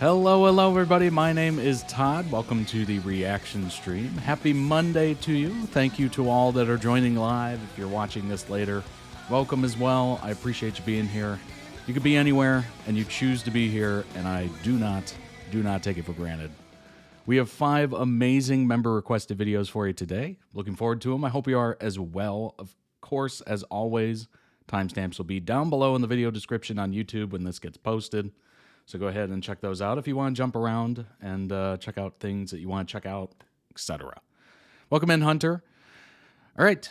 Hello, everybody. My name is Todd. Welcome to the reaction stream. Happy Monday to you. Thank you to all that are joining live. If you're watching this later, welcome as well. I appreciate you being here. You could be anywhere, and you choose to be here, and I do not take it for granted. We have 5 amazing member-requested videos for you today. Looking forward to them. I hope you are as well. Of course, as always, timestamps will be down below in the video description on YouTube when this gets posted. So go ahead and check those out if you want to jump around and check out things that you want to check out, etc. Welcome in, Hunter. All right,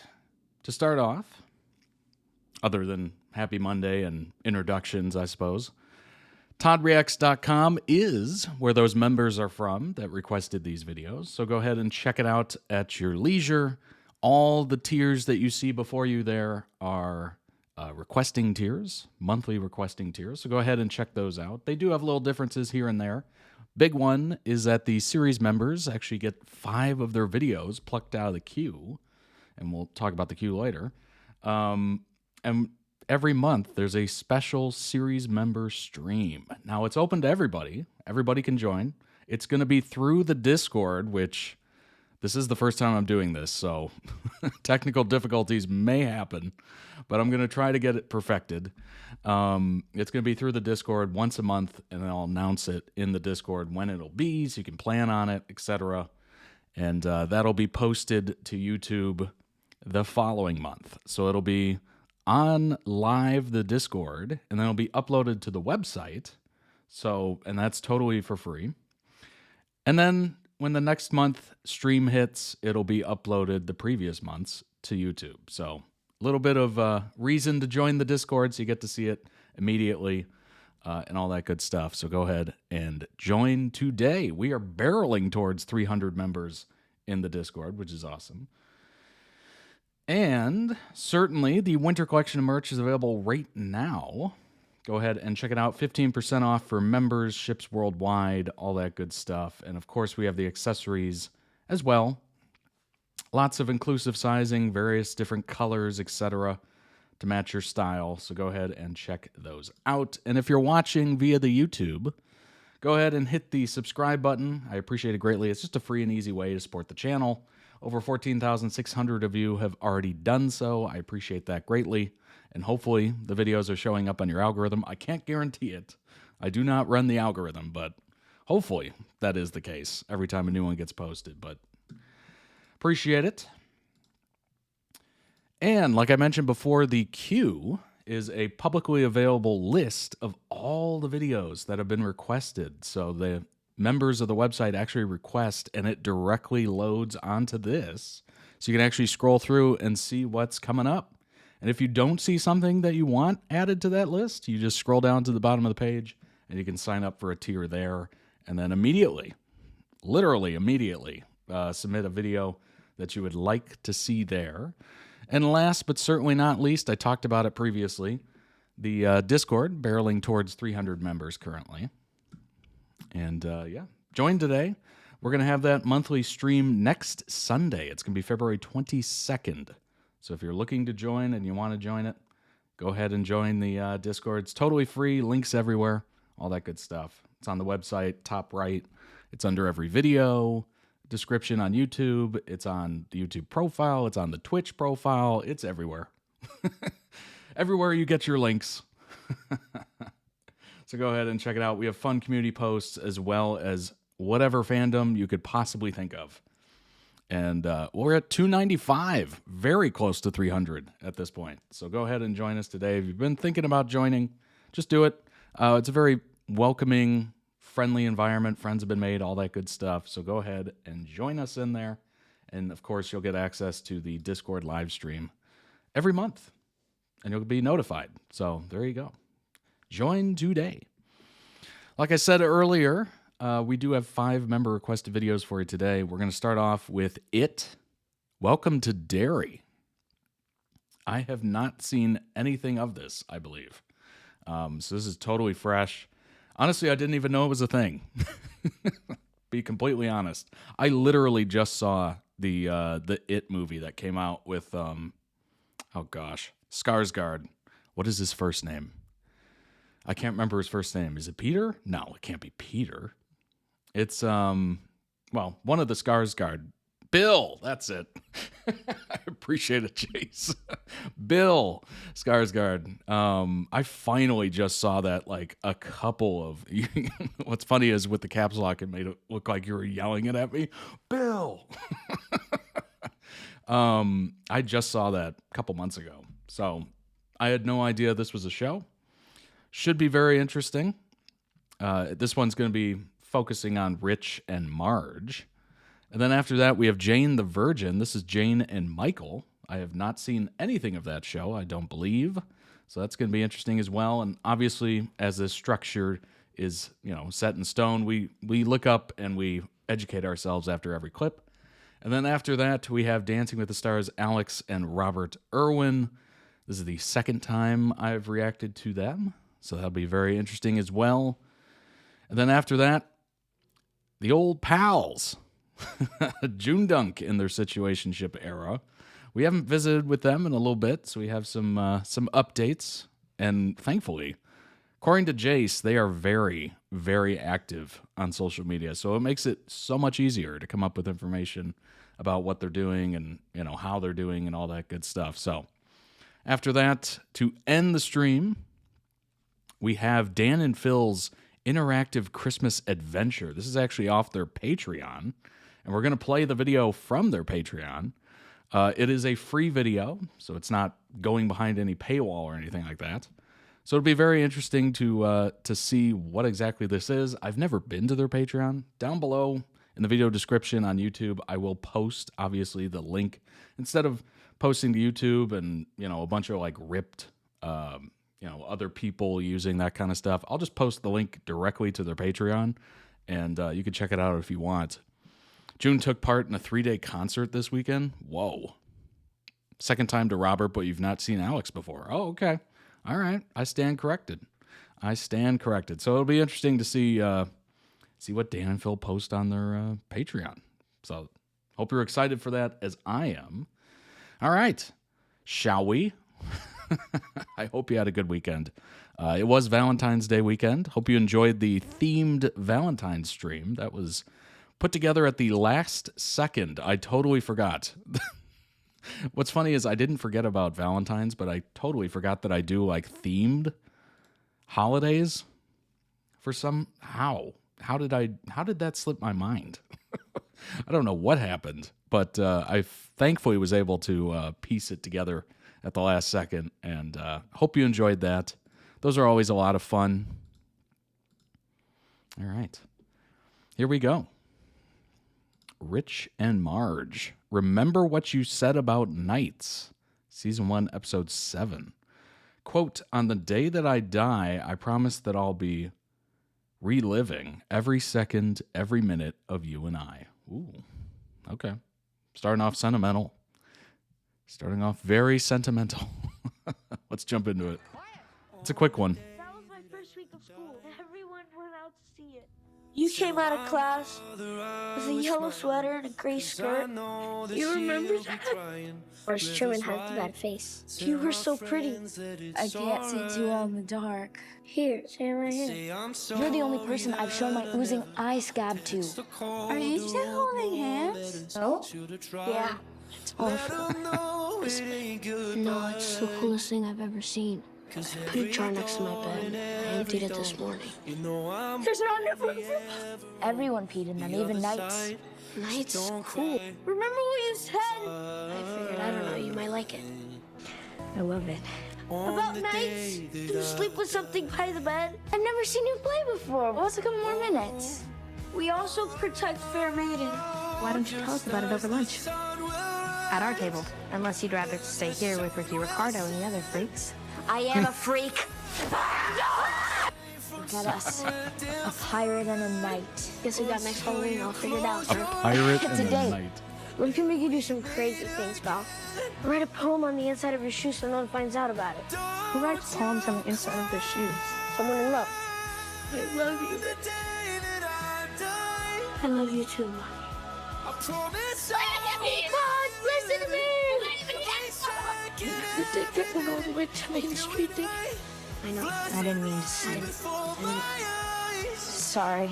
to start off, other than Happy Monday and introductions, I suppose, ToddReacts.com is where those members are from that requested these videos. So go ahead and check it out at your leisure. All the tiers that you see before you there are requesting tiers, monthly requesting tiers. So go ahead and check those out. They do have little differences here and there. Big one is that the series members actually get 5 of their videos plucked out of the queue, and we'll talk about the queue later. And every month there's a special series member stream. Now it's open to everybody. Everybody can join. It's going to be through the Discord, which this is the first time I'm doing this, so technical difficulties may happen, but I'm going to try to get it perfected. It's going to be through the Discord once a month, and I'll announce it in the Discord when it'll be, so you can plan on it, etc. And that'll be posted to YouTube the following month. So it'll be on live the Discord, and then it'll be uploaded to the website. So, and that's totally for free. And then when the next month stream hits, it'll be uploaded the previous months to YouTube. So a little bit of reason to join the Discord so you get to see it immediately and all that good stuff. So go ahead and join today. We are barreling towards 300 members in the Discord, which is awesome. And certainly the winter collection of merch is available right now. Go ahead and check it out. 15% off for members, ships worldwide, all that good stuff. And of course, we have the accessories as well. Lots of inclusive sizing, various different colors, etc. to match your style. So go ahead and check those out. And if you're watching via the YouTube, go ahead and hit the subscribe button. I appreciate it greatly. It's just a free and easy way to support the channel. Over 14,600 of you have already done so. I appreciate that greatly. And hopefully the videos are showing up on your algorithm. I can't guarantee it. I do not run the algorithm, but hopefully that is the case every time a new one gets posted. But appreciate it. And like I mentioned before, the queue is a publicly available list of all the videos that have been requested. So the members of the website actually request, and it directly loads onto this. So you can actually scroll through and see what's coming up. And if you don't see something that you want added to that list, you just scroll down to the bottom of the page, and you can sign up for a tier there, and then immediately, literally immediately, submit a video that you would like to see there. And last but certainly not least, I talked about it previously, the Discord, barreling towards 300 members currently. And yeah, join today. We're going to have that monthly stream next Sunday. It's going to be February 22nd. So if you're looking to join and you want to join it, go ahead and join the Discord. It's totally free. Links everywhere. All that good stuff. It's on the website, top right. It's under every video description on YouTube. It's on the YouTube profile. It's on the Twitch profile. It's everywhere. Everywhere you get your links. So go ahead and check it out. We have fun community posts as well as whatever fandom you could possibly think of. And we're at 295, very close to 300 at this point. So go ahead and join us today. If you've been thinking about joining, just do it. It's a very welcoming, friendly environment. Friends have been made, all that good stuff. So go ahead and join us in there. And of course, you'll get access to the Discord live stream every month, and you'll be notified. So there you go. Join today. Like I said earlier, we do have 5 member requested videos for you today. We're going to start off with It. Welcome to Derry. I have not seen anything of this, I believe. So this is totally fresh. Honestly, I didn't even know it was a thing. Be completely honest. I literally just saw the It movie that came out with oh gosh, Skarsgård. What is his first name? I can't remember his first name. Is it Peter? No, it can't be Peter. It's, well, one of the Skarsgård. Bill, that's it. I appreciate it, Chase. Bill Skarsgård. I finally just saw that like a couple of. What's funny is with the caps lock, it made it look like you were yelling it at me. Bill. I just saw that a couple months ago, so I had no idea this was a show. Should be very interesting. This one's going to be focusing on Rich and Marge. And then after that, we have Jane the Virgin. This is Jane and Michael. I have not seen anything of that show, I don't believe. So that's going to be interesting as well. And obviously, as this structure is, set in stone, we look up and we educate ourselves after every clip. And then after that, we have Dancing with the Stars, Alix and Robert Irwin. This is the second time I've reacted to them, so that'll be very interesting as well. And then after that, the old pals. JoongDunk in their situationship era. We haven't visited with them in a little bit, so we have some updates. And thankfully, according to Jace, they are very, very active on social media. So it makes it so much easier to come up with information about what they're doing and how they're doing and all that good stuff. So after that, to end the stream, we have Dan and Phil's interactive Christmas adventure. This is actually off their Patreon. And we're going to play the video from their Patreon. It is a free video, so it's not going behind any paywall or anything like that. So it'll be very interesting to see what exactly this is. I've never been to their Patreon. Down below in the video description on YouTube, I will post, obviously, the link. Instead of posting to YouTube and, a bunch of, ripped, other people using that kind of stuff, I'll just post the link directly to their Patreon, and you can check it out if you want. June took part in a 3-day concert this weekend. Whoa. Second time to Robert, but you've not seen Alix before. Oh, okay. All right. I stand corrected. So it'll be interesting to see what Dan and Phil post on their Patreon. So hope you're excited for that as I am. All right. Shall we? I hope you had a good weekend. It was Valentine's Day weekend. Hope you enjoyed the themed Valentine's stream. That was put together at the last second. I totally forgot. What's funny is I didn't forget about Valentine's, but I totally forgot that I do themed holidays for somehow. How did that slip my mind? I don't know what happened, but I thankfully was able to piece it together at the last second, and hope you enjoyed that. Those are always a lot of fun. All right. Here we go. Rich and Marge. Remember what you said about nights. Season 1, Episode 7. Quote, on the day that I die, I promise that I'll be reliving every second, every minute of you and I. Ooh, okay. Starting off sentimental. Starting off very sentimental. Let's jump into it. It's a quick one. That was my first week of school. Everyone went out to see it. You came out of class with a yellow sweater and a gray skirt. You remember that? Where's Truman has the bad face. You were so pretty. I can't see too well in the dark. Here, stand right here. You're the only person I've shown my oozing eye scab to. Are you two holding hands? No? Yeah. It's awful. No, it's the coolest thing I've ever seen. I put a jar next to my bed. I emptied it this morning. There's not enough room for... Everyone peed in them, even Knights. Knights? Cool. Remember what you said? I figured, I don't know, you might like it. I love it. About Knights? Do you sleep with something by the bed? I've never seen you play before. What's a couple more minutes? We also protect Fair Maiden. Why don't you tell us about it over lunch? At our table, unless you'd rather stay here with Ricky Ricardo and the other freaks. I am a freak. Look at us. A pirate and a knight. Guess we got next Halloween all figured out. A pirate and a Today. knight. When can we do some crazy things, pal? Write a poem on the inside of your shoe so no one finds out about it. Who writes poems on the inside of their shoes? Someone in love. I love you. I love you too, Mommy. God, listen to me! You did get one all the way to Main Street, did you? I know. I didn't mean to say. Sorry.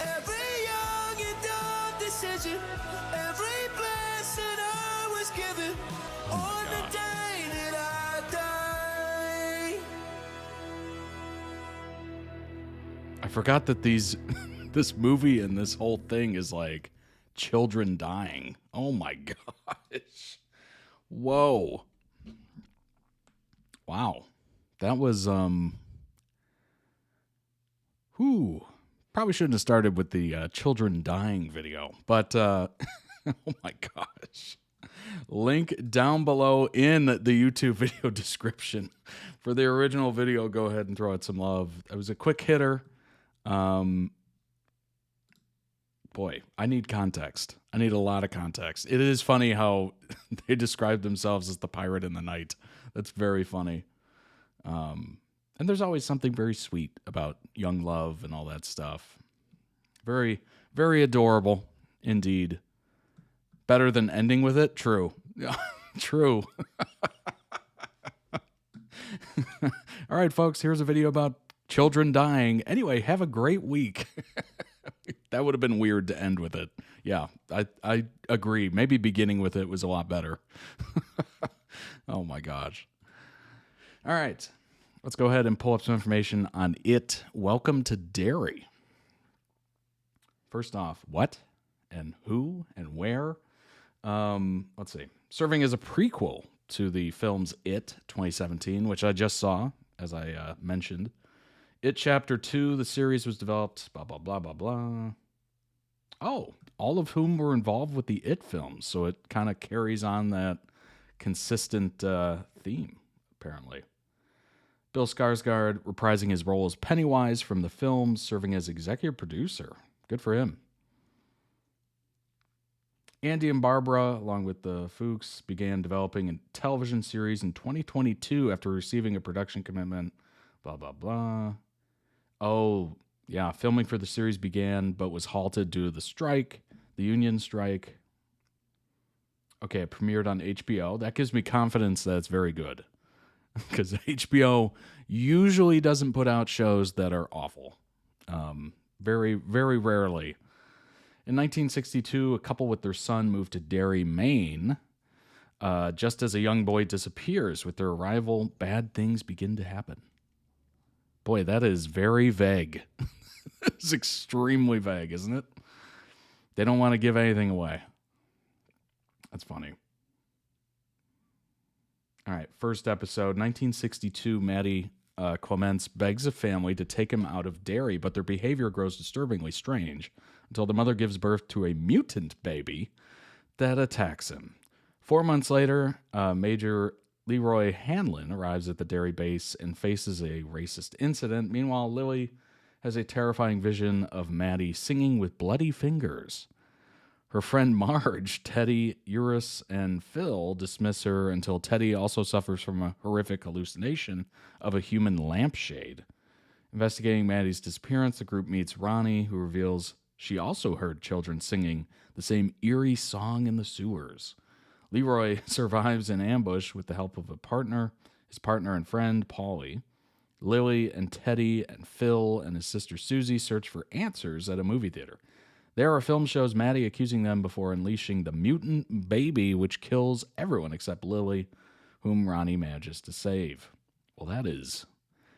Every young and dumb decision, every blessing I was given, on the day that I die. I forgot that this movie and this whole thing is like children dying. Oh my gosh. Whoa. Wow. That was probably shouldn't have started with the children dying video, but oh my gosh. Link down below in the YouTube video description for the original video. Go ahead and throw it some love. It was a quick hitter. Boy, I need context. I need a lot of context. It is funny how they describe themselves as the pirate in the night. That's very funny. And there's always something very sweet about young love and all that stuff. Very, very adorable indeed. Better than ending with it? True. True. All right, folks, here's a video about children dying. Anyway, have a great week. That would have been weird to end with it. Yeah, I agree. Maybe beginning with it was a lot better. Oh my gosh. All right, let's go ahead and pull up some information on it. Welcome to Derry. First off, what and who and where? Let's see. Serving as a prequel to the film's It 2017, which I just saw, as I mentioned. It Chapter 2, the series was developed, blah, blah, blah, blah, blah. Oh, all of whom were involved with the It films, so it kind of carries on that consistent theme, apparently. Bill Skarsgård reprising his role as Pennywise from the film, serving as executive producer. Good for him. Andy and Barbara, along with the Fuchs, began developing a television series in 2022 after receiving a production commitment, blah, blah, blah. Oh, yeah, filming for the series began but was halted due to the strike, the union strike. Okay, it premiered on HBO. That gives me confidence that it's very good, because HBO usually doesn't put out shows that are awful. Very, very rarely. In 1962, a couple with their son moved to Derry, Maine. Just as a young boy disappears, with their arrival, bad things begin to happen. Boy, that is very vague. It's extremely vague, isn't it? They don't want to give anything away. That's funny. All right, first episode, 1962, Maddie Clements begs a family to take him out of Derry, but their behavior grows disturbingly strange until the mother gives birth to a mutant baby that attacks him. 4 months later, Major Leroy Hanlon arrives at the Derry base and faces a racist incident. Meanwhile, Lily has a terrifying vision of Maddie singing with bloody fingers. Her friend Marge, Teddy, Eurus, and Phil dismiss her until Teddy also suffers from a horrific hallucination of a human lampshade. Investigating Maddie's disappearance, the group meets Ronnie, who reveals she also heard children singing the same eerie song in the sewers. Leroy survives an ambush with the help of his partner and friend, Paulie. Lily and Teddy and Phil and his sister Susie search for answers at a movie theater. There, a film shows Maddie accusing them before unleashing the mutant baby, which kills everyone except Lily, whom Ronnie manages to save. Well, that is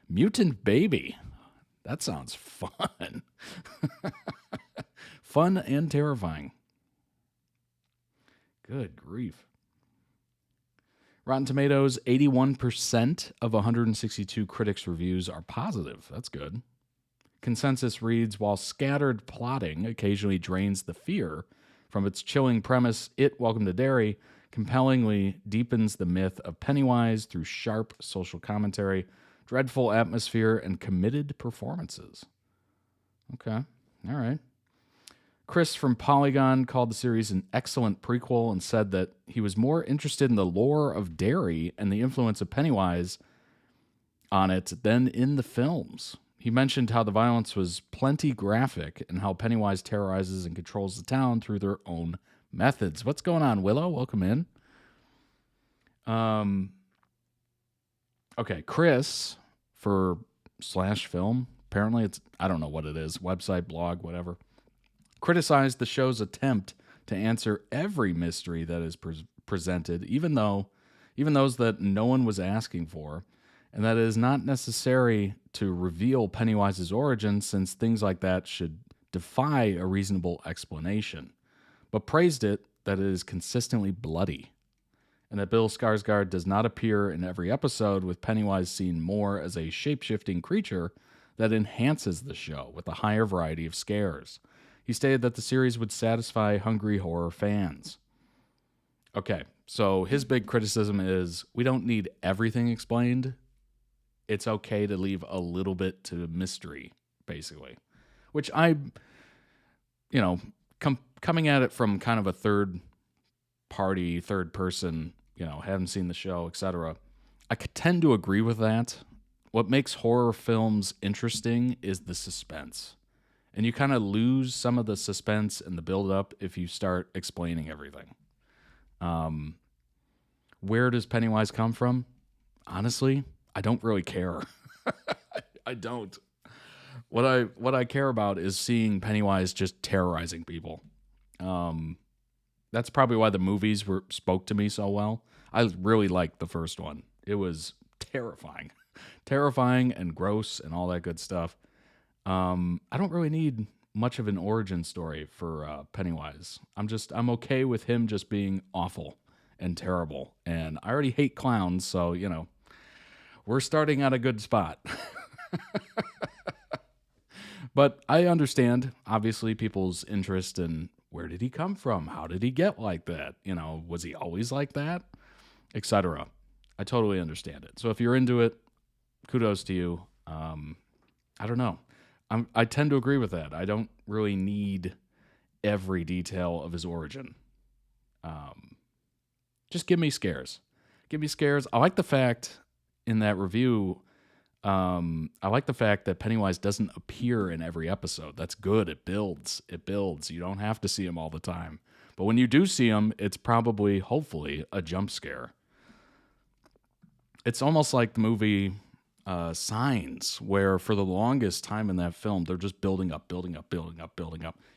mutant baby. That sounds fun. Fun and terrifying. Good grief. Rotten Tomatoes, 81% of 162 critics' reviews are positive. That's good. Consensus reads, while scattered plotting occasionally drains the fear from its chilling premise, It, Welcome to Derry compellingly deepens the myth of Pennywise through sharp social commentary, dreadful atmosphere, and committed performances. Okay, all right. Chris from Polygon called the series an excellent prequel and said that he was more interested in the lore of Derry and the influence of Pennywise on it than in the films. He mentioned how the violence was plenty graphic and how Pennywise terrorizes and controls the town through their own methods. What's going on, Willow? Welcome in. Okay, Chris for slash film. Apparently it's, I don't know what it is, website, blog, whatever, criticized the show's attempt to answer every mystery that is presented, even those that no one was asking for, and that it is not necessary to reveal Pennywise's origin since things like that should defy a reasonable explanation, but praised it that it is consistently bloody, and that Bill Skarsgård does not appear in every episode, with Pennywise seen more as a shape-shifting creature that enhances the show with a higher variety of scares. He stated that the series would satisfy hungry horror fans. Okay, so his big criticism is we don't need everything explained. It's okay to leave a little bit to mystery, basically. Which I, coming at it from kind of a third person, haven't seen the show, etc., I could tend to agree with that. What makes horror films interesting is the suspense. And you kind of lose some of the suspense and the build-up if you start explaining everything. Where does Pennywise come from? Honestly, I don't really care. I don't. What I care about is seeing Pennywise just terrorizing people. That's probably why the movies spoke to me so well. I really liked the first one. It was terrifying. Terrifying and gross and all that good stuff. I don't really need much of an origin story for Pennywise. I'm okay with him just being awful and terrible. And I already hate clowns, so, we're starting at a good spot. But I understand, obviously, people's interest in where did he come from? How did he get like that? Was he always like that? Etc. I totally understand it. So if you're into it, kudos to you. I don't know. I tend to agree with that. I don't really need every detail of his origin. Just give me scares. Give me scares. I like the fact in that review, I like the fact that Pennywise doesn't appear in every episode. That's good. It builds. It builds. You don't have to see him all the time. But when you do see him, it's probably, hopefully, a jump scare. It's almost like the movie Signs, where for the longest time in that film, they're just building up.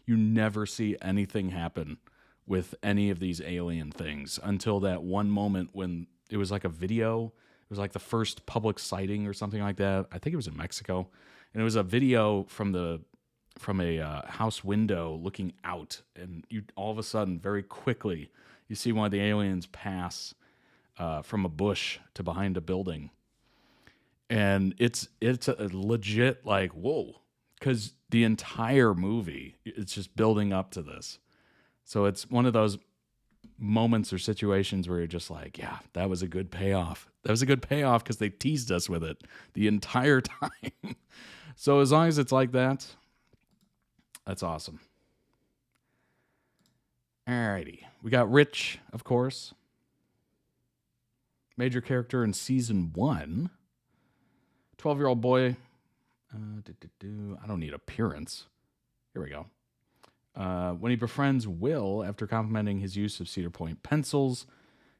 You never see anything happen with any of these alien things until that one moment when it was like a video. It was like the first public sighting or something like that. I think it was in Mexico. And it was a video from a house window looking out. And you all of a sudden, very quickly, you see one of the aliens pass from a bush to behind a building. And it's a legit like, whoa, because the entire movie, it's just building up to this. So it's one of those moments or situations where you're just like, yeah, that was a good payoff. That was a good payoff because they teased us with it the entire time. So as long as it's like that, that's awesome. Alrighty. We got Rich, of course. Major character in season 1. 12-year-old boy. I don't need appearance. Here we go. When he befriends Will after complimenting his use of Cedar Point pencils,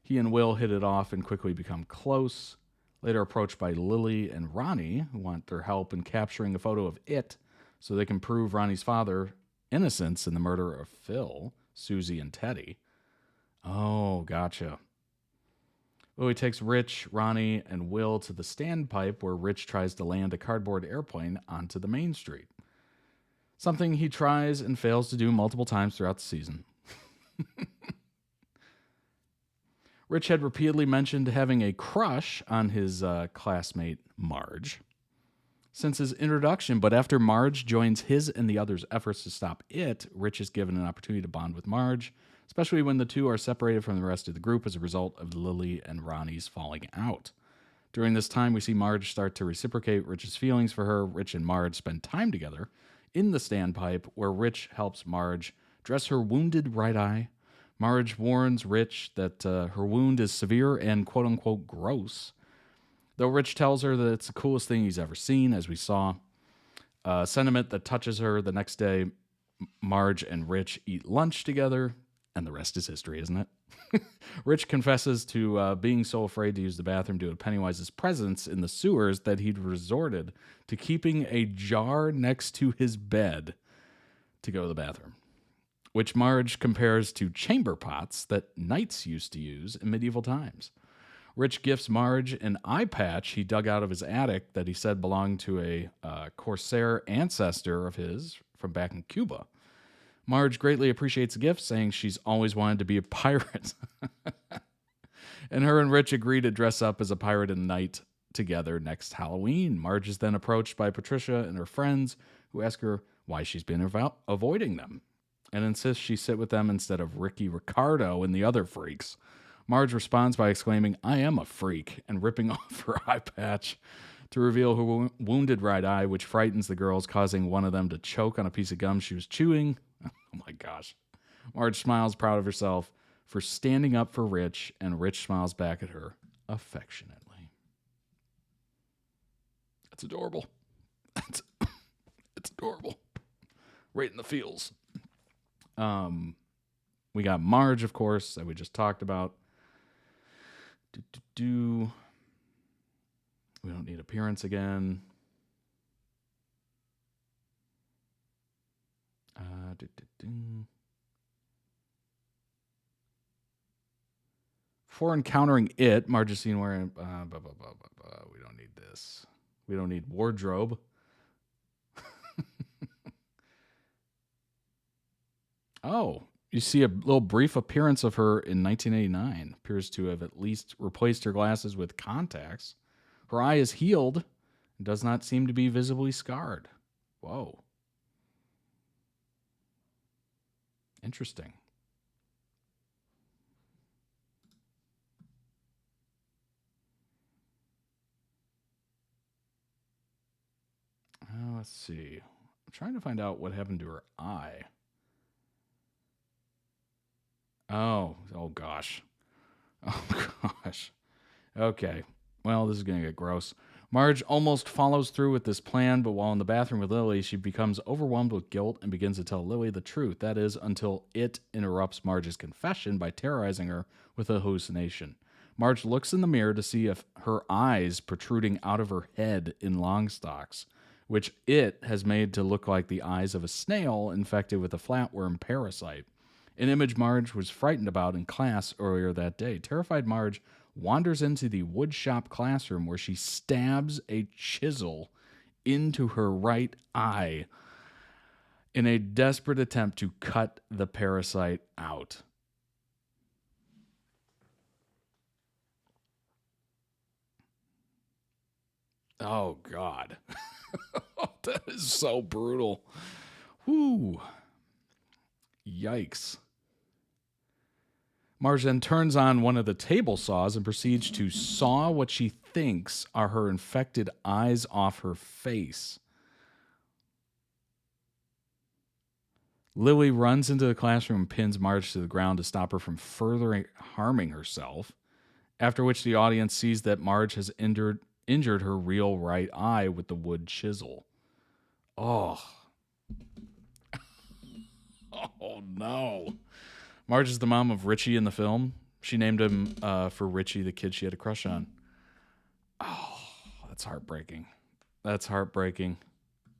he and Will hit it off and quickly become close. Later approached by Lily and Ronnie, who want their help in capturing a photo of it so they can prove Ronnie's father's innocence in the murder of Phil, Susie, and Teddy. Oh, gotcha. Louis takes Rich, Ronnie, and Will to the standpipe where Rich tries to land a cardboard airplane onto the main street. Something he tries and fails to do multiple times throughout the season. Rich had repeatedly mentioned having a crush on his classmate, Marge, since his introduction, but after Marge joins his and the others' efforts to stop it, Rich is given an opportunity to bond with Marge, especially when the two are separated from the rest of the group as a result of Lily and Ronnie's falling out. During this time, we see Marge start to reciprocate Rich's feelings for her. Rich and Marge spend time together in the standpipe, where Rich helps Marge dress her wounded right eye. Marge warns Rich that her wound is severe and quote-unquote gross, though Rich tells her that it's the coolest thing he's ever seen, as we saw. Sentiment that touches her. The next day, Marge and Rich eat lunch together, And the rest is history, isn't it? Rich confesses to being so afraid to use the bathroom due to Pennywise's presence in the sewers that he'd resorted to keeping a jar next to his bed to go to the bathroom, which Marge compares to chamber pots that knights used to use in medieval times. Rich gifts Marge an eye patch he dug out of his attic that he said belonged to a Corsair ancestor of his from back in Cuba. Marge greatly appreciates the gift, saying she's always wanted to be a pirate. And her and Rich agree to dress up as a pirate and knight together next Halloween. Marge is then approached by Patricia and her friends, who ask her why she's been avoiding them, and insists she sit with them instead of Ricky Ricardo and the other freaks. Marge responds by exclaiming, "I am a freak," and ripping off her eye patch to reveal her wounded right eye, which frightens the girls, causing one of them to choke on a piece of gum she was chewing. Oh my gosh. Marge smiles, proud of herself for standing up for Rich, and Rich smiles back at her affectionately. It's adorable. It's adorable. Right in the feels. We got Marge, of course, that we just talked about. We don't need appearance again. Before encountering it, Marge is seen wearing... we don't need this. We don't need wardrobe. Oh, you see a little brief appearance of her in 1989. Appears to have at least replaced her glasses with contacts. Her eye is healed and does not seem to be visibly scarred. Whoa. Interesting. Let's see. I'm trying to find out what happened to her eye. Oh gosh. Oh gosh. Okay. Well, this is going to get gross. Marge almost follows through with this plan, but while in the bathroom with Lily, she becomes overwhelmed with guilt and begins to tell Lily the truth. That is, until it interrupts Marge's confession by terrorizing her with a hallucination. Marge looks in the mirror to see if her eyes protruding out of her head in long stalks, which it has made to look like the eyes of a snail infected with a flatworm parasite. An image Marge was frightened about in class earlier that day. Terrified Marge wanders into the woodshop classroom where she stabs a chisel into her right eye in a desperate attempt to cut the parasite out. Oh, God. That is so brutal. Whew. Yikes. Marge then turns on one of the table saws and proceeds to saw what she thinks are her infected eyes off her face. Lily runs into the classroom and pins Marge to the ground to stop her from further harming herself, after which the audience sees that Marge has injured her real right eye with the wood chisel. Oh. Oh, no. Marge is the mom of Richie in the film. She named him for Richie, the kid she had a crush on. Oh, that's heartbreaking. That's heartbreaking.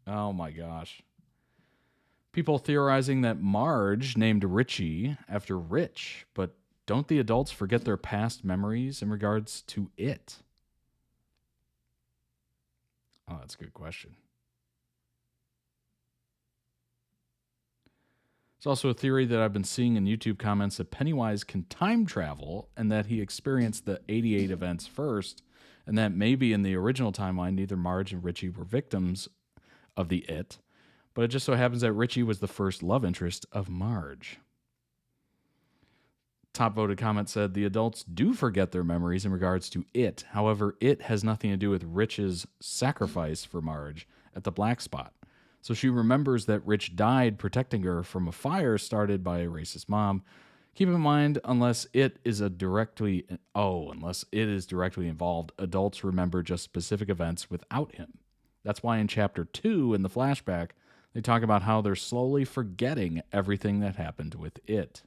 Oh, my gosh. People theorizing that Marge named Richie after Rich, but don't the adults forget their past memories in regards to it? Oh, that's a good question. There's also a theory that I've been seeing in YouTube comments that Pennywise can time travel and that he experienced the 88 events first, and that maybe in the original timeline, neither Marge and Richie were victims of the it, but it just so happens that Richie was the first love interest of Marge. Top voted comment said, the adults do forget their memories in regards to it. However, it has nothing to do with Rich's sacrifice for Marge at the black spot. So she remembers that Rich died protecting her from a fire started by a racist mom. Keep in mind, unless it is directly involved, adults remember just specific events without him. That's why in Chapter 2, in the flashback, they talk about how they're slowly forgetting everything that happened with it.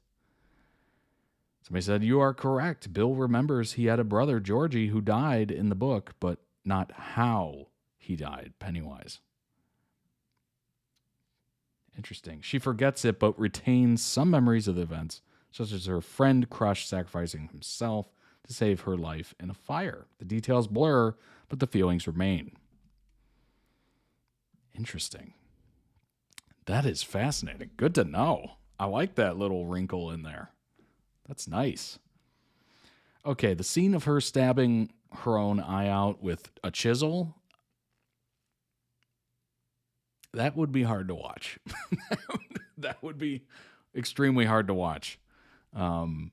Somebody said, you are correct. Bill remembers he had a brother, Georgie, who died in the book, but not how he died, Pennywise. Interesting. She forgets it, but retains some memories of the events, such as her friend Crush sacrificing himself to save her life in a fire. The details blur, but the feelings remain. Interesting. That is fascinating. Good to know. I like that little wrinkle in there. That's nice. Okay, the scene of her stabbing her own eye out with a chisel, that would be hard to watch. That would be extremely hard to watch. Boy,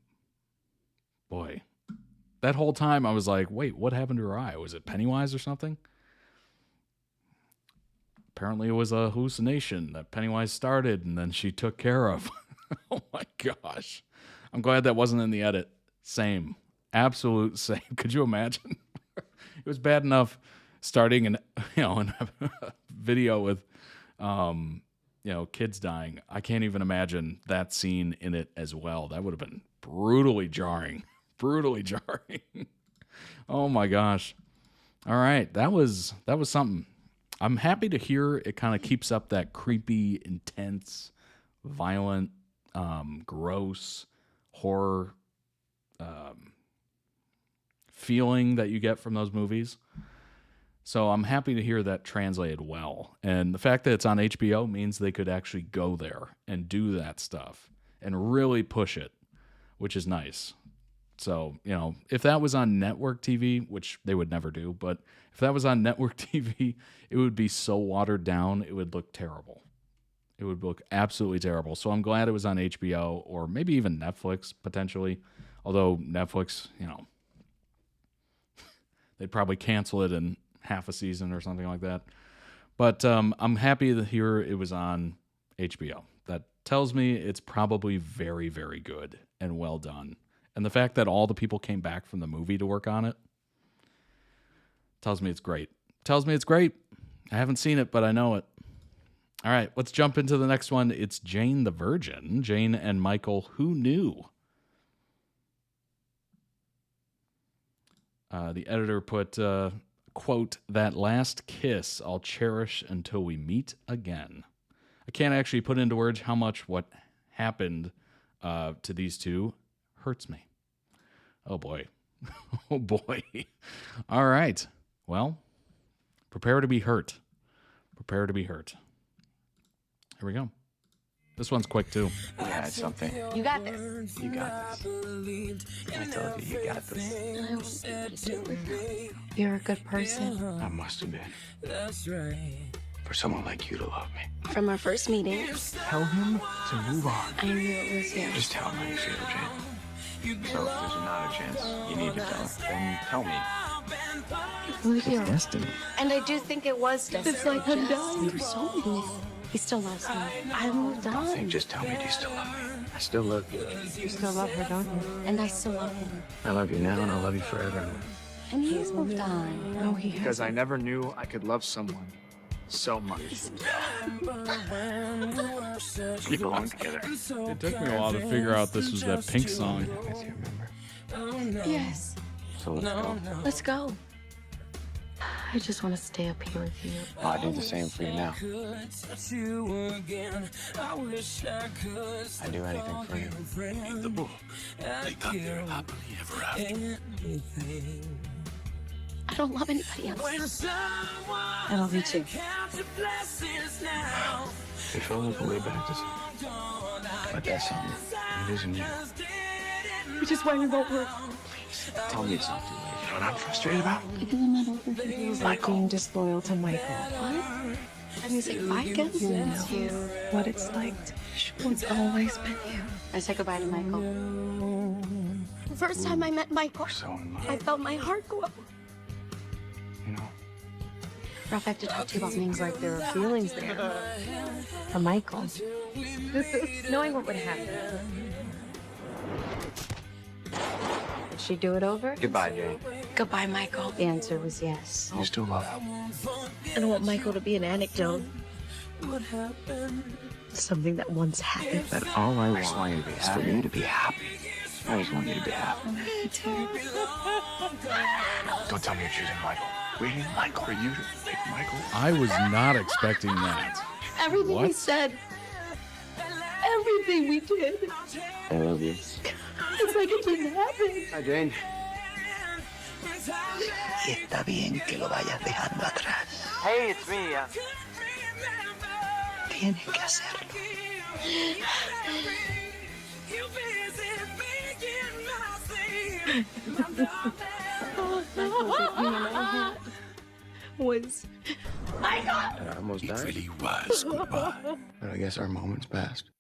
that whole time I was like, wait, what happened to her eye? Was it Pennywise or something? Apparently it was a hallucination that Pennywise started and then she took care of. Oh my gosh. I'm glad that wasn't in the edit. Same. Absolute same. Could you imagine? It was bad enough starting a video with kids dying. I can't even imagine that scene in it as well. That would have been brutally jarring. Brutally jarring. Oh my gosh. All right. That was something. I'm happy to hear it kind of keeps up that creepy, intense, violent, gross horror feeling that you get from those movies. So I'm happy to hear that translated well. And the fact that it's on HBO means they could actually go there and do that stuff and really push it, which is nice. So, if that was on network TV, which they would never do, but if that was on network TV, it would be so watered down, it would look terrible. It would look absolutely terrible. So I'm glad it was on HBO or maybe even Netflix potentially. Although Netflix, they'd probably cancel it in half a season or something like that. But I'm happy to hear it was on HBO. That tells me it's probably very, very good and well done. And the fact that all the people came back from the movie to work on it tells me it's great. Tells me it's great. I haven't seen it, but I know it. All right, let's jump into the next one. It's Jane the Virgin. Jane and Michael, who knew? The editor put, quote, that last kiss I'll cherish until we meet again. I can't actually put into words how much what happened to these two hurts me. Oh, boy. Oh, boy. All right. Well, prepare to be hurt. Prepare to be hurt. Here we go. This one's quick, too. Yeah, it's something. You got this. You got this. I told you, you got this. I won't be able to do it without. You're a good person. I must have been. For someone like you to love me. From our first meeting, Tell him to move on. I knew it was you. Just tell him how you feel, Jane. So if there's not a chance, you need to tell him. Then tell me. Who's your Destiny. And I do think it was destiny. It's like I'm dying. You told me. He still loves me. I moved I on. think just tell me, do you still love me? I still love you. You still love her, don't you? And I still love him. I love you now and I'll love you forever. And he's moved on. No, he Because I never knew I could love someone so much. We belong together. It took me a while to figure out this was that Pink song. Yes, you remember. Yes. So let's go. Let's go. I just want to stay up here with you. I'll do the same for you now. I'd do anything for you. The book. They got their happily ever after. I don't love anybody else. I love you too. It feels like a way back to something. But that's something. It isn't you. Which is why we won't work. Tell me it's not too late. You know what I'm frustrated about? Because I'm not over here. Feels like being disloyal to Michael. What? I was like, bye again? It's you. What it's like to It's always been you. I said goodbye to Michael. The first time I met Michael, So in love, I felt my heart go up. you know? Ralph, I have to talk to you about Seems like there are feelings there. For Michael. Knowing what would happen. Did she do it over? Goodbye, Jane. Goodbye, Michael. The answer was yes. You still love him. I don't want Michael to be an anecdote. Something that once happened. That all I want is for you to be happy. I just want you to be happy. Don't tell me you're choosing Michael. Waiting, Michael, for you to pick Michael. I was not expecting that. Everything we What? said, everything we did, I love you. it's like it didn't happen. Hi, Jane. Está bien que lo vayas dejando atrás. Hey, it's me. Tienes que hacerlo. Was I almost It died. really was goodbye. But I guess our moment's passed.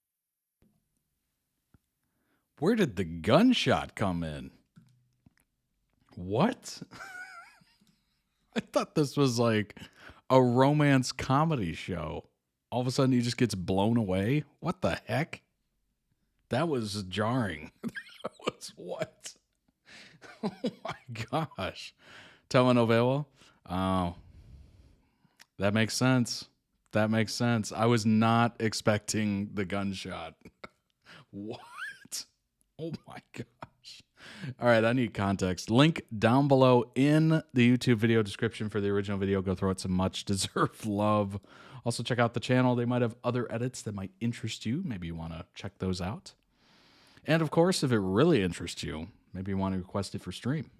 Where did the gunshot come in? What? I thought this was like a romance comedy show. All of a sudden he just gets blown away. What the heck? That was jarring. That was what? Oh my gosh. Telenovela? Oh. That makes sense. That makes sense. I was not expecting the gunshot. What? Oh my gosh. All right, I need context. Link down below in the YouTube video description for the original video. Go throw it some much deserved love. Also check out the channel. They might have other edits that might interest you. Maybe you want to check those out. And of course, if it really interests you, maybe you want to request it for stream.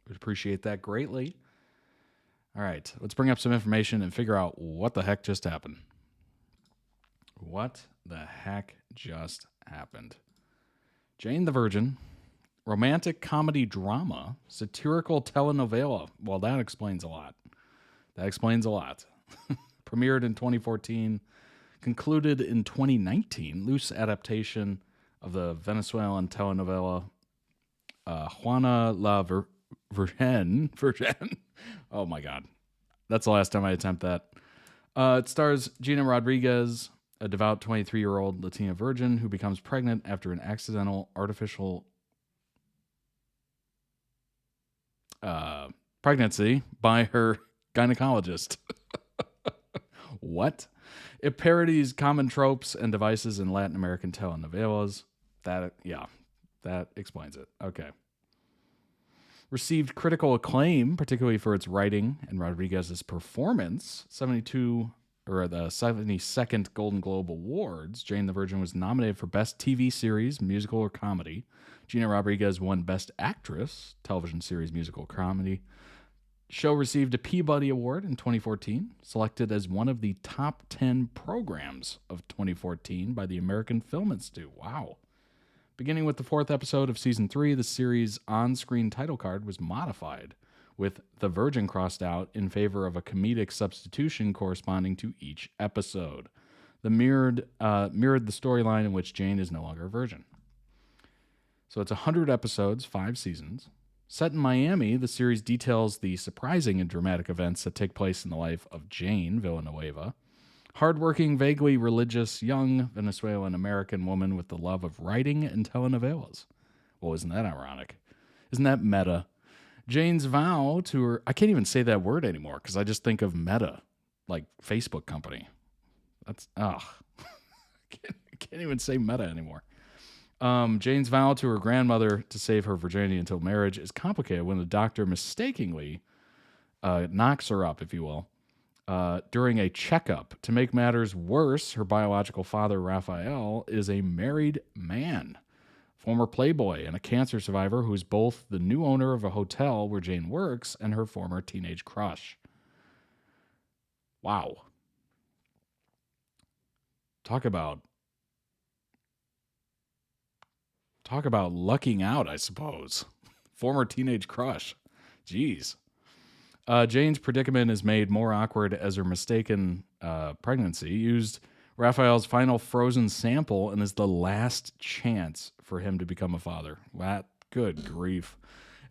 We'd appreciate that greatly. All right, let's bring up some information and figure out what the heck just happened. What the heck just happened? Jane the Virgin, romantic comedy drama, satirical telenovela. Well, that explains a lot. That explains a lot. Premiered in 2014, concluded in 2019. Loose adaptation of the Venezuelan telenovela Juana la Virgen. Oh my God. That's the last time I attempt that. It stars Gina Rodriguez, a devout 23-year-old Latina virgin who becomes pregnant after an accidental artificial pregnancy by her gynecologist. What? It parodies common tropes and devices in Latin American telenovelas. That explains it. Okay. Received critical acclaim, particularly for its writing and Rodriguez's performance. The 72nd Golden Globe Awards. Jane the Virgin was nominated for Best TV Series, Musical or Comedy. Gina Rodriguez won Best Actress, Television Series, Musical or Comedy. Show received a Peabody Award in 2014, selected as one of the top 10 programs of 2014 by the American Film Institute. Wow. Beginning with the 4th episode of Season 3, the series' on-screen title card was modified, with The Virgin crossed out in favor of a comedic substitution corresponding to each episode. The mirrored the storyline in which Jane is no longer a virgin. So it's 100 episodes, 5 seasons. Set in Miami, the series details the surprising and dramatic events that take place in the life of Jane Villanueva, hardworking, vaguely religious, young Venezuelan-American woman with the love of writing and telenovelas. Well, isn't that ironic? Isn't that meta? Jane's vow to her... I can't even say that word anymore because I just think of Meta, like Facebook company. That's... Ugh. I can't even say Meta anymore. Jane's vow to her grandmother to save her virginity until marriage is complicated when the doctor mistakenly knocks her up, if you will, during a checkup. To make matters worse, her biological father, Raphael, is a married man, former playboy and a cancer survivor who is both the new owner of a hotel where Jane works and her former teenage crush. Wow. Talk about lucking out, I suppose. Former teenage crush. Jeez. Jane's predicament is made more awkward as her mistaken pregnancy used Raphael's final frozen sample and is the last chance for him to become a father. Good grief.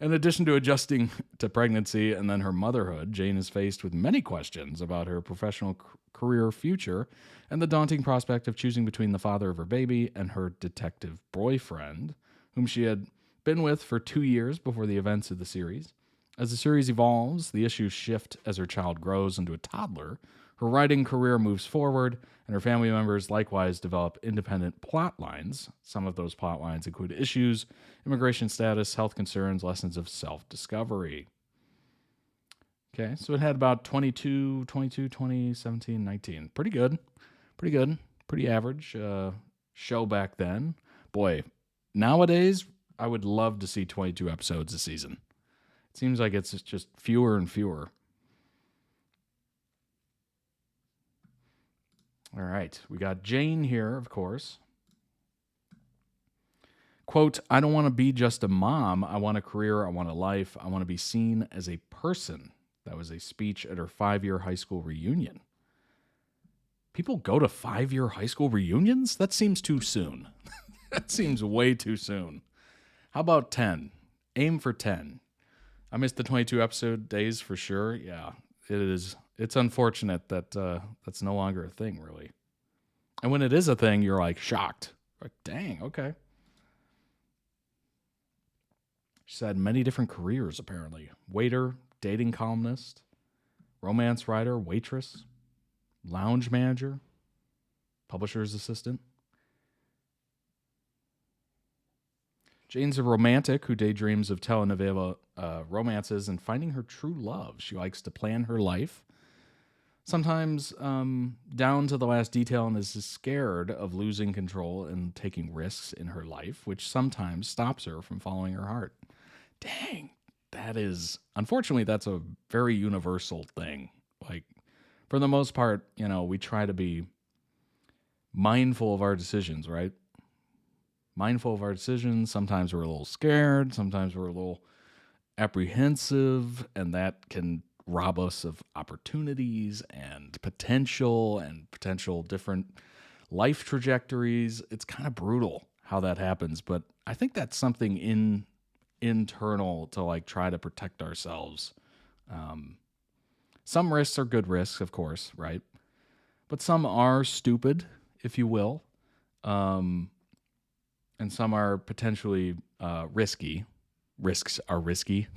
In addition to adjusting to pregnancy and then her motherhood, Jane is faced with many questions about her professional career future and the daunting prospect of choosing between the father of her baby and her detective boyfriend, whom she had been with for 2 years before the events of the series. As the series evolves, the issues shift as her child grows into a toddler Her writing career moves forward, and her family members likewise develop independent plot lines. Some of those plot lines include issues, immigration status, health concerns, lessons of self-discovery. Okay, so it had about 20, 17, 19. Pretty good. Pretty good. Pretty average show back then. Boy, nowadays, I would love to see 22 episodes a season. It seems like it's just fewer and fewer. All right, we got Jane here, of course. Quote, I don't want to be just a mom. I want a career. I want a life. I want to be seen as a person. That was a speech at her 5-year high school reunion. People go to 5-year high school reunions? That seems too soon. That seems way too soon. How about 10? Aim for 10. I missed the 22 episode days for sure. Yeah, it is. It's unfortunate that that's no longer a thing, really. And when it is a thing, you're like shocked. Like, dang, okay. She's had many different careers, apparently. Waiter, dating columnist, romance writer, waitress, lounge manager, publisher's assistant. Jane's a romantic who daydreams of telenovela romances and finding her true love. She likes to plan her life, sometimes down to the last detail, and is scared of losing control and taking risks in her life, which sometimes stops her from following her heart. Dang, that is, unfortunately, that's a very universal thing. Like, for the most part, you know, we try to be mindful of our decisions, right? Mindful of our decisions. Sometimes we're a little scared. Sometimes we're a little apprehensive, and that can rob us of opportunities and potential different life trajectories. It's kind of brutal how that happens, but I think that's something internal to like try to protect ourselves. Some risks are good risks, of course, right? But some are stupid, if you will. And some are potentially risky. Risks are risky.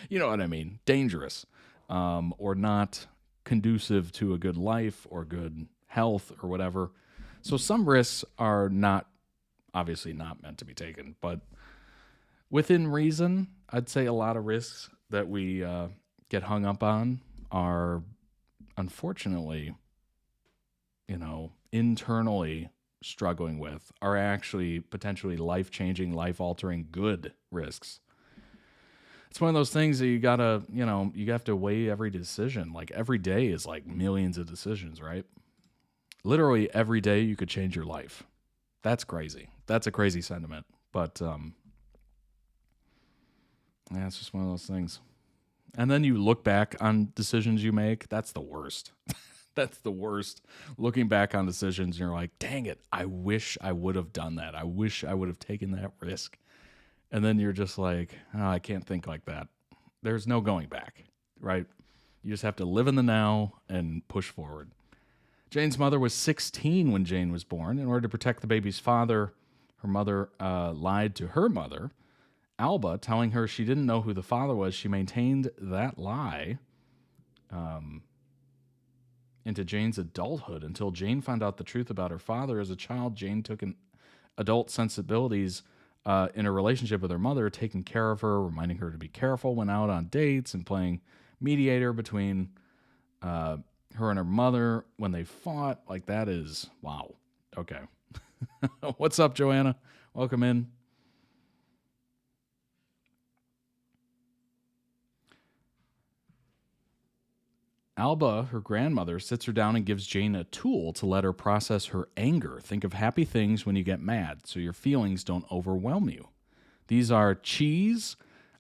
You know what I mean? Dangerous. Or not conducive to a good life or good health or whatever. So some risks are obviously not meant to be taken. But within reason, I'd say a lot of risks that we get hung up on are, unfortunately, internally struggling with, are actually potentially life-changing, life-altering good risks. It's one of those things that you have to weigh every decision. Like every day is like millions of decisions, right? Literally every day you could change your life. That's crazy. That's a crazy sentiment. But yeah, it's just one of those things. And then you look back on decisions you make. That's the worst. That's the worst. Looking back on decisions, and you're like, dang it, I wish I would have done that. I wish I would have taken that risk. And then you're just like, oh, I can't think like that. There's no going back, right? You just have to live in the now and push forward. Jane's mother was 16 when Jane was born. In order to protect the baby's father, her mother lied to her mother, Alba, telling her she didn't know who the father was. She maintained that lie into Jane's adulthood until Jane found out the truth about her father. As a child, Jane took an adult sensibilities in a relationship with her mother, taking care of her, reminding her to be careful, went out on dates, and playing mediator between her and her mother when they fought. Like, that is, wow. Okay. What's up, Joanna? Welcome in. Alba, her grandmother, sits her down and gives Jane a tool to let her process her anger. Think of happy things when you get mad, so your feelings don't overwhelm you. These are Cheese,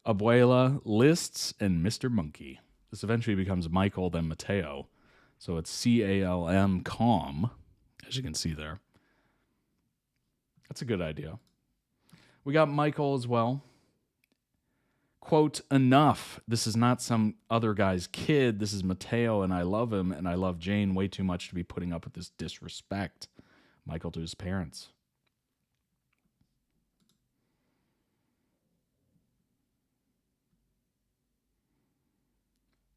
Abuela, Lists, and Mr. Monkey. This eventually becomes Michael, then Mateo. So it's CALM, calm, as you can see there. That's a good idea. We got Michael as well. Quote, enough. This is not some other guy's kid. This is Mateo, and I love him, and I love Jane way too much to be putting up with this disrespect. Michael to his parents.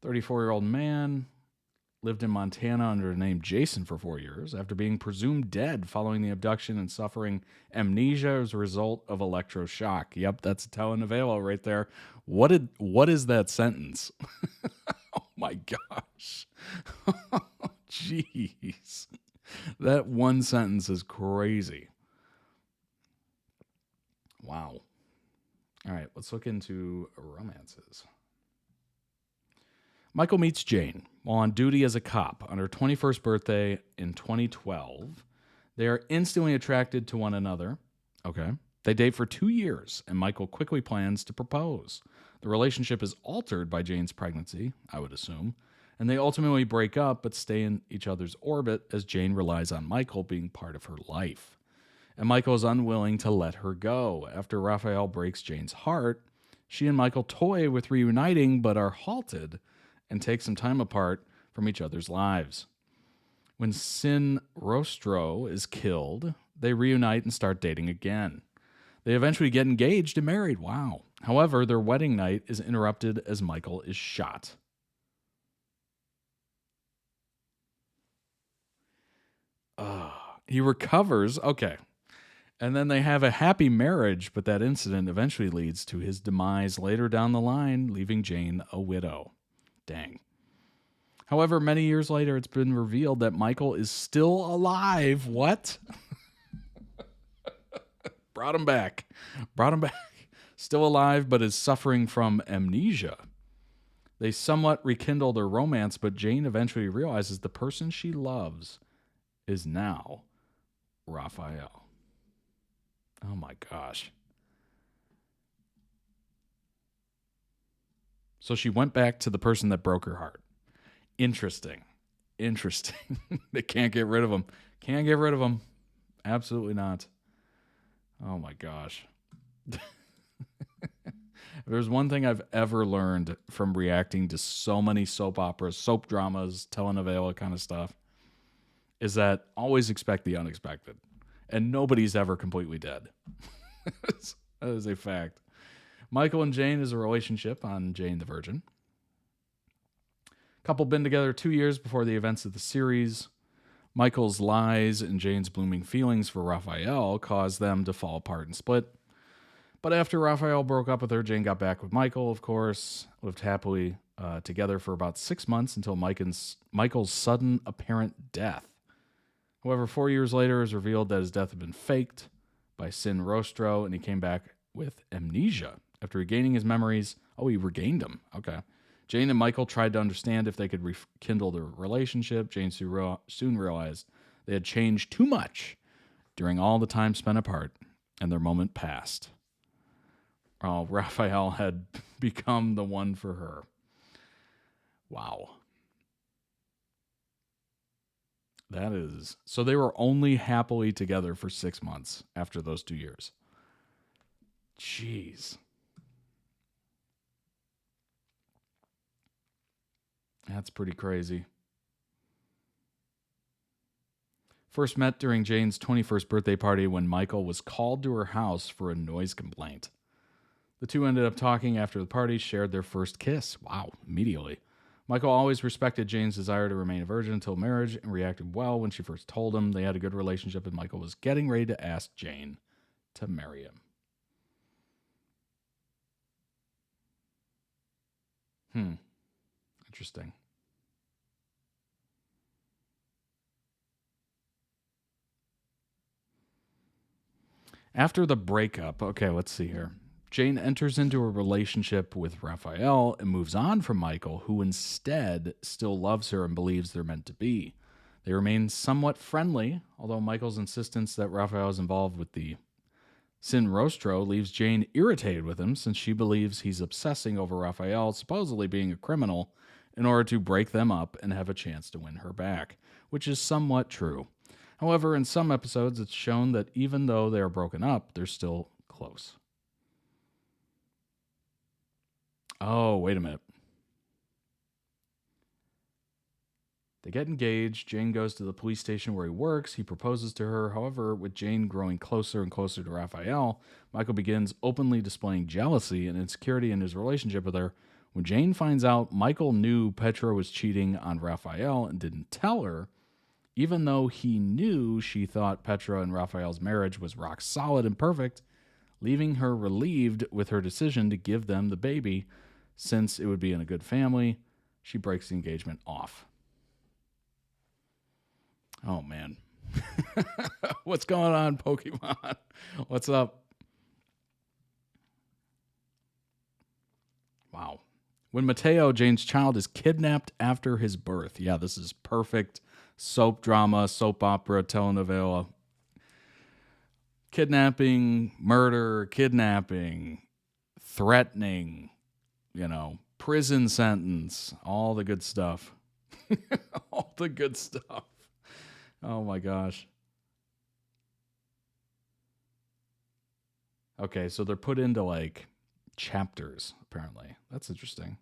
"34-year-old man lived in Montana under the name Jason for 4 years after being presumed dead following the abduction and suffering amnesia as a result of electroshock. Yep, that's a telenovela right there. What is that sentence? Oh my gosh. Jeez. That one sentence is crazy. Wow. All right, let's look into romances. Michael meets Jane while on duty as a cop on her 21st birthday in 2012. They are instantly attracted to one another. Okay. They date for 2 years, and Michael quickly plans to propose. The relationship is altered by Jane's pregnancy, I would assume, and they ultimately break up but stay in each other's orbit as Jane relies on Michael being part of her life. And Michael is unwilling to let her go. After Raphael breaks Jane's heart, she and Michael toy with reuniting but are halted and take some time apart from each other's lives. When Sin Rostro is killed, they reunite and start dating again. They eventually get engaged and married. Wow. However, their wedding night is interrupted as Michael is shot. He recovers. Okay. And then they have a happy marriage, but that incident eventually leads to his demise later down the line, leaving Jane a widow. Dang. However, many years later, it's been revealed that Michael is still alive. What? Brought him back. Still alive, but is suffering from amnesia. They somewhat rekindle their romance, but Jane eventually realizes the person she loves is now Raphael. Oh my gosh. So she went back to the person that broke her heart. Interesting. They can't get rid of him. Absolutely not. Oh my gosh. If there's one thing I've ever learned from reacting to so many soap operas, soap dramas, telenovela kind of stuff, is that always expect the unexpected. And nobody's ever completely dead. That is a fact. Michael and Jane is a relationship on Jane the Virgin. Couple been together 2 years before the events of the series. Michael's lies and Jane's blooming feelings for Raphael caused them to fall apart and split. But after Raphael broke up with her, Jane got back with Michael, of course, lived happily together for about 6 months until Michael's sudden apparent death. However, 4 years later, it was revealed that his death had been faked by Sin Rostro, and he came back with amnesia. After regaining his memories, he regained them. Okay. Jane and Michael tried to understand if they could rekindle their relationship. Jane soon realized they had changed too much during all the time spent apart, and their moment passed. Raphael had become the one for her. Wow. That is... So they were only happily together for 6 months after those 2 years. Jeez. That's pretty crazy. First met during Jane's 21st birthday party when Michael was called to her house for a noise complaint. The two ended up talking after the party, shared their first kiss. Wow, immediately. Michael always respected Jane's desire to remain a virgin until marriage and reacted well when she first told him they had a good relationship and Michael was getting ready to ask Jane to marry him. Interesting. After the breakup, okay, let's see here. Jane enters into a relationship with Raphael and moves on from Michael, who instead still loves her and believes they're meant to be. They remain somewhat friendly, although Michael's insistence that Raphael is involved with the Sin Rostro leaves Jane irritated with him since she believes he's obsessing over Raphael supposedly being a criminal in order to break them up and have a chance to win her back, which is somewhat true. However, in some episodes, it's shown that even though they are broken up, they're still close. Oh, wait a minute. They get engaged. Jane goes to the police station where he works. He proposes to her. However, with Jane growing closer and closer to Raphael, Michael begins openly displaying jealousy and insecurity in his relationship with her, When Jane finds out Michael knew Petra was cheating on Raphael and didn't tell her, even though he knew she thought Petra and Raphael's marriage was rock solid and perfect, leaving her relieved with her decision to give them the baby since it would be in a good family, she breaks the engagement off. Oh, man. What's going on, Pokemon? What's up? Wow. When Mateo, Jane's child, is kidnapped after his birth. Yeah, this is perfect soap drama, soap opera, telenovela. Kidnapping, murder, kidnapping, threatening, prison sentence, all the good stuff. All the good stuff. Oh my gosh. Okay, so they're put into like chapters, apparently. That's interesting.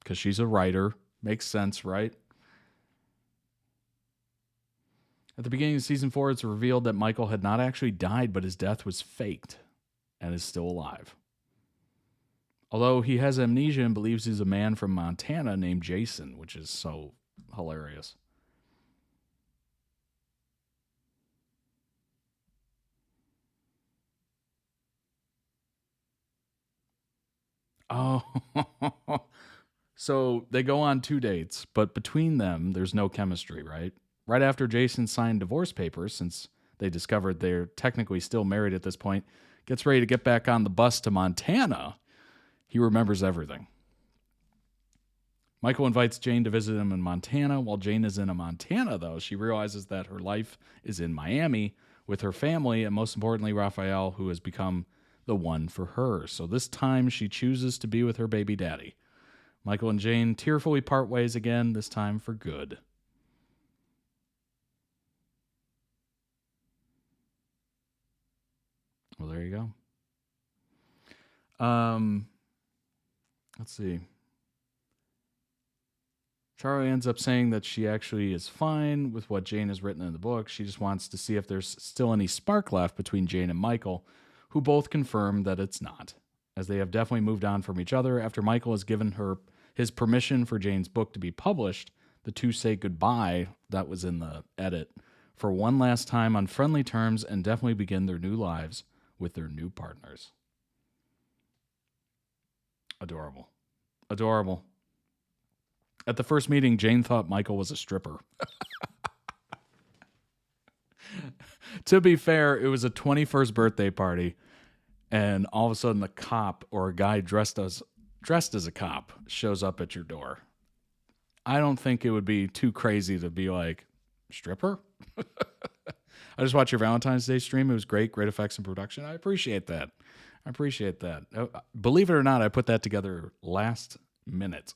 Because she's a writer. Makes sense, right? At the beginning of season 4, it's revealed that Michael had not actually died, but his death was faked and is still alive. Although he has amnesia and believes he's a man from Montana named Jason, which is so hilarious. Oh, so they go on 2 dates, but between them, there's no chemistry, right? Right after Jason signed divorce papers, since they discovered they're technically still married at this point, gets ready to get back on the bus to Montana, he remembers everything. Michael invites Jane to visit him in Montana. While Jane is in Montana, though, she realizes that her life is in Miami with her family, and most importantly, Raphael, who has become the one for her. So this time she chooses to be with her baby daddy. Michael and Jane tearfully part ways again, this time for good. Well, there you go. Let's see. Charlie ends up saying that she actually is fine with what Jane has written in the book. She just wants to see if there's still any spark left between Jane and Michael, who both confirm that it's not, as they have definitely moved on from each other. After Michael has given her his permission for Jane's book to be published, the two say goodbye, that was in the edit, for one last time on friendly terms and definitely begin their new lives with their new partners. Adorable. Adorable. At the first meeting, Jane thought Michael was a stripper. To be fair, it was a 21st birthday party, and all of a sudden a cop or a guy dressed as a cop shows up at your door. I don't think it would be too crazy to be like, stripper? I just watched your Valentine's Day stream. It was great. Great effects and production. I appreciate that. Believe it or not, I put that together last minute.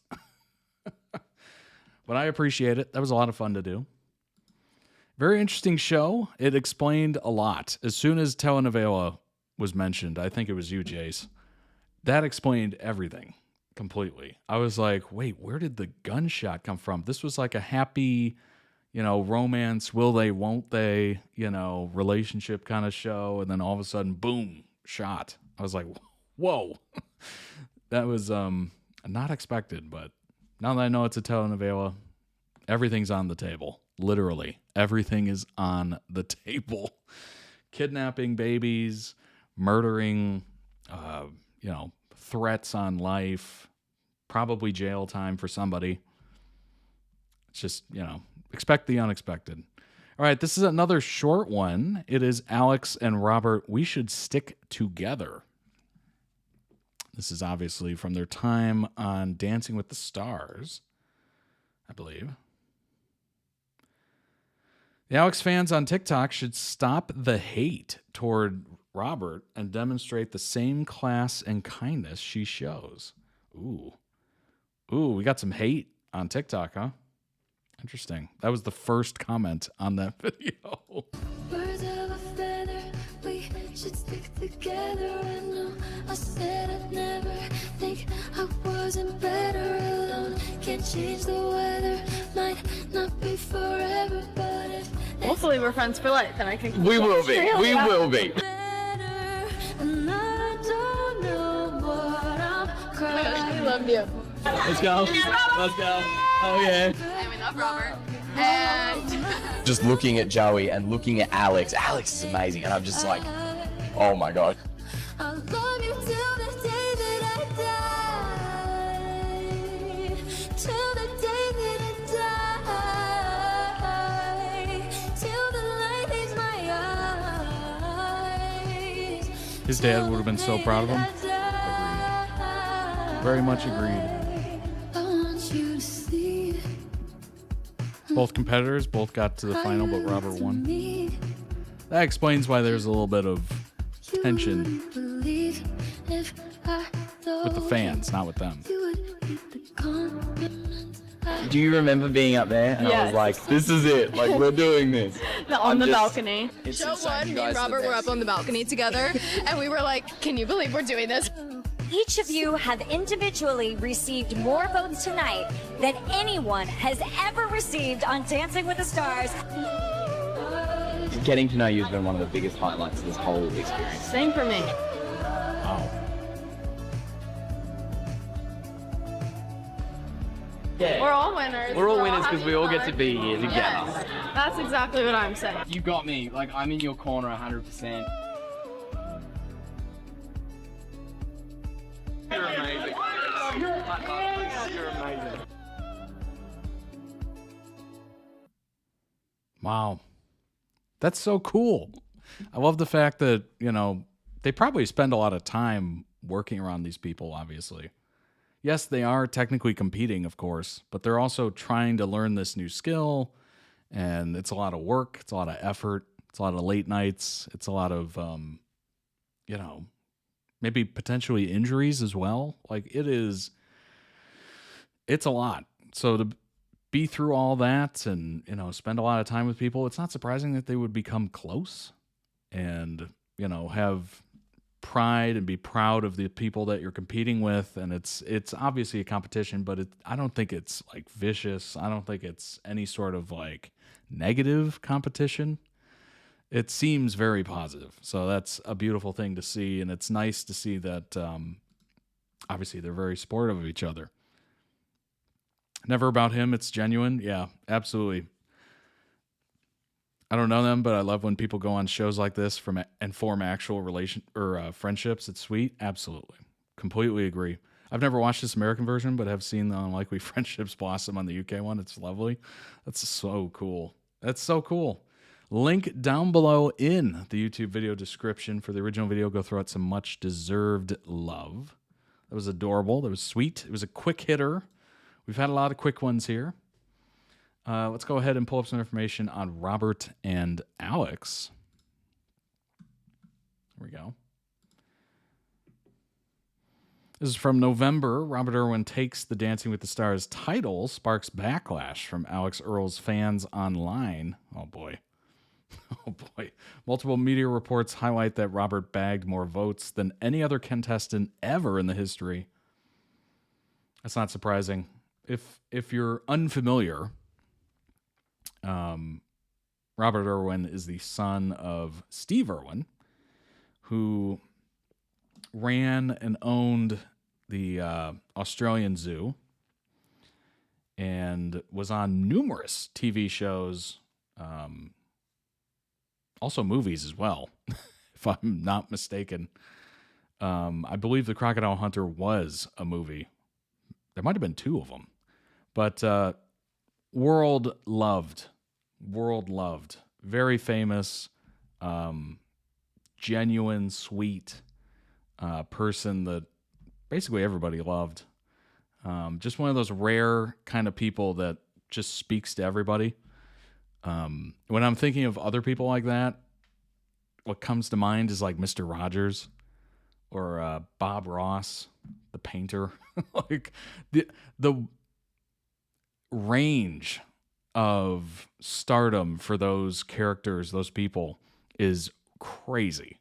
But I appreciate it. That was a lot of fun to do. Very interesting show. It explained a lot. As soon as telenovela was mentioned, I think it was you, Jace, that explained everything completely. I was like, wait, where did the gunshot come from? This was like a happy, romance, will they, won't they, relationship kind of show. And then all of a sudden, boom, shot. I was like, whoa. That was not expected, but now that I know it's a telenovela, everything's on the table. Literally, everything is on the table. Kidnapping babies, murdering, threats on life, probably jail time for somebody. It's just, expect the unexpected. All right, this is another short one. It is Alix and Robert, We Should Stick Together. This is obviously from their time on Dancing with the Stars, I believe. The Alix fans on TikTok should stop the hate toward Robert and demonstrate the same class and kindness she shows. Ooh, we got some hate on TikTok, huh? Interesting. That was the first comment on that video. Birds of a feather, we should stick together. I know I said I'd never think I wasn't better alone. Can't change the weather, might not be forever, but if Hopefully we're friends for life, and I can. We will be. We will be. better, and I don't know what I'm loved you. Let's go. Let's go. Oh, yeah. And we love Robert. And Just looking at Joey and looking at Alix. Alix is amazing. And I'm just like, oh my God. I'll love you till the day that I die. Till the day that I die. Till the light leaves my eyes. His dad would have been so proud of him. Very much agreed. I want you to see Both competitors both got to the final, but Robert won. me. That explains why there's a little bit of tension Believe if I with the fans, not with them. you would keep the compliment. Do you remember being up there? And I Yes. was like, this is it. Like, we're doing this. on the just- balcony. It's Show insane. one, You me and guys are the Robert were best. up on the balcony together, and we were like, can you believe we're doing this? Each of you have individually received more votes tonight than anyone has ever received on Dancing with the Stars. Getting to know you has been one of the biggest highlights of this whole experience. Same for me. Wow. We're all winners. We're all winners because having we all get fun. to be here together. Yes. That's exactly what I'm saying. You got me. Like, I'm in your corner 100%. You're amazing. You're amazing. Wow. That's so cool. I love the fact that, you know, they probably spend a lot of time working around these people, obviously. Yes, they are technically competing, of course, but they're also trying to learn this new skill, and it's a lot of work, it's a lot of effort, it's a lot of late nights, it's a lot of, you know, maybe potentially injuries as well. Like, it's a lot. So to be through all that and, you know, spend a lot of time with people, it's not surprising that they would become close and, you know, have pride and be proud of the people that you're competing with. And it's obviously a competition, but I don't think it's like vicious. I don't think it's any sort of like negative competition. It seems very positive. So that's a beautiful thing to see. And it's nice to see that, obviously they're very supportive of each other. Never about him. It's genuine. Yeah, absolutely. I don't know them, but I love when people go on shows like this and form actual friendships. It's sweet. Absolutely. Completely agree. I've never watched this American version, but have seen the unlikely friendships blossom on the UK one. It's lovely. That's so cool. That's so cool. Link down below in the YouTube video description for the original video. Go throw out some much deserved love. That was adorable. That was sweet. It was a quick hitter. We've had a lot of quick ones here. Let's go ahead and pull up some information on Robert and Alix. Here we go. This is from November. Robert Irwin takes the Dancing with the Stars title, sparks backlash from Alix Earle's fans online. Oh, boy. Oh, boy. Multiple media reports highlight that Robert bagged more votes than any other contestant ever in the history. That's not surprising. If you're unfamiliar, Robert Irwin is the son of Steve Irwin, who ran and owned the Australian Zoo and was on numerous TV shows, also movies as well, if I'm not mistaken. I believe The Crocodile Hunter was a movie. There might have been two of them. But world loved, very famous, genuine, sweet person that basically everybody loved. Just one of those rare kind of people that just speaks to everybody. When I'm thinking of other people like that, what comes to mind is like Mr. Rogers or Bob Ross, the painter. Like the range of stardom for those characters, those people, is crazy.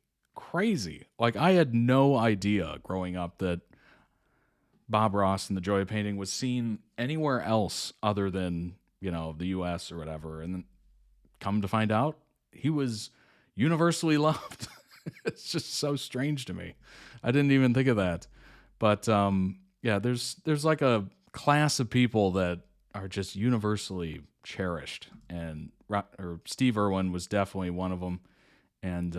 Like, I had no idea growing up that Bob Ross and the Joy of Painting was seen anywhere else other than, you know, the US or whatever. And then come to find out, he was universally loved. It's just so strange to me. I didn't even think of that. But yeah, there's like a class of people that are just universally cherished, and Steve Irwin was definitely one of them. And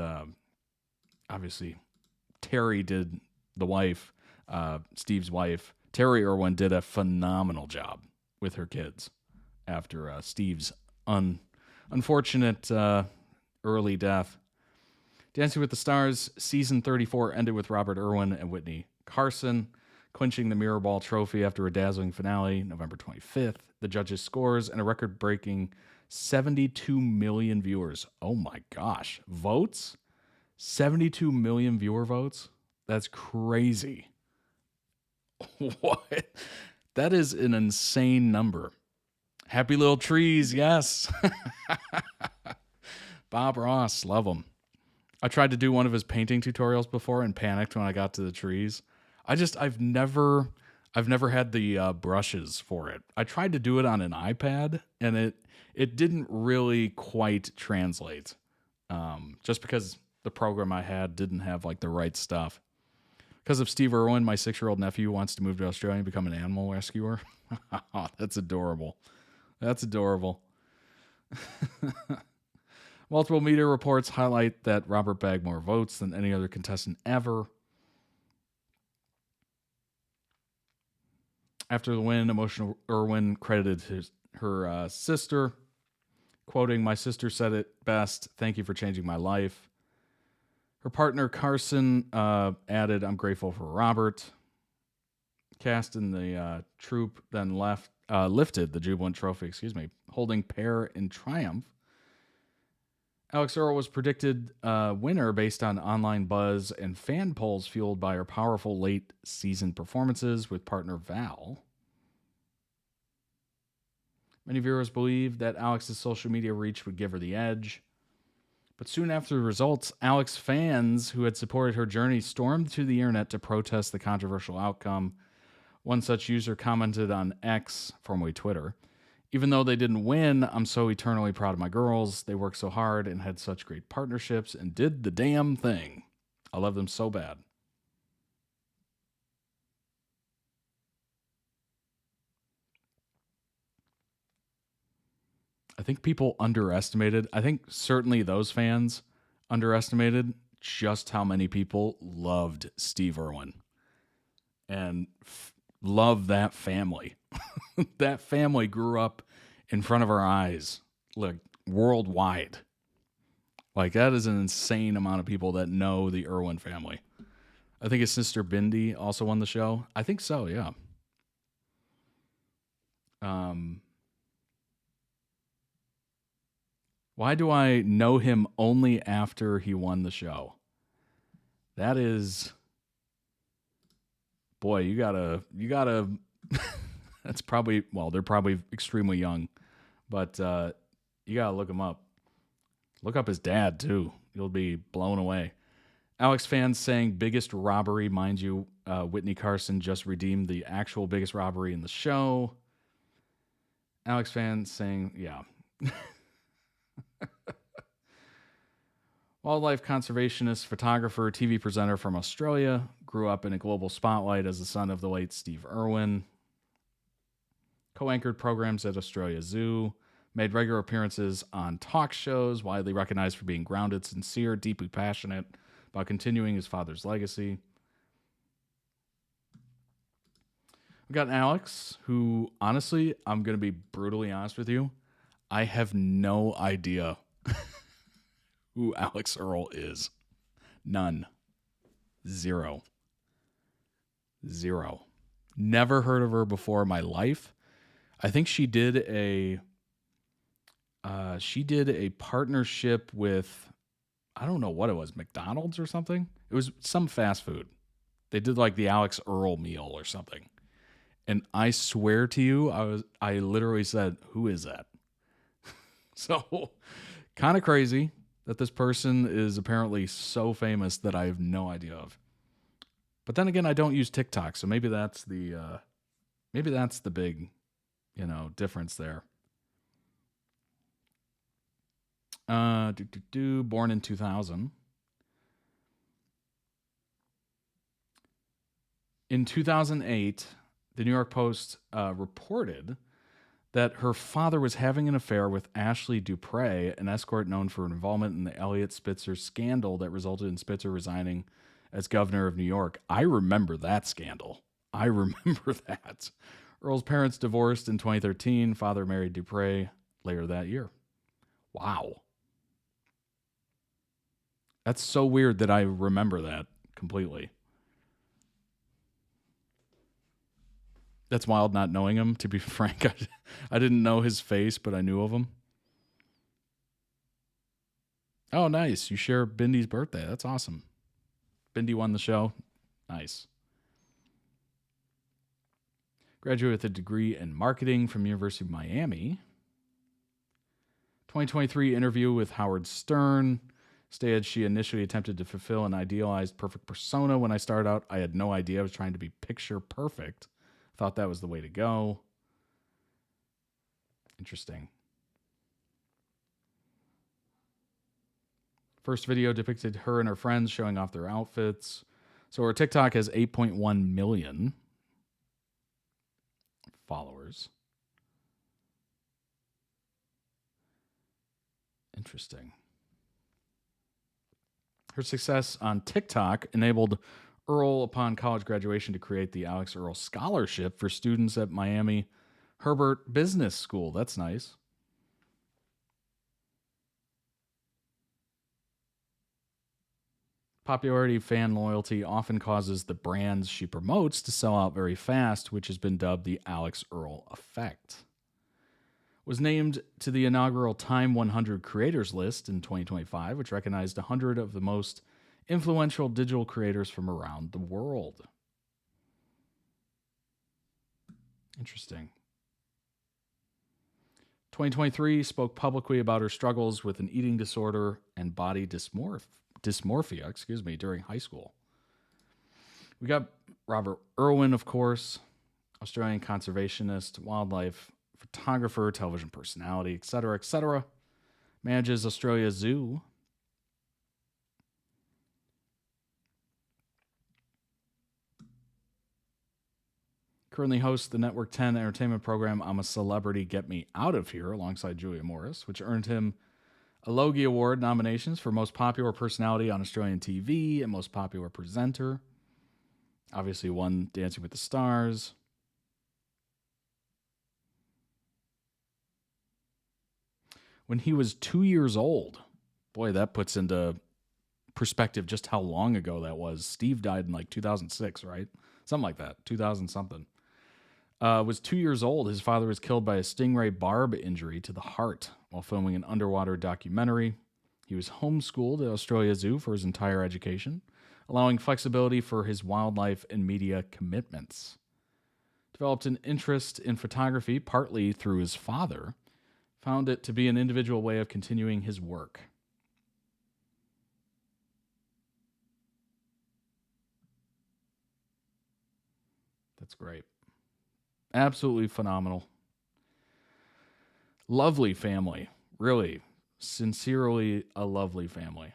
obviously, Terry did the wife, Steve's wife. Terry Irwin did a phenomenal job with her kids after Steve's unfortunate early death. Dancing with the Stars season 34 ended with Robert Irwin and Whitney Carson clinching the Mirror Ball Trophy after a dazzling finale, November 25th. The judges' scores and a record-breaking 72 million viewers. Oh my gosh. Votes? 72 million viewer votes? That's crazy. What? That is an insane number. Happy Little Trees, yes. Bob Ross, love him. I tried to do one of his painting tutorials before and panicked when I got to the trees. I've never had the brushes for it. I tried to do it on an iPad and it didn't really quite translate. Just because the program I had didn't have like the right stuff. Because of Steve Irwin, my 6-year-old nephew wants to move to Australia and become an animal rescuer. That's adorable. That's adorable. Multiple media reports highlight that Robert bagged more votes than any other contestant ever. After the win, emotional Irwin credited her sister, quoting, "My sister said it best. Thank you for changing my life." Her partner, Carson, added, "I'm grateful for Robert." Cast in the troupe then lifted the Jubilant Trophy, holding pair in triumph. Alix Earle was predicted winner based on online buzz and fan polls fueled by her powerful late season performances with partner Val. Many viewers believed that Alix's social media reach would give her the edge. But soon after the results, Alix fans who had supported her journey stormed to the internet to protest the controversial outcome. One such user commented on X, formerly Twitter, "Even though they didn't win, I'm so eternally proud of my girls. They worked so hard and had such great partnerships and did the damn thing. I love them so bad." I think people underestimated, I think certainly those fans underestimated just how many people loved Steve Irwin and loved that family. That family grew up in front of our eyes, like worldwide. Like that is an insane amount of people that know the Irwin family. I think his sister Bindi also won the show. I think so, yeah. Why do I know him only after he won the show? That is, boy, you gotta, that's probably, well, they're probably extremely young, but you gotta look him up. Look up his dad, too. You'll be blown away. Alix fans saying biggest robbery. Mind you, Whitney Carson just redeemed the actual biggest robbery in the show. Alix fans saying, yeah. Wildlife conservationist, photographer, TV presenter from Australia, grew up in a global spotlight as the son of the late Steve Irwin. Co-anchored programs at Australia Zoo, made regular appearances on talk shows, widely recognized for being grounded, sincere, deeply passionate about continuing his father's legacy. We've got Alix, who, honestly, I'm going to be brutally honest with you, I have no idea who Alix Earle is. None. Zero. Never heard of her before in my life. I think she did a partnership with, I don't know what it was, McDonald's or something. It was some fast food. They did like the Alix Earle meal or something. And I swear to you, I literally said, "Who is that?" So kind of crazy that this person is apparently so famous that I have no idea of. But then again, I don't use TikTok, so maybe that's the big, difference there. Born in 2000. In 2008, the New York Post reported that her father was having an affair with Ashley Dupre, an escort known for involvement in the Elliot Spitzer scandal that resulted in Spitzer resigning as governor of New York. I remember that scandal. I remember that. Earle's parents divorced in 2013. Father married Dupre later that year. Wow. That's so weird that I remember that completely. That's wild not knowing him, to be frank. I didn't know his face, but I knew of him. Oh, nice. You share Bindy's birthday. That's awesome. Bindy won the show. Nice. Graduated with a degree in marketing from University of Miami. 2023 interview with Howard Stern. Stated she initially attempted to fulfill an idealized perfect persona. When I started out, I had no idea I was trying to be picture perfect. Thought that was the way to go. Interesting. First video depicted her and her friends showing off their outfits. So her TikTok has 8.1 million followers. Interesting. Her success on TikTok enabled Earle, upon college graduation, to create the Alix Earle Scholarship for students at Miami Herbert Business School. That's nice. Popularity, fan loyalty often causes the brands she promotes to sell out very fast, which has been dubbed the Alix Earle effect. Was named to the inaugural Time 100 Creators list in 2025, which recognized 100 of the most influential digital creators from around the world. Interesting. 2023 spoke publicly about her struggles with an eating disorder and body dysmorphia, during high school. We got Robert Irwin, of course, Australian conservationist, wildlife photographer, television personality, etc., etc. Manages Australia Zoo. Currently hosts the Network 10 entertainment program I'm a Celebrity, Get Me Out of Here, alongside Julia Morris, which earned him a Logie Award nominations for Most Popular Personality on Australian TV and Most Popular Presenter. Obviously won Dancing with the Stars. When he was 2 years old, boy, that puts into perspective just how long ago that was. Steve died in like 2006, right? Something like that, 2000 something. Was 2 years old. His father was killed by a stingray barb injury to the heart while filming an underwater documentary. He was homeschooled at Australia Zoo for his entire education, allowing flexibility for his wildlife and media commitments. Developed an interest in photography partly through his father. Found it to be an individual way of continuing his work. That's great. Absolutely phenomenal. Lovely family. Really, sincerely a lovely family.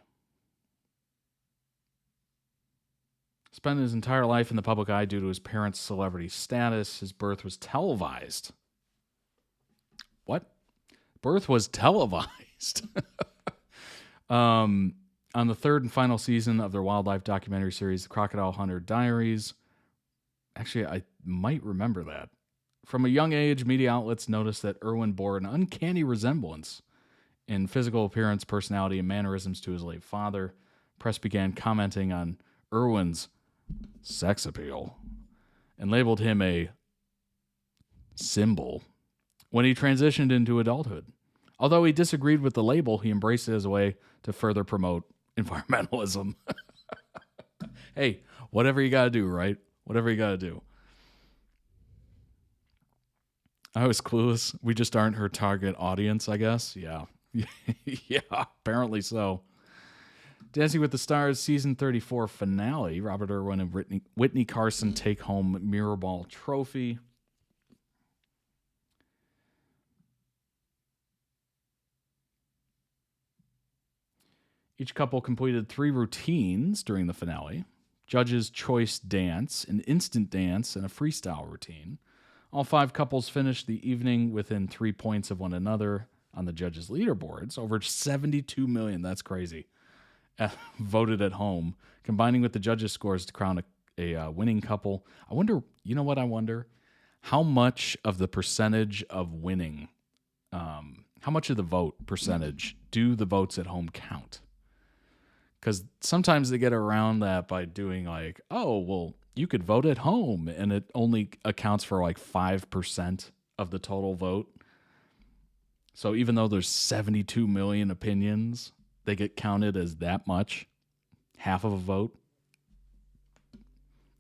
Spent his entire life in the public eye due to his parents' celebrity status. His birth was televised. What? Birth was televised. On the third and final season of their wildlife documentary series, The Crocodile Hunter Diaries. Actually, I might remember that. From a young age, media outlets noticed that Irwin bore an uncanny resemblance in physical appearance, personality, and mannerisms to his late father. Press began commenting on Irwin's sex appeal and labeled him a symbol when he transitioned into adulthood. Although he disagreed with the label, he embraced it as a way to further promote environmentalism. Hey, whatever you got to do, right? Whatever you got to do. I was clueless. We just aren't her target audience, I guess. Yeah. Yeah, apparently so. Dancing with the Stars season 34 finale. Robert Irwin and Whitney Carson take home Mirrorball trophy. Each couple completed 3 routines during the finale. judges' choice dance, an instant dance, and a freestyle routine. All 5 couples finished the evening within 3 points of one another on the judges' leaderboards. Over 72 million, that's crazy, voted at home, combining with the judges' scores to crown a winning couple. I wonder, you know what I wonder? How much of the percentage of winning, how much of the vote percentage do the votes at home count? Because sometimes they get around that by doing like, oh, well, you could vote at home, and it only accounts for like 5% of the total vote. So even though there's 72 million opinions, they get counted as that much, half of a vote.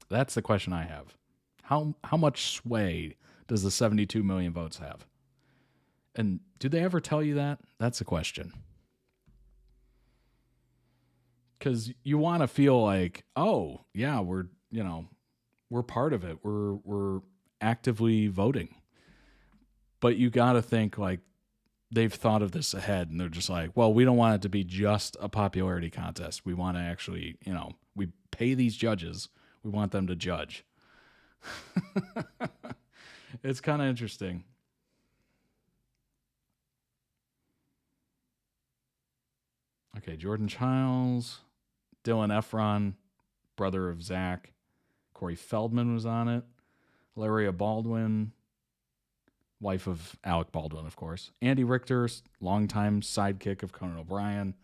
That's the question I have. How much sway does the 72 million votes have? And do they ever tell you that? That's the question. Because you want to feel like, oh, yeah, we're part of it. We're actively voting. But you got to think like they've thought of this ahead, and they're just like, well, we don't want it to be just a popularity contest. We want to actually, we pay these judges. We want them to judge. It's kind of interesting. Okay, Jordan Childs, Dylan Efron, brother of Zach. Corey Feldman was on it. Hilaria Baldwin, wife of Alec Baldwin, of course. Andy Richter, longtime sidekick of Conan O'Brien.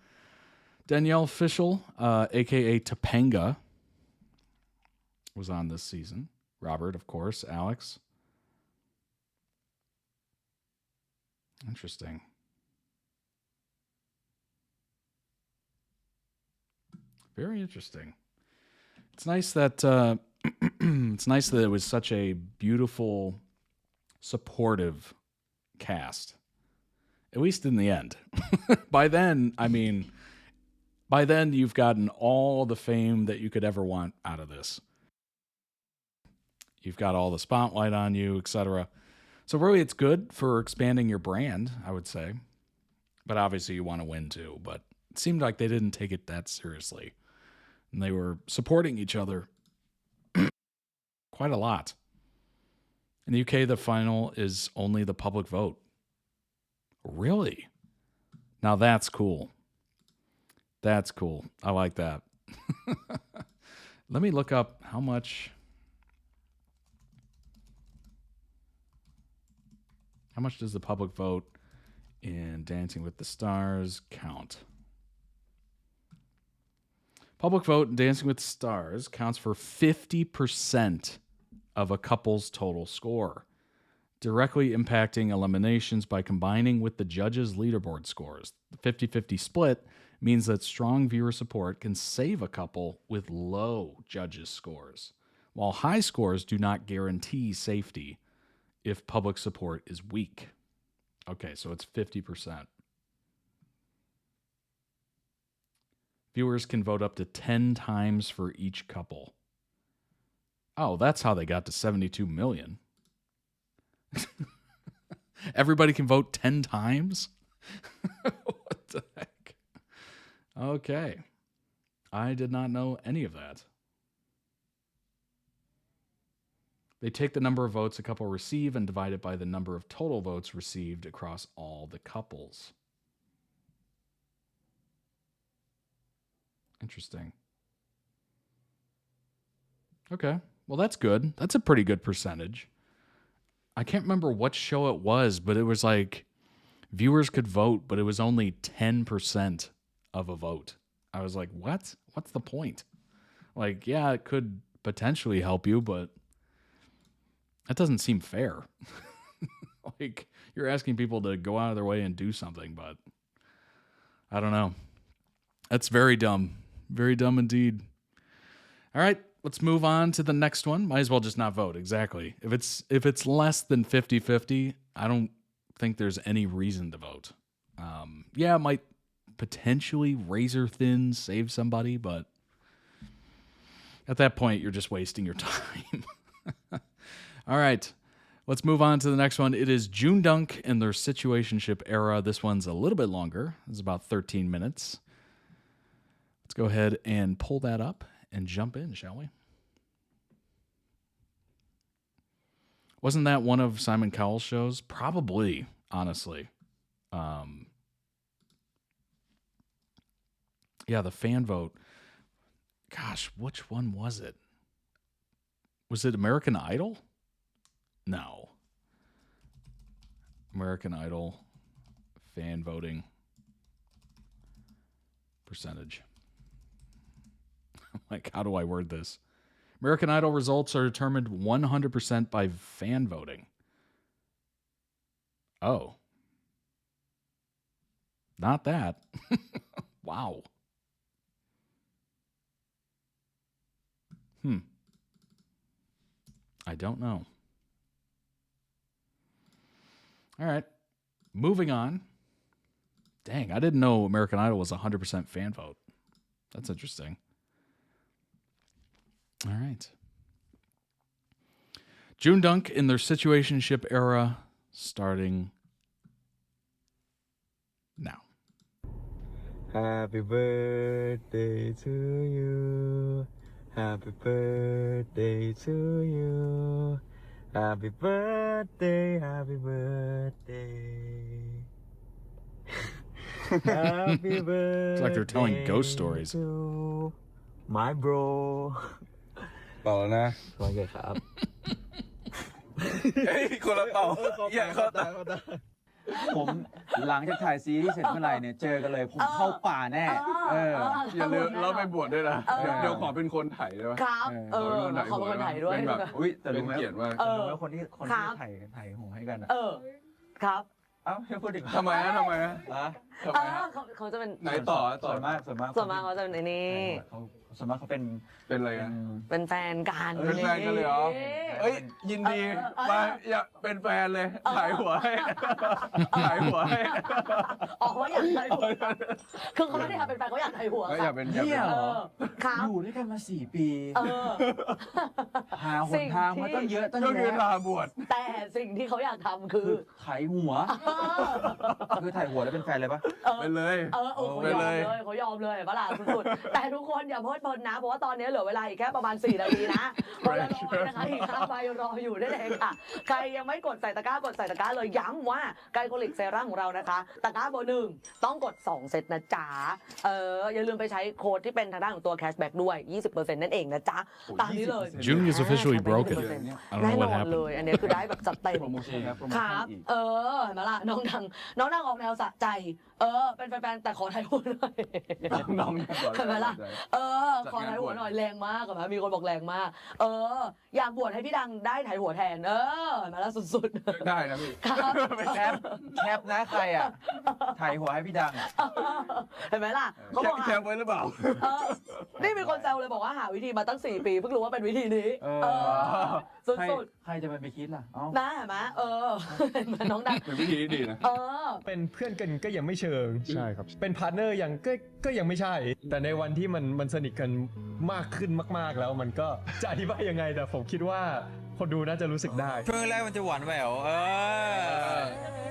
Danielle Fishel, a.k.a. Topanga, was on this season. Robert, of course. Alex. Interesting. Very interesting. It's nice that it was such a beautiful, supportive cast. At least in the end. By then you've gotten all the fame that you could ever want out of this. You've got all the spotlight on you, etc. So really it's good for expanding your brand, I would say. But obviously you want to win too. But it seemed like they didn't take it that seriously. And they were supporting each other quite a lot. In the UK, the final is only the public vote. Really? Now that's cool. That's cool. I like that. Let me look up how much does the public vote in Dancing with the Stars count? Public vote in Dancing with the Stars counts for 50% of a couple's total score, directly impacting eliminations by combining with the judges' leaderboard scores. The 50-50 split means that strong viewer support can save a couple with low judges' scores, while high scores do not guarantee safety if public support is weak. Okay, so it's 50%. Viewers can vote up to 10 times for each couple. Oh, that's how they got to 72 million. Everybody can vote 10 times? What the heck? Okay. I did not know any of that. They take the number of votes a couple receive and divide it by the number of total votes received across all the couples. Interesting. Okay. Well, that's good. That's a pretty good percentage. I can't remember what show it was, but it was like viewers could vote, but it was only 10% of a vote. I was like, what? What's the point? Like, yeah, it could potentially help you, but that doesn't seem fair. Like, you're asking people to go out of their way and do something, but I don't know. That's very dumb. Very dumb indeed. All right, let's move on to the next one. Might as well just not vote. Exactly. If it's less than 50-50, I don't think there's any reason to vote. Yeah, it might potentially razor thin save somebody, but at that point, you're just wasting your time. All right, let's move on to the next one. It is JoongDunk and their situationship era. This one's a little bit longer. It's about 13 minutes. Let's go ahead and pull that up and jump in, shall we? Wasn't that one of Simon Cowell's shows? Probably, honestly. Yeah, the fan vote. Gosh, which one was it? Was it American Idol? No. American Idol fan voting percentage. Like, how do I word this? American Idol results are determined 100% by fan voting. Oh. Not that. Wow. I don't know. All right. Moving on. Dang, I didn't know American Idol was 100% fan vote. That's interesting. All right. JoongDunk in their situationship era starting now. Happy birthday to you. Happy birthday to you. Happy birthday, happy birthday. Happy birthday. It's like they're telling ghost stories. To my bro. เป่าแล้วนะวันเกิดครับ เฮ้ยคนละเป่าอย่าเข้าตาผมหลังจากถ่ายซีรีส์เสร็จเมื่อไหร่เนี่ยเจอกันเลยผมเข้าป่าแน่อย่าลืมเราไปบวชด้วยนะเดี๋ยวขอเป็นคนถ่ายด้วยครับขอเป็นคนถ่ายด้วยเป็นแบบอุ้ยแต่รู้ไหมเกียรติว่ารู้ไหมคนที่ถ่ายผมให้กันครับเอ้าให้พูดอีกทำไมเขาจะเป็นไหนต่อส่วนมากเขาจะเป็นในนี้ส่วนมากเขาเป็นอะไรกันเป็นแฟนกันเป็นแฟนกันเลยเหรอเอ้ยยินดีมาอยากเป็นแฟนเลยถ่ายหัวให้อ๋อว่าอยากถ่ายหัวคือเขาไม่ได้อยากเป็นแฟนเขาอยากถ่ายหัวอยากเป็นอยู่ด้วยกันมา4 ปีหาหนทางมาตั้งเยอะตั้งแยะลาบวชแต่สิ่งที่เขาอยากทำคือถ่ายหัวคือถ่ายหัวแล้วเป็นแฟนเลยปะเป็นเลยเขายอมเลยปะล่ะสุดๆแต่ทุกคนอย่าเพิ่งเพลินนะเพราะว่าตอนนี้เหลือเวลาอีกแค่ประมาณ4 นาทีนะพอละรอนะคะอีก5 ใบรออยู่ได้เลยค่ะใครยังไม่กดใส่ตะกร้าเลยย้ำว่าไกลโคลิกเซรั่มของเรานะคะตะกร้าเบอร์ 1ต้องกด2 เซตนะจ๊ะอย่าลืมไปใช้โค้ดที่เป็นทางด้านของตัวแคชแบ็กด้วย 20% นั่นเองนะจ๊ะตามนี้เลย June is officially broken. I don't know what happened. เลยอันนี้คือได้แบบจัดเต็มครับเห็นไหมล่ะน้องดังออกแนวสะใจเป็นแฟนๆแต่ขอถ่ายหัวหน่อยน้องเห็นไหมล่ะขอถ่ายหัวหน่อยแรงมากกับมีคนบอกแรงมากอยากบวชให้พี่ดังได้ถ่ายหัวแทนเห็นไหมล่ะสุดๆได้นะพี่แคปนะใครอ่ะถ่ายหัวให้พี่ดังเห็นไหมล่ะเขาบอกแคปไว้หรือเปล่านี่มีคนแซวเลยบอกว่าหาวิธีมาตั้ง4 ปีเพิ่งรู้ว่าเป็นวิธีนี้สุดใครจะไปคิดล่ะนะเห็นไหมน้องดังเป็นวิธีดีนะเป็นเพื่อนกันก็ยังไม่เชิงใช่ครับเป็นพาร์ทเนอร์ยังก็ยังไม่ใช่แต่ในวันที่มันสนิทกันมากขึ้นมากๆแล้วมันก็จะอธิบายยังไงแต่ผมคิดว่าคนดูน่าจะรู้สึกได้ช่วงแรกมันจะหวานแหวว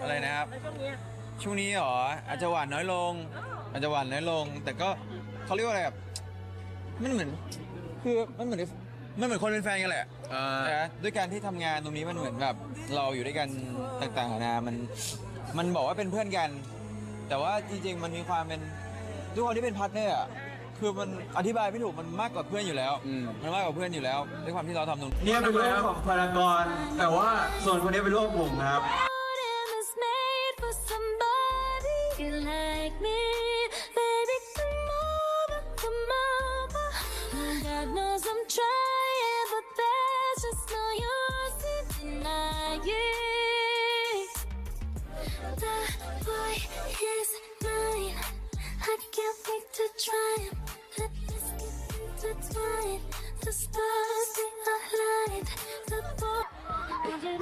อะไรนะครับช่วงนี้หรออาจจะหวานน้อยลงแต่ก็เขาเรียกว่าอะไรแบบมันเหมือนคือมันเหมือนคนเป็นแฟนกันแหละด้วยการที่ทำงานตรงนี้มันเหมือนแบบเราอยู่ด้วยกันต่างๆนานามันบอกว่าเป็นเพื่อนกันแต่ว่าจริงๆมันมีความเป็นด้วยความที่เป็นพาร์ทเนอร์คือมันอธิบายไม่ถูกมันมากกว่าเพื่อนอยู่แล้วมันมากกว่าเพื่อนอยู่แล้วด้วยความที่เราทำตรงนี้เป็นรูปของพารากอนแต่ว่าส่วนคนนี้เป็นรูปผมครับ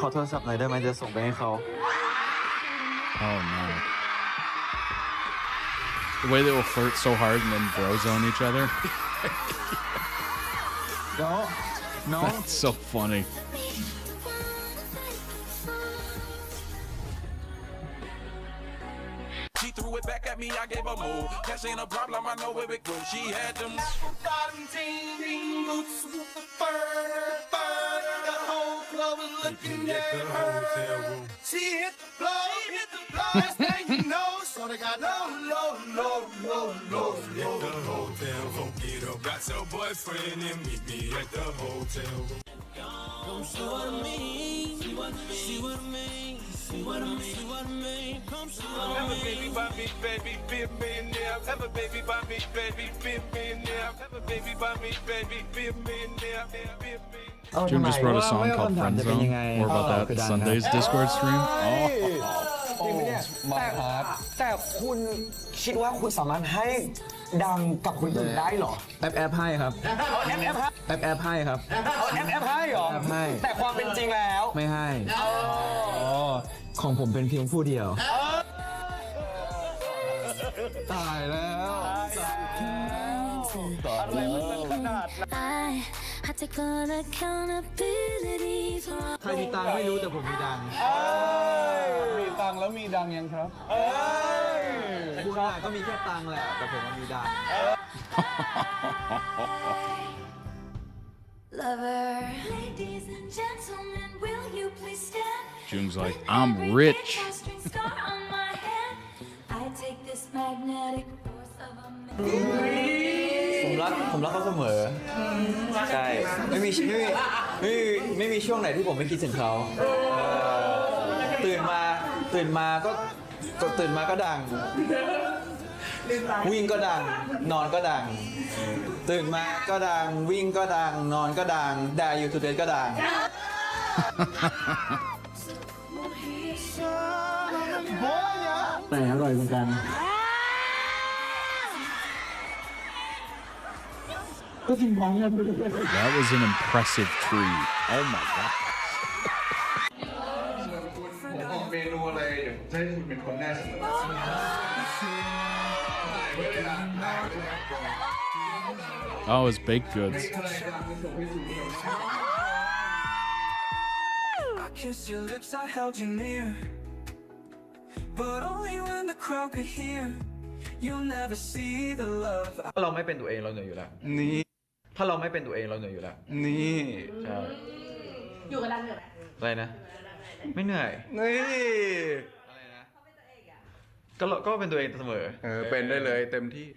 ขอโทรศัพท์หน่อยได้ไหมจะส่งไปให้เขา Oh no. The way they will flirt so hard and then bro zone each other. No. That's so funny. She threw it back at me, I gave her more. Cash ain't a problem, I know where it goes. She had them bottom jean boots with the fur. The whole club was looking at her. She hit the floor, next thing you know, so they got low. Hit the hotel, won't get up. Got your boyfriend and meet me at the hotel. Come see what I mean, see what I mean. Come see what I mean. Have a baby by me, baby, be a millionaire. Have a baby by me, baby, be a millionaire. Have a baby by me, baby, be a millionaire. June just wrote a song called Friend Zone. More about that Sunday's Discord stream. Oh. แต่คุณคิดว่าคุณสามารถให้ดังกับคนอื่นได้หรอแอปให้ครับแอปให้ครับแอปให้หรอให้แต่ความเป็นจริงแล้วไม่ให้ของผมเป็นเพียงผู้เดียวตายแล้วใครมีตังไม่รู้แต่ผมมีดังมีตังแล้วมีดังยังครับคุณอาก็มีแค่ตังแหละแต่ผมมีดัง Jung's like, I'm rich. ผมรักเขาเสมอใช่ไม่มีช่วงไหนที่ผมไม่คิดถึงเขาตื่นมาก็ดังวิ่งก็ดังนอนก็ดังตื่นมาก็ดังวิ่งก็ดังนอนก็ดังด่าอยู่ทุกเดือนก็ดังแต่อร่อยเหมือนกันก็จริงของมัน That was an impressive tree. Oh my god. เมนูอะไรเดี๋ยวให้คุณเป็นคนแน่เสมอ Oh, it's baked goods. I kissed your lips, I held you near, but only when the crowd could hear. You'll never see the love. ถ้าเราไม่เป็นตัวเองเราเหนื่อยอยู่แล้วนี่ถ้าเราไม่เป็นตัวเองเราเหนื่อยอยู่แล้วนี่ใช่อยู่กันเหนื่อยไหมอะไรนะไม่เหนื่อยนี่อะไรนะก็เป็นตัวเองเสมอเป็นได้เลยเต็มที่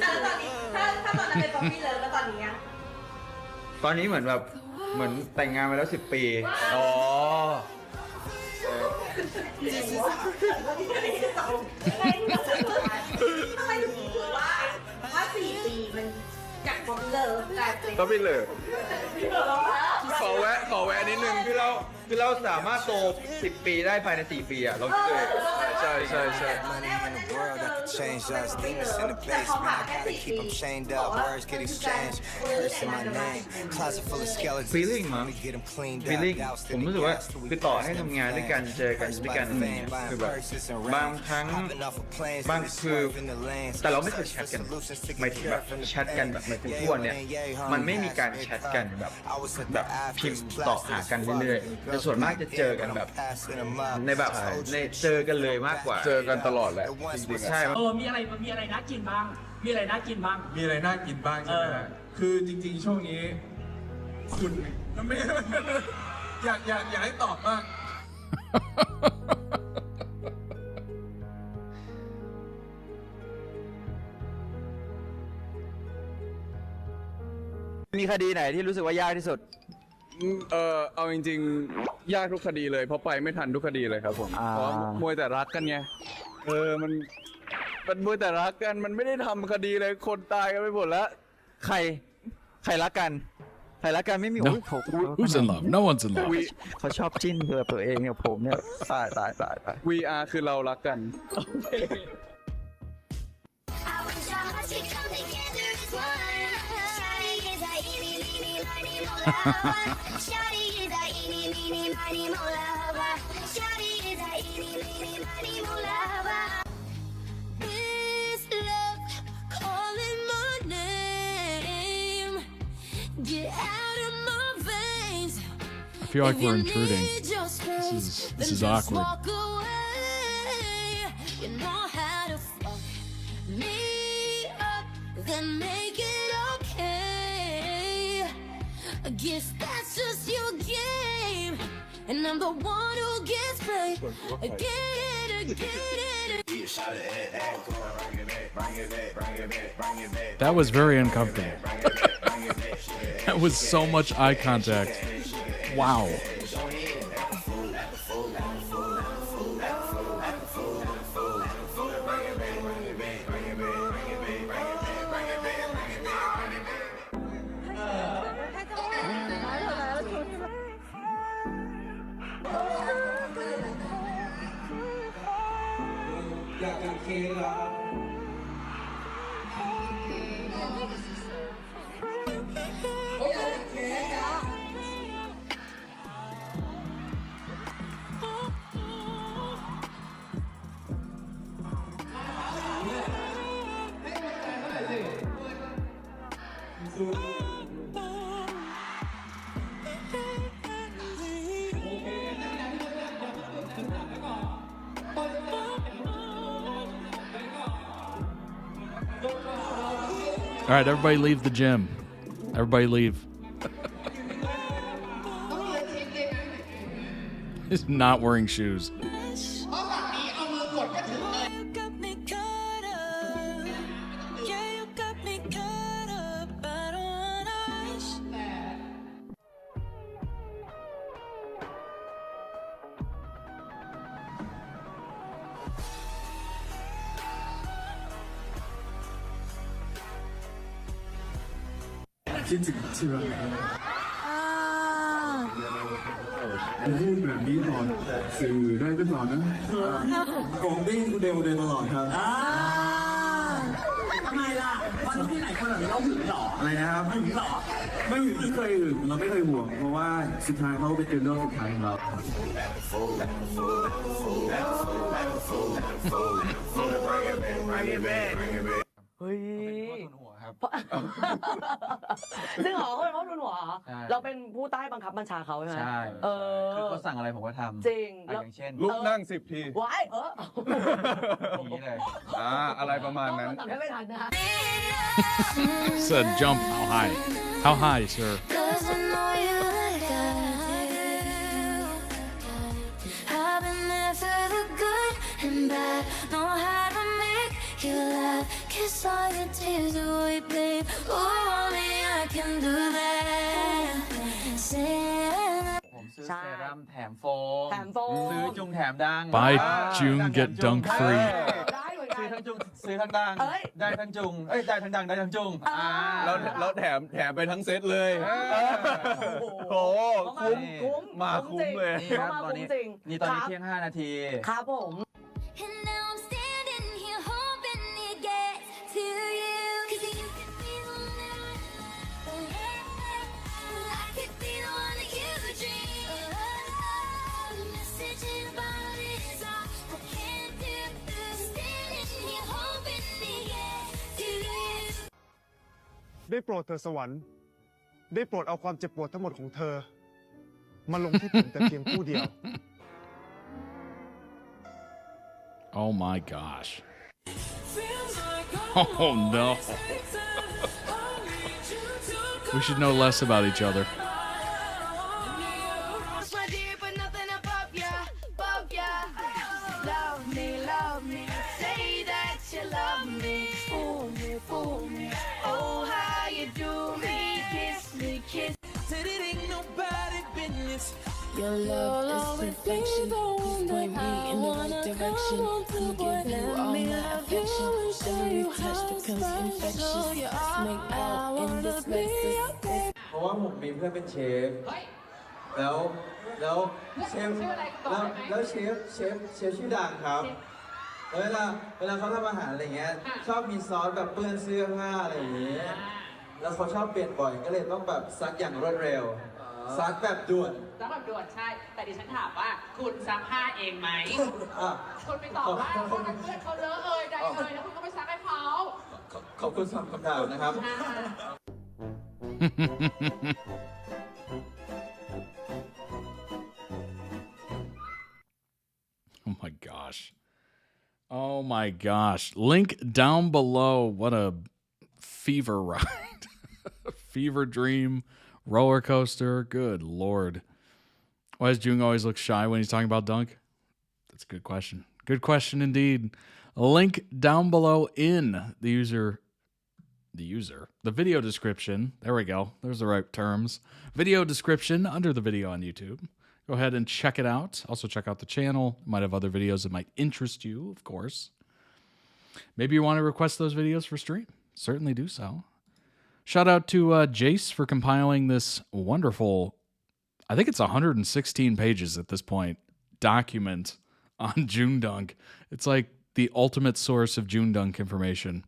ถ้าตอนนี้ถ้าตอนนั้นเป็นป๊อปปี้เลยแล้วตอนนี้ตอนนี้เหมือนแต่งงานมาแล้ว10 ปีอ๋อทำไมถึงคิดว่า4 ปีมันจากป๊อปปี้เลยกลายเป็น ก็ไม่เลยขอแวะนิดนึงคือเราสามารถโต10 ปีได้ภายใน4 ปีอะเราคิดเลยใช่ Change us, demons in the basement. I gotta keep them chained up. Words get exchanged. Cursing my name. Closet full of skeletons. Feeling มั้ง Feeling ผมรู้สึกว่าคือต่อให้ทำงานด้วยกันเจอกันด้วยกันคือแบบบางครั้งบางคือแต่เราไม่เคยแชทกันหมายถึงแบบแชทกันแบบหมายถึงทุกวันเนี่ยมันไม่มีการแชทกันแบบพิมพ์ต่อหากันเรื่อยๆแต่ส่วนมากจะเจอกันแบบในแบบในเจอกันเลยมากกว่าเจอกันตลอดแหละใช่มีอะไรน่ากินบ้างมีอะไรน่ากินบ้างใช่ไหมฮะคือจริงๆช่วงนี้คุณไม่อยากให้ตอบบ้างมีคดีไหนที่รู้สึกว่ายากที่สุดเอาจริงๆยากทุกคดีเลยเพราะไปไม่ทันทุกคดีเลยครับผมเพราะมวยแต่รักกันไงมันมวยแต่รักกันมันไม่ได้ทำคดีเลยคนตายกันไปหมดแล้วใครรักกันไม่มี Who's in love? No one's in love. เขาชอบจิ้นเพื่อตัวเองเนี่ยผมเนี่ยตาย VR คือเรารักกันI feel like we're intruding. This is awkward. then make it okay. I guess that's just your game, and I'm the one who gets played. Again. That was very uncomfortable. That was so much eye contact. Wow. All right, everybody leave the gym. Everybody leave. He's not wearing shoes.คิดถึงใช่ไหมพูดแบบนี้ต่อสื่อได้หรือเปล่านะของดิ้งกูเดวตลอดครับทำไมล่ะวันที่ไหนคนแบบนี้เราหึงหรอ อะไรนะครับหึงหรอไม่เคยหึงเราไม่เคยห่วงเพราะว่าสุดท้ายเขาเป็นเรื่องสุดท้ายของเราเฮ้ยซึ่งเหรอเขาเป็นพ่อทุนหัวเราเป็นผู้ใต้บังคับบัญชาเขาใช่ไหม ใช่คือเขาสั่งอะไรผมก็ทำ จริงอย่างเช่น ลุกนั่ง10 ที ว้ายอย่างนี้เลย อะไรประมาณนั้น ต้องทำให้ไม่ทันนะ Said jump how high? How high, sir? Cause I know you like I do. I've been there for the good and bad. Know how to make you laugh. Kiss all your tears away, babe. Oh, only I can do that. Say ผมซื้อเซรั่มแถมโฟม แถมโฟม ซื้อจุงแถมดัง Buy Joong get dunk free. ซื้อทั้งจุงซื้อทั้งดังได้ทั้งจุงได้ทั้งดังได้ทั้งจุง แล้วแถมไปทั้งเซตเลยโอ้คุ้มมาคุ้มเลย นี่ครับตอนนี้เที่ยง5 นาที ครับผม And now I'm standing here hoping it gets to you. 'Cause you could be the one that I could be the one that you dream. The message in the bottle is all I can't do. Standing here hoping it gets to you. ได้โปรดเธอสวรรค์ได้โปรดเอาความเจ็บปวดทั้งหมดของเธอมาลงที่ผมแต่เพียงผู้เดียว Oh my gosh. Oh no. We should know less about each other. Love me, say that you love me. Fool me, oh how you do me, kiss. Said it ain't nobody business. Your love is perfection. You point me in the right direction. I'ma give you all my affection. Every touch becomes infectious. Let's make out in this Lexus. เพราะว่าผมมีเพื่อนเป็นเชฟแล้วเชฟแล้วเชฟชื่อดังครับแล้วเวลาเขาทำอาหารอะไรเงี้ยชอบมีซอสแบบเปื้อนเสื้อผ้าอะไรอย่างเงี้ยแล้วเขาชอบเปลี่ยนบ่อยก็เลยต้องแบบซักอย่างรวดเร็วซักแบบด่วน ซักแบบด่วนใช่แต่ดิฉันถามว่าคุณซักผ้าเองไหมคุณไปตอบว่าเพื่อนเขาเลอะใดแล้วคุณก็ไปซักให้เขา ขอบคุณสำหรับคำถามนะครับ Oh my gosh. Oh my gosh. Link down below. What a fever ride. Fever dream roller coaster. Good Lord. Why does Joong always look shy when he's talking about Dunk? That's a good question. Good question indeed. A link down below in the video description. There we go. There's the right terms. Video description under the video on YouTube. Go ahead and check it out. Also check out the channel. Might have other videos that might interest you, of course. Maybe you want to request those videos for stream. Certainly do so. Shout out to Jace for compiling this wonderful, I think it's 116 pages at this point, document on JoongDunk. It's like the ultimate source of JoongDunk information.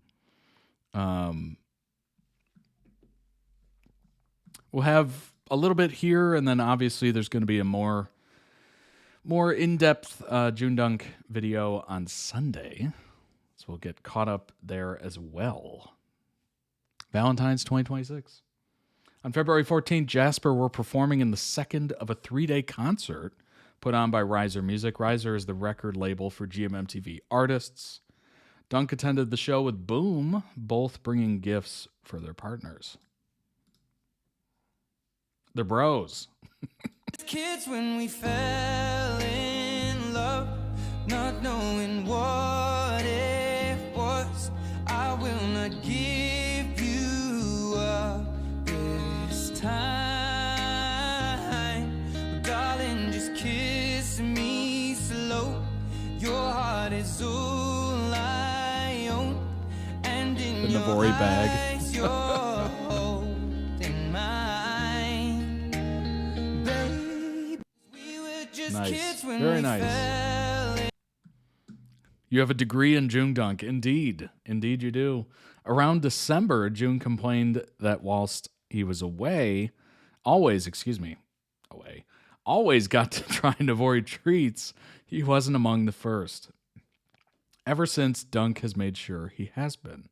We'll have a little bit here, and then obviously there's going to be a more in-depth JoongDunk video on Sunday. So we'll get caught up there as well. Valentine's 2026. On February 14th, Jasper were performing in the second of a 3-day concert put on by Riser Music. Riser is the record label for GMMTV artists. Dunk attended the show with Boom, both bringing gifts for their partners. They're bros. Kids when we fell in love, not knowing what it was. I will not give you up this time. Darling, just kiss me slow. Your heart is all I own. And in the your Navori bag. eyes, you're holding mine. Babe, we were just Nice. kids when Very we nice. fell in. You have a degree in JoongDunk. Indeed. Indeed you do. Around December, Joong complained that whilst he was always got to try and avoid treats, he wasn't among the first. Ever since, Dunk has made sure he has been.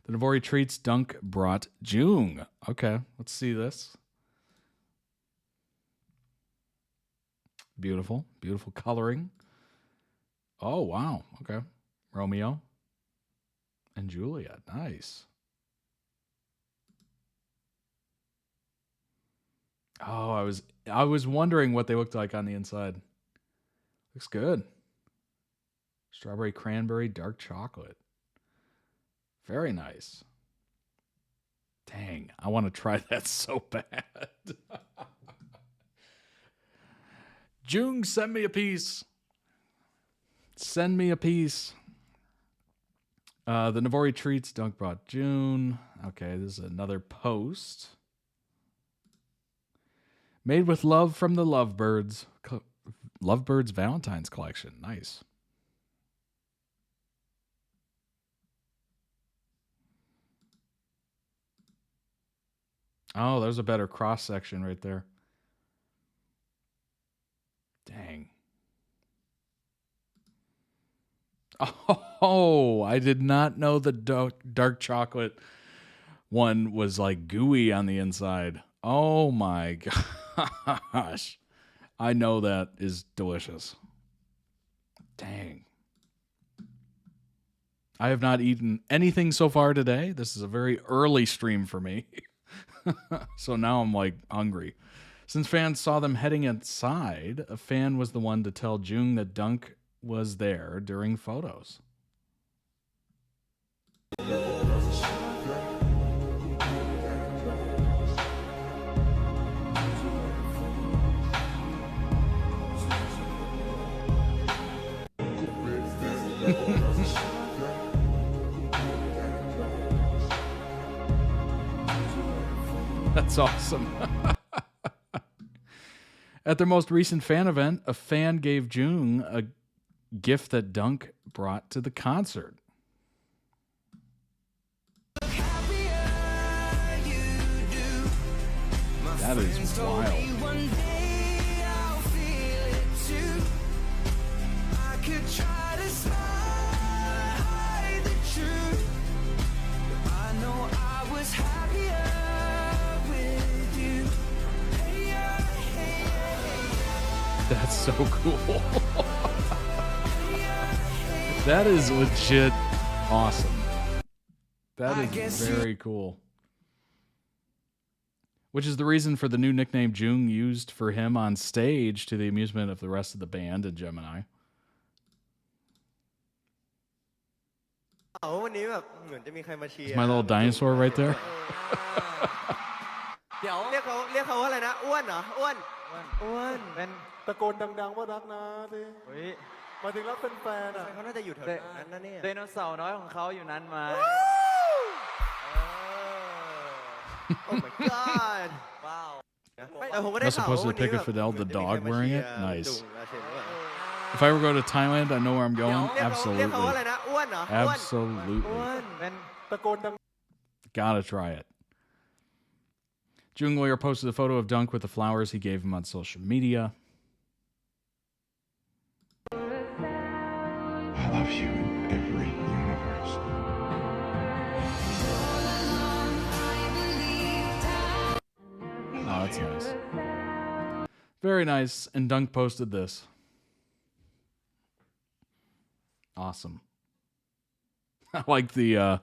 The Navori treats Dunk brought Joong. Okay, let's see this. Beautiful. Beautiful coloring. Oh, wow. Okay. Romeo and Juliet. Nice. Oh, I was wondering what they looked like on the inside. Looks good. Strawberry, cranberry, dark chocolate. Very nice. Dang, I want to try that so bad. Joong, send me a piece. Send me a piece. The Navori treats Dunk brought June. Okay, this is another post. Made with love from the Lovebirds. Lovebirds Valentine's Collection. Nice. Oh, there's a better cross section right there. Dang. Oh, I did not know the dark chocolate one was like gooey on the inside. Oh my gosh. I know that is delicious. Dang. I have not eaten anything so far today. This is a very early stream for me. So now I'm like hungry. Since fans saw them heading inside, a fan was the one to tell Joong that Dunk was there during photos. That's awesome. At their most recent fan event, a fan gave Joong a gift that Dunk brought to the concert. That is wild. That's so cool. That is legit awesome. That is very cool. Which is the reason for the new nickname Jung used for him on stage, to the amusement of the rest of the band and Gemini. Is my little dinosaur right there? เดี๋ยวเรียกเขาว่าอะไรนะอ้วนเหรออ้วนเป็นตะโกนดังๆว่ารักนะดิมาถึงรักเป็นแฟนอ่ะเขาน่าจะอยู่แถวนั้นนะเนี่ยไดโนเสาร์น้อยของเขาอยู่นั้นมา Oh my god wow I supposed to pick a Fidel the dog wearing it? Nice. If I ever go to Thailand, I know where I'm going. Absolutely. Absolutely. Gotta try it. Jung Lawyer posted a photo of Dunk with the flowers he gave him on social media. I love you in every universe. Oh, that's nice. Very nice. And Dunk posted this. Awesome. I like the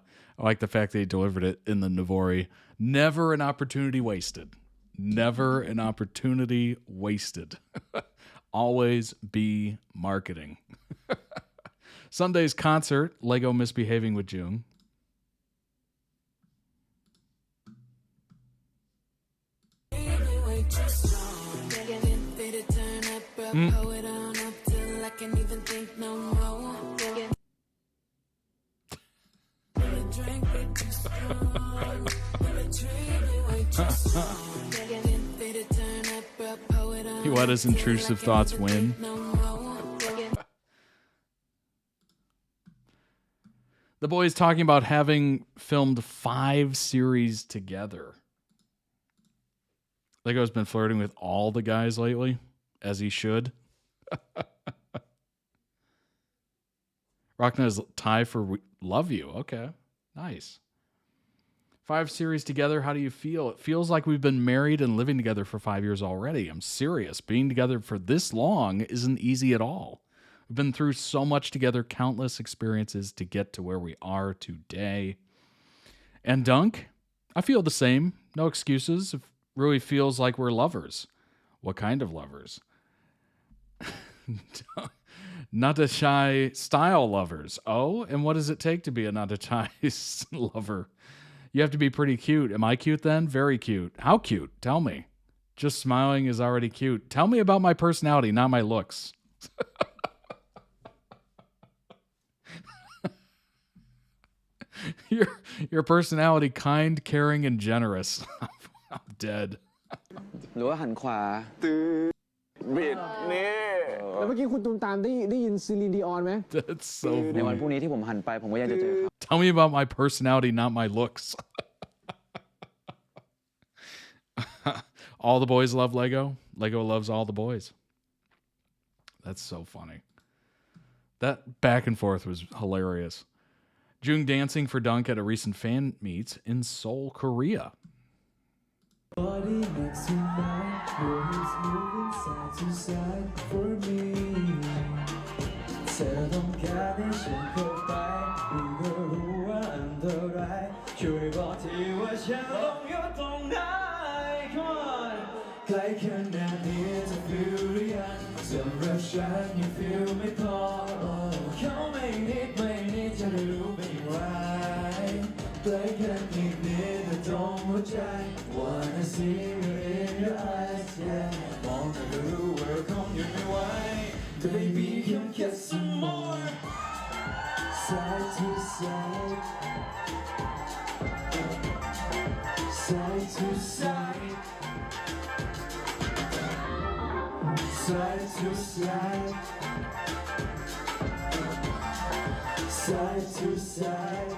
fact that he delivered it in the Navori. Never an opportunity wasted. Never an opportunity wasted. Always be marketing. Sunday's concert, Lego Misbehaving with Jung. He let his intrusive thoughts win. The boys talking about having filmed 5 series together. Lego's been flirting with all the guys lately, as he should. Rachna's tie for Love You. Okay, nice. 5 series together. How do you feel? It feels like we've been married and living together for 5 years already. I'm serious. Being together for this long isn't easy at all. We've been through so much together, countless experiences to get to where we are today. And Dunk, I feel the same. No excuses. It really feels like we're lovers. What kind of lovers? Not a shy style lovers. Oh, and what does it take to be a not a shy lover? You have to be pretty cute. Am I cute then? Very cute. How cute? Tell me. Just smiling is already cute. Tell me about my personality, not my looks. Your personality, kind, caring, and generous. I'm dead. หรือว่าหันขวาบิดนี่แล้วเมื่อกี้คุณตูมตามได้ยินซีลีนดีออนไหม That's so funny. ในวันพรุ่งนี้ที่ผมหันไปผมก็อยากจะเจอเขา Tell me about my personality, not my looks. All the boys love Lego. Lego loves all the boys. That's so funny. That back and forth was hilarious. Jung dancing for Dunk at a recent fan meet in Seoul, Korea. Body next to mine, boys moving side to side for me. เธอต้องการให้ฉันเข้าไปคุณก็รู้ว่าอันตรายช่วยบอกทีว่าฉันต้องอยู่ตรงไหน Come on ใกล้ขนาดนี้จะ feel หรือยังสำหรับฉันยัง feel ไม่พอเขาไม่นิดจะได้รู้เป็นอย่างไรใกล้แค่นิดแต่ตรงหัวใจ Wanna see you in your eyes yeah มองแต่ก็รู้ว่าเราคงหยุดไม่ไหว Baby come get some more Side to side Side to side Side to side Side to side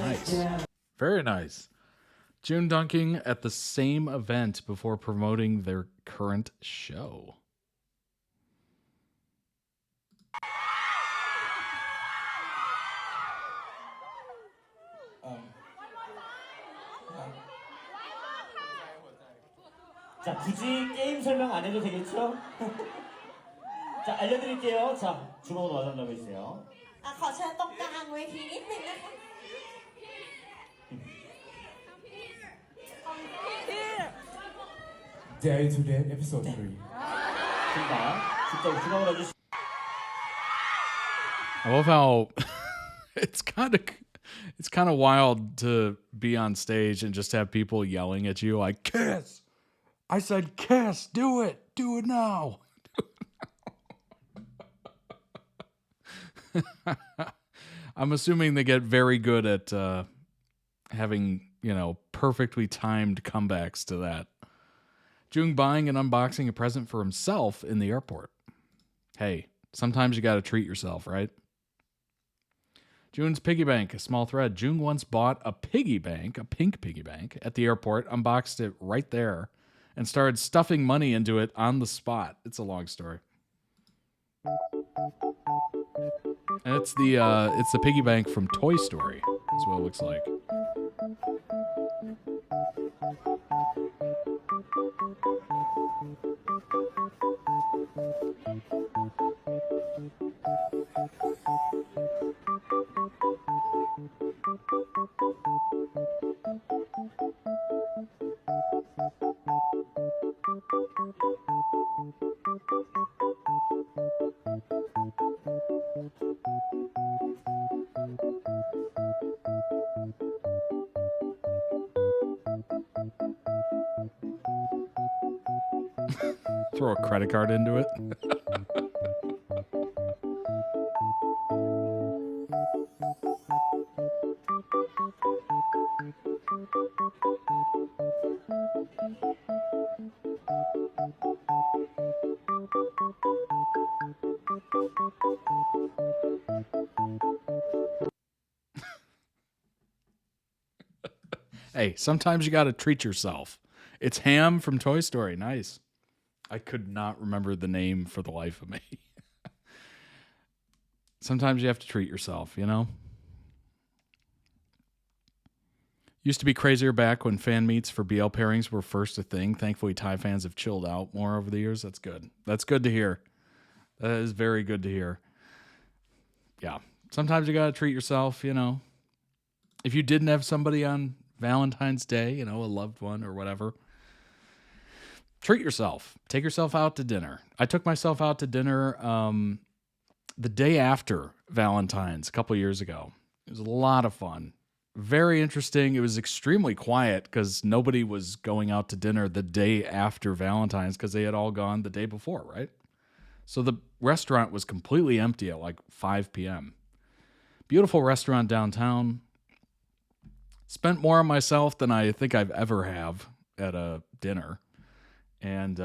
Nice. Very nice. JoongDunking at the same event before promoting their current show. 자, 굳이 게임 설명 안 해도 되겠죠? 자, 알려드릴게요. 자, 주먹으로 와달라고 했어요. ขอเชิญตรงกลางเวทีนิดนึงนะคะ Derry to Dead episode 3. 자, 직접 주먹을 해주시. I love how it's kind of wild to be on stage and just have people yelling at you like, "Kiss! I said kiss! Do it! Do it now!" I'm assuming they get very good at having, perfectly timed comebacks to that. Joong buying and unboxing a present for himself in the airport. Hey, sometimes you got to treat yourself, right? Joong's piggy bank, a small thread. Joong once bought a piggy bank, a pink piggy bank, at the airport, unboxed it right there, and started stuffing money into it on the spot. It's a long story. And it's the piggy bank from Toy Story, is what it looks like. Throw a credit card into it. Hey, sometimes you got to treat yourself. It's Ham from Toy Story. Nice. I could not remember the name for the life of me. Sometimes you have to treat yourself, Used to be crazier back when fan meets for BL pairings were first a thing. Thankfully, Thai fans have chilled out more over the years. That's good. That's good to hear. That is very good to hear. Yeah. Sometimes you got to treat yourself, If you didn't have somebody on Valentine's Day, a loved one or whatever, treat yourself. Take yourself out to dinner. I took myself out to dinner the day after Valentine's a couple years ago. It was a lot of fun. Very interesting. It was extremely quiet because nobody was going out to dinner the day after Valentine's because they had all gone the day before, right? So the restaurant was completely empty at like 5 p.m. Beautiful restaurant downtown. Spent more on myself than I think I've ever have at a dinner. And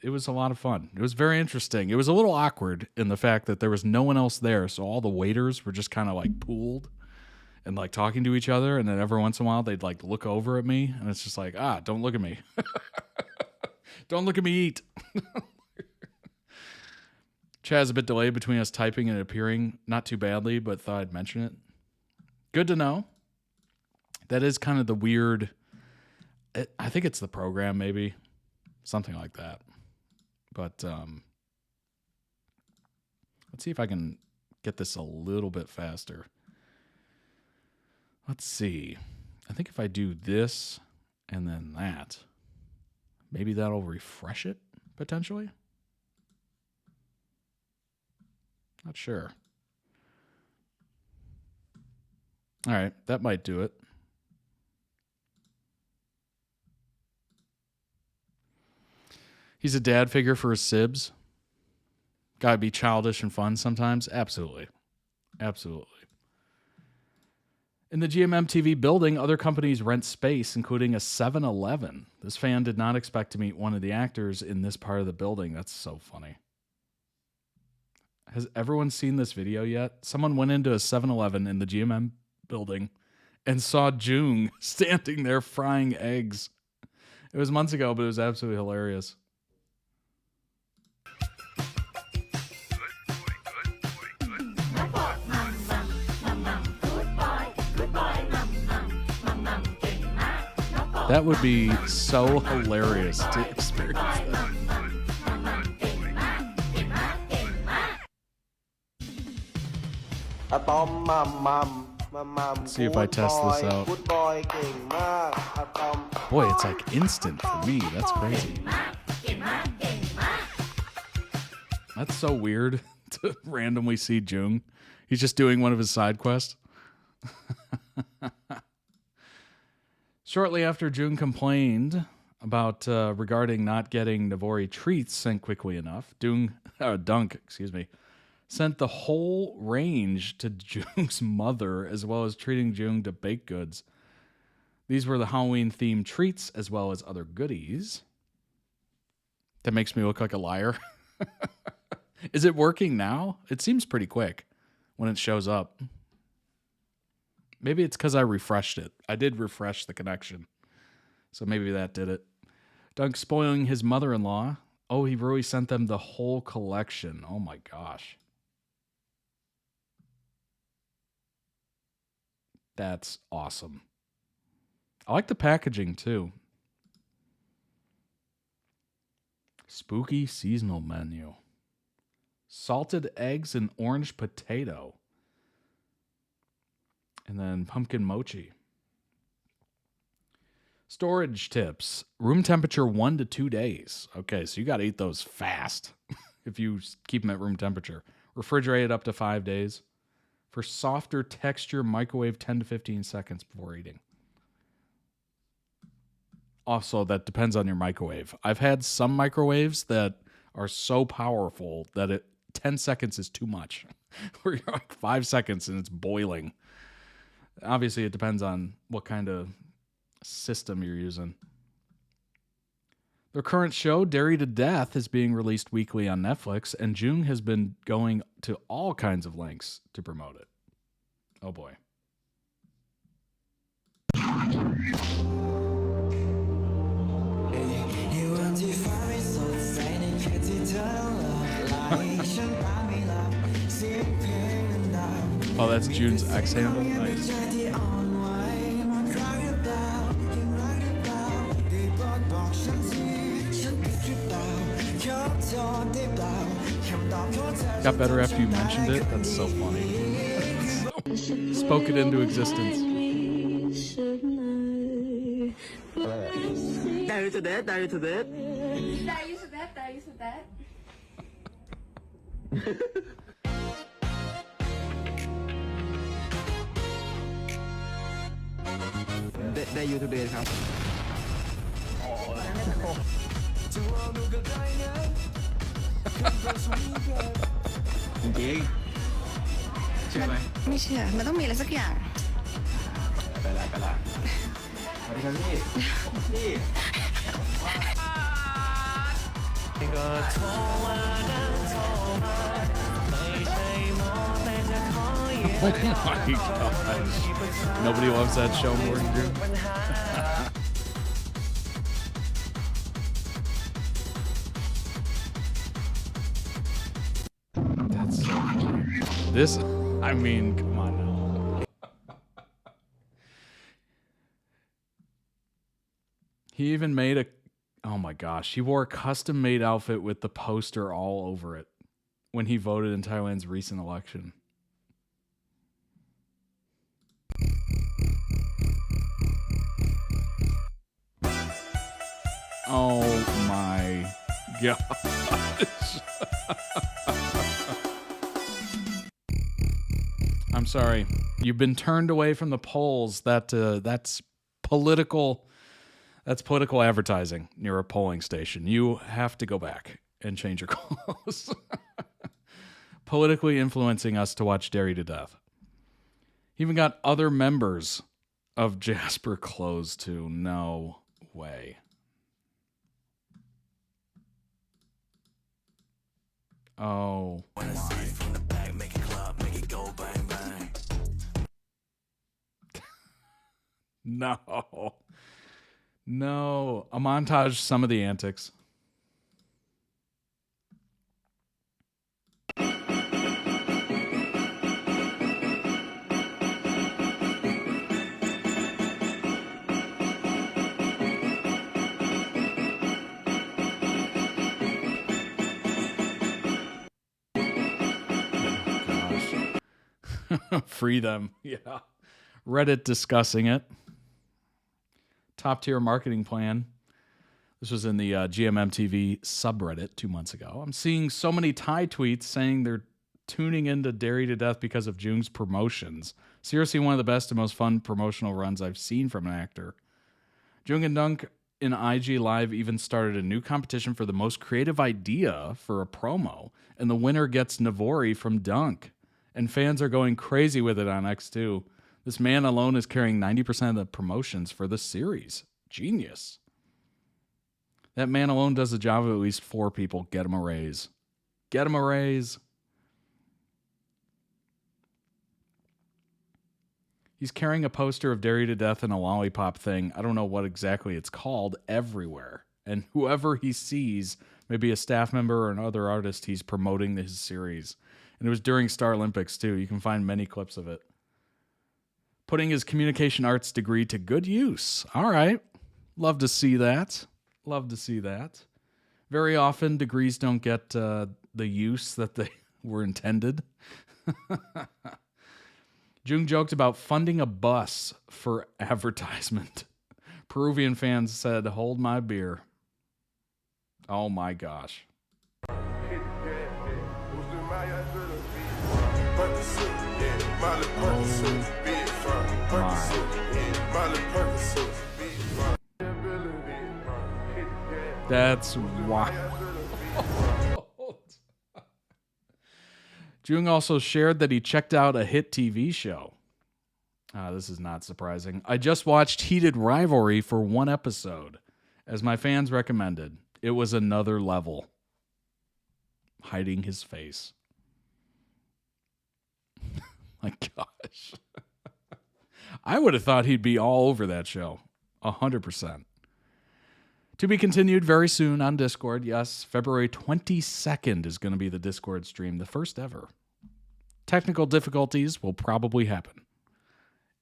it was a lot of fun. It was very interesting. It was a little awkward in the fact that there was no one else there. So all the waiters were just kind of like pooled and like talking to each other. And then every once in a while they'd like look over at me. And it's just like, don't look at me. Don't look at me eat. Chaz, a bit delayed between us typing and appearing. Not too badly, but thought I'd mention it. Good to know. That is kind of the weird, I think it's the program maybe. Something like that. But let's see if I can get this a little bit faster. Let's see. I think if I do this and then that, maybe that'll refresh it potentially. Not sure. All right, that might do it. He's a dad figure for his sibs. Gotta be childish and fun sometimes. Absolutely. Absolutely. In the GMM TV building, other companies rent space, including a 7-Eleven. This fan did not expect to meet one of the actors in this part of the building. That's so funny. Has everyone seen this video yet? Someone went into a 7-Eleven in the GMM building and saw Joong standing there frying eggs. It was months ago, but it was absolutely hilarious. That would be so hilarious to experience that. See if I test this out. Boy, it's like instant for me. That's crazy. That's so weird to randomly see Joong. He's just doing one of his side quests. Shortly after Joong complained about regarding not getting Navori treats sent quickly enough, Dunk, sent the whole range to Joong's mother, as well as treating Joong to baked goods. These were the Halloween-themed treats, as well as other goodies. That makes me look like a liar. Is it working now? It seems pretty quick when it shows up. Maybe it's because I refreshed it. I did refresh the connection. So maybe that did it. Dunk spoiling his mother-in-law. Oh, he really sent them the whole collection. Oh my gosh. That's awesome. I like the packaging too. Spooky seasonal menu. Salted eggs and orange potato. And then pumpkin mochi. Storage tips. Room temperature 1 to 2 days. Okay, so you got to eat those fast if you keep them at room temperature. Refrigerate up to 5 days. For softer texture, microwave 10 to 15 seconds before eating. Also, that depends on your microwave. I've had some microwaves that are so powerful that 10 seconds is too much. Where you're like 5 seconds and it's boiling. Obviously, it depends on what kind of system you're using. Their current show, Derry to Death, is being released weekly on Netflix, and Joong has been going to all kinds of lengths to promote it. Oh boy. Oh, that's June's X handle? Nice. Got better after you mentioned it? That's so funny. Spoke it into existence. Derry to death, Derry to death. Derry to death, Derry to death. Derry to death ครับ จริงๆเชื่อไหมไม่เชื่อมันต้องมีอะไรสักอย่างไปละสวัสดีครับพี่Oh my gosh. Nobody loves that show more than you. That's so funny. This, I mean, come on now. He even made a, oh my gosh, he wore a custom-made outfit with the poster all over it when he voted in Thailand's recent election. Oh my gosh. I'm sorry. You've been turned away from the polls. That's political. That's political advertising near a polling station. You have to go back and change your clothes. Politically influencing us to watch Derry to Death. He even got other members of Jasper clothes too. No way. Oh my. No. No. A montage, some of the antics. Free them. Yeah. Reddit discussing it. Top tier marketing plan. This was in the GMMTV subreddit 2 months ago. I'm seeing so many Thai tweets saying they're tuning into Derry to Death because of Joong's promotions. Seriously, one of the best and most fun promotional runs I've seen from an actor. JoongDunk in IG Live even started a new competition for the most creative idea for a promo, and the winner gets Navori from Dunk. And fans are going crazy with it on X2. This man alone is carrying 90% of the promotions for the series. Genius. That man alone does the job of at least 4 people. Get him a raise. Get him a raise. He's carrying a poster of Derry to Death and a lollipop thing. I don't know what exactly it's called, everywhere. And whoever he sees, maybe a staff member or another artist, he's promoting his series. And it was during Star Olympics, too. You can find many clips of it. Putting his communication arts degree to good use. All right. Love to see that. Love to see that. Very often, degrees don't get the use that they were intended. Joong joked about funding a bus for advertisement. Peruvian fans said, hold my beer. Oh my gosh. That's wild. Joong also shared that he checked out a hit TV show. This is not surprising. I just watched Heated Rivalry for 1 episode. As my fans recommended, it was another level. Hiding his face. My gosh. I would have thought he'd be all over that show. 100%. To be continued very soon on Discord. Yes, February 22nd is going to be the Discord stream, the first ever. Technical difficulties will probably happen.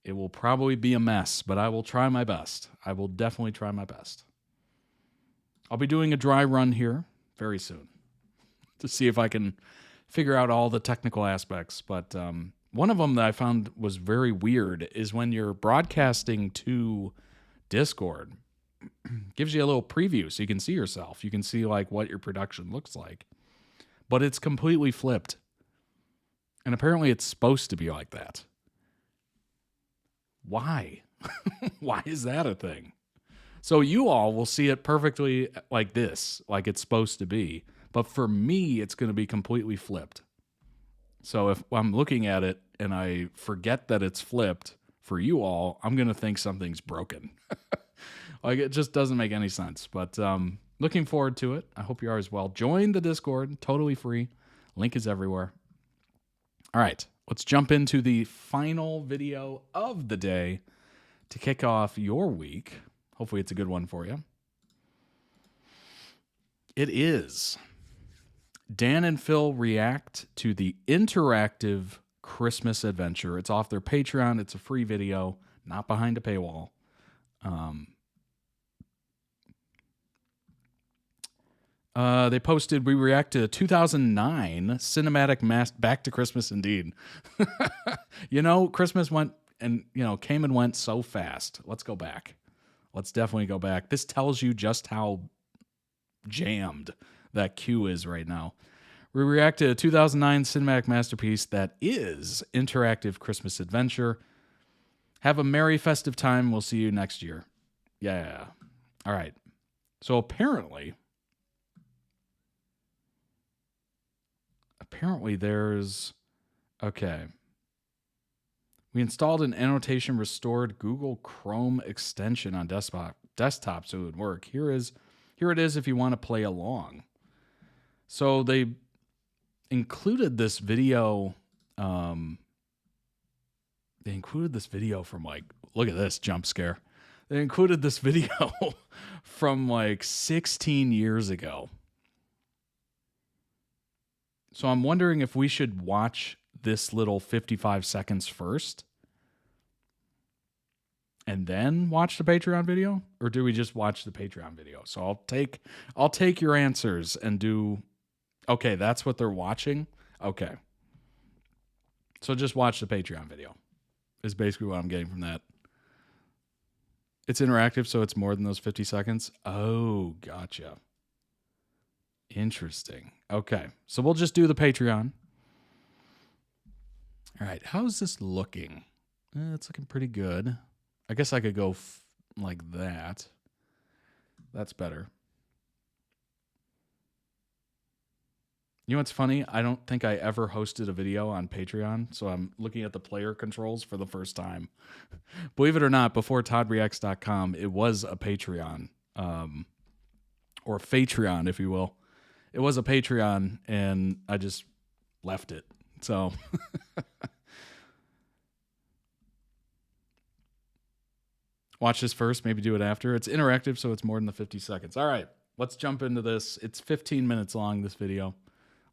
It will probably be a mess, but I will try my best. I will definitely try my best. I'll be doing a dry run here very soon to see if I can figure out all the technical aspects. But one of them that I found was very weird is when you're broadcasting to Discord, gives you a little preview so you can see yourself. You can see like what your production looks like. But it's completely flipped. And apparently it's supposed to be like that. Why? Why is that a thing? So you all will see it perfectly like this, like it's supposed to be. But for me, it's going to be completely flipped. So if I'm looking at it and I forget that it's flipped, for you all, I'm going to think something's broken. Like, it just doesn't make any sense. But looking forward to it. I hope you are as well. Join the Discord. Totally free. Link is everywhere. All right. Let's jump into the final video of the day to kick off your week. Hopefully it's a good one for you. It is. Dan and Phil react to the interactive Christmas adventure. It's off their Patreon. It's a free video, not behind a paywall. They posted, we react to 2009 cinematic Back to Christmas indeed. You know, Christmas went and, you know, came and went so fast. Let's go back. Let's definitely go back. This tells you just how jammed that queue is right now. We react to a 2009 cinematic masterpiece that is interactive Christmas adventure. Have a merry festive time. We'll see you next year. Yeah. All right. So apparently there's, okay. We installed an annotation restored Google Chrome extension on desktop so it would work. Here it is if you want to play along. So they included this video. They included this video from like, look at this jump scare. They included this video from like 16 years ago. So I'm wondering if we should watch this little 55 seconds first and then watch the Patreon video, or do we just watch the Patreon video? So I'll take your answers and do, okay, that's what they're watching. Okay. So just watch the Patreon video is basically what I'm getting from that. It's interactive, so it's more than those 50 seconds. Oh, gotcha. Interesting. Okay, so we'll just do the Patreon. All right, how's this looking? It's looking pretty good. I guess I could go like that. That's better. You know what's funny? I don't think I ever hosted a video on Patreon, so I'm looking at the player controls for the first time. Believe it or not, before ToddReacts.com, it was a Patreon, or Fatreon, if you will. It was a Patreon, and I just left it. So, watch this first, maybe do it after. It's interactive, so it's more than the 50 seconds. All right, let's jump into this. It's 15 minutes long, this video.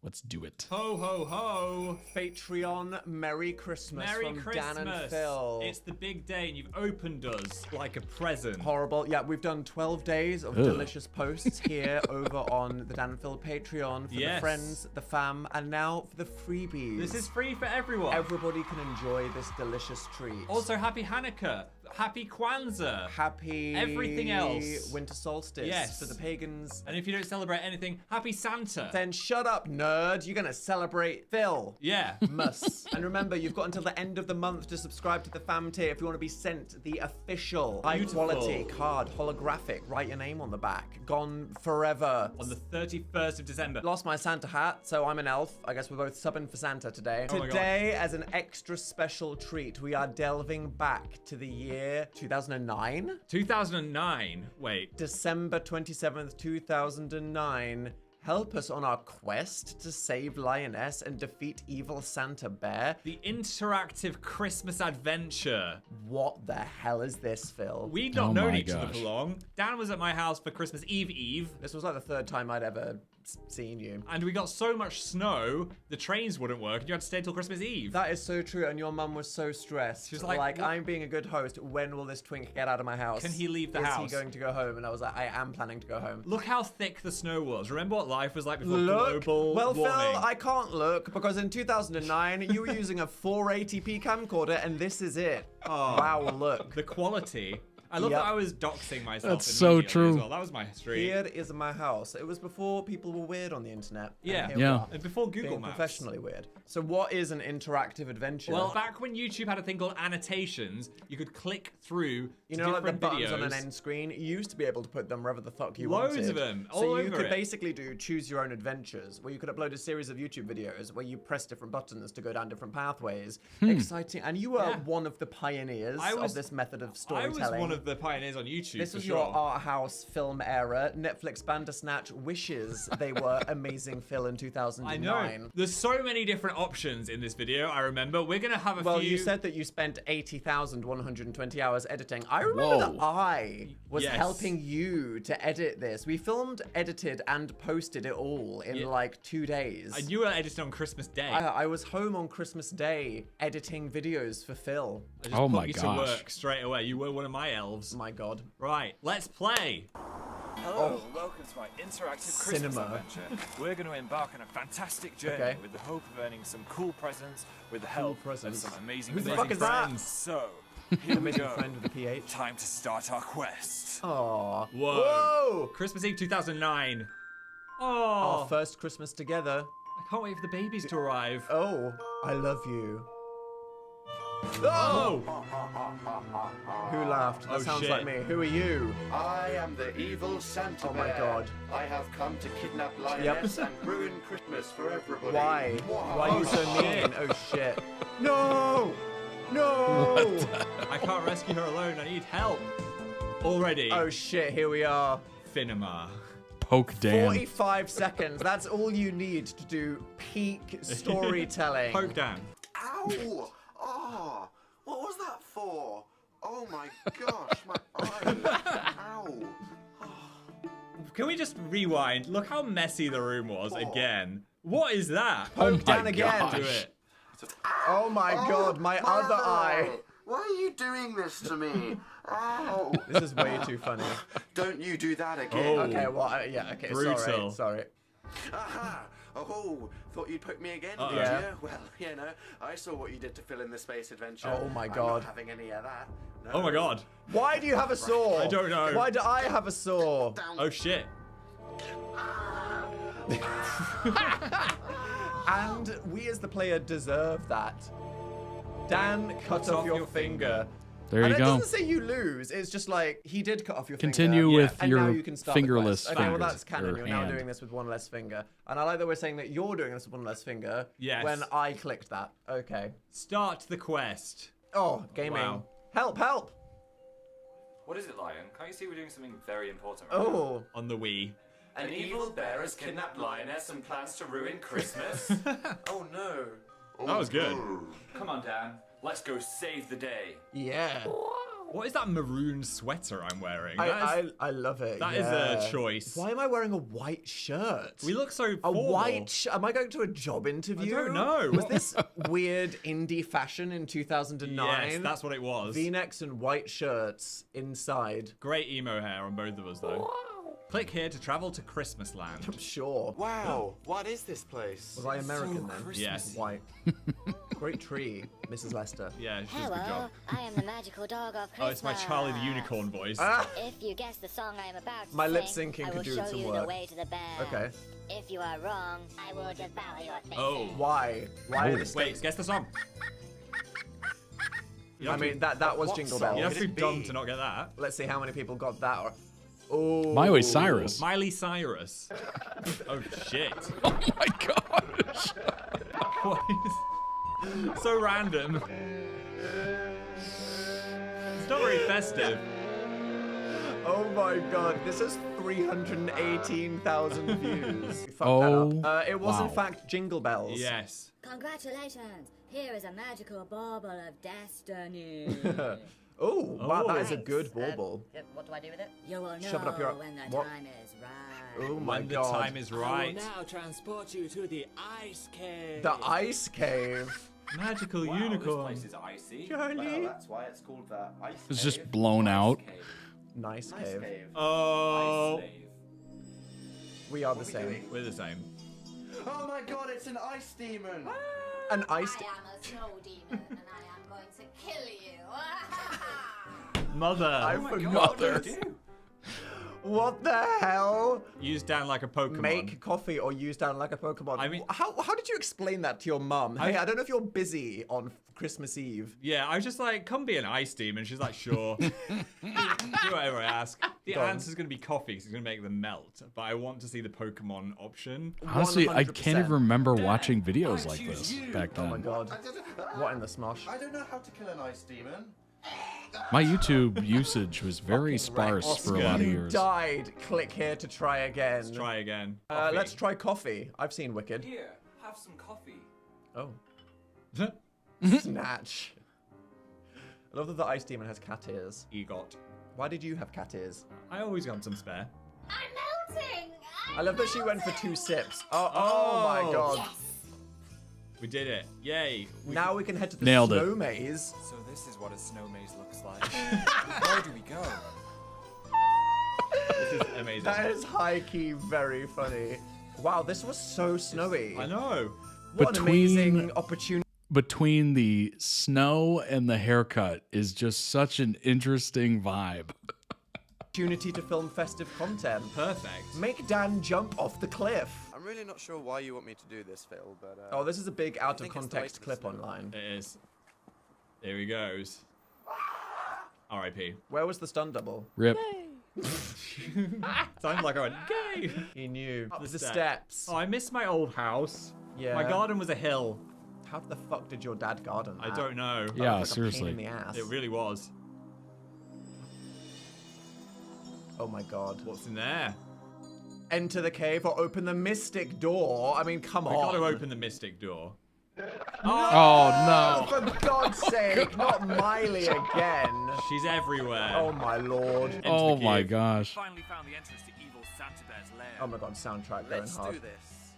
Let's do it. Ho, ho, ho. Patreon, Merry Christmas Merry from Christmas. Dan and Phil. It's the big day and you've opened us like a present. Horrible. Yeah, we've done 12 days of delicious posts here over on the Dan and Phil Patreon for the friends, the fam, and now for the freebies. This is free for everyone. Everybody can enjoy this delicious treat. Also, happy Hanukkah. Happy Kwanzaa. Happy everything else. Winter solstice. Yes. For the pagans. And if you don't celebrate anything, happy Santa. Then shut up, nerd. You're going to celebrate Phil. Yeah. Must. And remember, you've got until the end of the month to subscribe to the fam tier if you want to be sent the official high quality card, holographic. Write your name on the back. Gone forever. On the 31st of December. Lost my Santa hat, so I'm an elf. I guess we're both subbing for Santa today. Oh Today, as an extra special treat, we are delving back to the year 2009? 2009? Wait. December 27th, 2009. Help us on our quest to save Lioness and defeat evil Santa Bear. The interactive Christmas adventure. What the hell is this, Phil? We'd not known each other for long. Dan was at my house for Christmas Eve. This was like the third time I'd ever seen you. And we got so much snow, the trains wouldn't work, and you had to stay till Christmas Eve. That is so true, and your mum was so stressed. She was like, I'm being a good host. When will this twink get out of my house? Can he leave the house? Is he going to go home? And I was like, I am planning to go home. Look how thick the snow was. Remember what life was like before Look, global well, warming? Phil, I can't look because in 2009 you were using a 480p camcorder, and this is it. Oh, wow, look. The quality. I love that I was doxing myself. That's so true. As well. That was my history. Here is my house. It was before people were weird on the internet. Yeah. And before Google being Maps. Professionally weird. So what is an interactive adventure? Well, back when YouTube had a thing called annotations, you could click through you know, like the different buttons videos. on an end screen, you used to be able to put them wherever the fuck you Loads wanted. of them, all so you over could it. basically do choose your own adventures, where you could upload a series of YouTube videos where you press different buttons to go down different pathways. Exciting. And you were one of the pioneers of this method of storytelling. I was one of the pioneers on YouTube. This was your art house film era. Netflix Bandersnatch wishes they were amazing Phil in 2009. I know. There's so many different options in this video, I remember. We're going to have a few... Well, you said that you spent 80,120 hours editing. I remember that I was helping you to edit this. We filmed, edited, and posted it all in like 2 days. And you were editing on Christmas Day. I was home on Christmas Day editing videos for Phil. I just put you to work straight away. You were one of my elves. My God. Right, let's play. Hello, welcome to my interactive Christmas adventure. We're going to embark on a fantastic journey with the hope of earning some cool presents with the help of some amazing Who the fuck is that? friends. So, here we go. Friend with a PH. Time to start our quest. Aww. Whoa. Christmas Eve 2009. Oh. Our first Christmas together. I can't wait for the babies to arrive. Oh, I love you. Oh! Who laughed? That sounds like me. Who are you? I am the evil Santa Oh my Bear. God. I have come to kidnap Lioness and ruin Christmas for everybody. Why? Why are you so mean? Oh shit. No! No! I can't rescue her alone. I need help. Already. Oh shit, here we are. Finema. Poke Dan. 45 seconds. That's all you need to do peak storytelling. Poke Dan. Ow! Oh, what was that for? Oh my gosh, my eye. Ow. Can we just rewind? Look how messy the room was again. What is that? Poke Dan again. Do it. Oh my God, my other eye. Why are you doing this to me? Ow. This is way too funny. Don't you do that again. Okay, well, yeah, okay, Brutal. sorry. Aha! Oh, thought you'd poke me again, Uh-oh. did Yeah. you? Well, you know, I saw what you did to fill in the space adventure. Oh my I'm God. not having any of that. No. Oh my God. Why do you have a saw? I don't know. Why do I have a saw? Oh shit. And we as the player deserve that. Dan cut off your finger. There and you it go. doesn't say you lose. It's just like he did cut off your Continue finger. with and your now you can start the fingerless quest. Okay, well fingers, that's canon. or You're now hand. doing this with one less finger. And I like that we're saying that you're doing this with one less finger. Yes. When I clicked that. Okay. Start the quest. Oh, gaming. Wow. Help, help. What is it, Lion? Can't you see we're doing something very important right now? Oh. On the Wii. An evil bear has kidnapped Lioness and plans to ruin Christmas? Oh no. That was good. Come on, Dan. Let's go save the day. Yeah. What is that maroon sweater I'm wearing? I love it. That is yeah. a choice. Why am I wearing a white shirt? We look so A formal. white shirt? Am I going to a job interview? I don't know. Was this weird indie fashion in 2009? Yes, that's what it was. V-necks and white shirts inside. Great emo hair on both of us, though. Click here to travel to Christmas Land. I'm sure. Wow, what is this place? Was I American then? Yes. White. Great tree, Mrs. Lester. Yeah, she does a good job. I am the magical dog of Christmas. Oh, it's my Charlie the Unicorn voice. If you guess the song I am about to My lip sing, syncing I could will do show some you work. the way to the bear. Okay. If you are wrong, I will devour your face. Oh. Why? Why? Oh, wait, guess the song. I mean, that was What Jingle song? Bells. You have to be Could it dumb be? to not get that. Let's see how many people got that. Oh. Miley Cyrus. Miley Cyrus. Oh shit. Oh my gosh. What is... So random. It's not very festive. Oh my god, this has 318,000 views. Fuck Oh, that up. It was in wow. fact Jingle Bells. Yes. Congratulations. Here is a magical bauble of destiny. Oh, wow, that is a Thanks. good bauble. What do I do with it? You will know Shove it up your- when the what? time is right. Oh my When the god. time is right. now transport you to the ice cave. The ice cave. Magical Wow, unicorn. this place is icy. Charlie. Well, that's why it's called the ice It's cave. just blown out. Nice Ice cave. cave. Oh. Ice slave. We are the What we same. doing? We're the same. Oh my god, it's an ice demon! An ice. I am a snow demon, and I am going to kill you. Mother. I Oh my forgot god, what do this. I do? What the hell? Use down like a Pokemon. Make coffee or use down like a Pokemon. I mean- how did you explain that to your mum? Hey, I don't know if you're busy on Christmas Eve. Yeah, I was just like, come be an ice demon. She's like, sure. Do whatever I ask. The Go on. answer's going to be coffee because it's going to make them melt. But I want to see the Pokemon option. Honestly, I can't even 100%. remember watching videos like this back Oh my then. god. I don't- What in the smosh? I don't know how to kill an ice demon. My YouTube usage was very sparse for a lot of You years. died. Click here to try again. Let's try again. Let's try coffee. I've seen Wicked. Here, have some coffee. Oh. Snatch. I love that the ice demon has cat ears. EGOT. Why did you have cat ears? I always got some spare. I'm melting. I love that she went for 2 sips. Oh my god. We did it. Yay. Now we can head to the Nailed it. snow maze. So this is what a snow maze looks like. Where do we go? This is amazing. That is high-key very funny. Wow, this was so snowy. I know. What an amazing Between- opportunity. Between the snow and the haircut is just such an interesting vibe. Opportunity to film festive content. Perfect. Make Dan jump off the cliff. I'm really not sure why you want me to do this, Phil, but... Oh, this is a big out of think it's the way context to the clip snow. online. It is. There he goes. R.I.P. Where was the stun double? Rip. Sounded like I went, gay. He knew. Up the step. steps. Oh, I miss my old house. Yeah. My garden was a hill. How the fuck did your dad garden that? I don't know. That Yeah, was like a pain seriously. in the ass. It really was. Oh my god. What's in there? Enter the cave or open the mystic door. I mean, come We on. got to open the mystic door. Oh, no. For God's sake, not Miley again. She's everywhere. Oh my lord. Into Oh the my cave. gosh. Finally found the entrance to evil Santa Bear's lair. Oh my god, soundtrack going Let's hard. do this.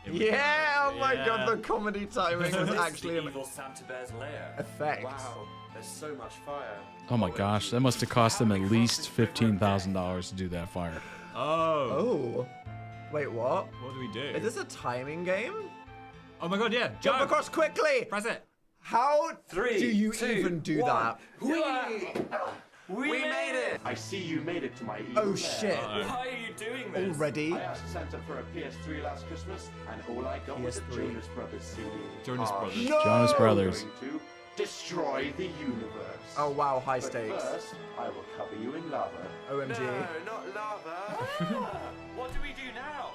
Here we go. Yeah, oh my Yeah. god, the comedy timing was This actually is an the evil Santa Bear's lair. effect. Wow, there's so much fire. Oh my gosh, that must have cost them at least $15,000 to do that fire. Oh. Oh. Wait, what? What do we do? Is this a timing game? Oh my god, yeah. Jump across quickly! Press it. How 3, do you 2, even do 1. that? We made it! I see you made it to my evil Oh lair. shit. Why are you doing this? Already? I asked Santa for a PS3 last Christmas, and all I got was a PS3. Jonas Brothers CD. Jonas Brothers. No! Jonas Brothers. I'm going to destroy the universe. Oh wow, high But stakes. first, I will cover you in lava. OMG. No, not lava. What do we do now?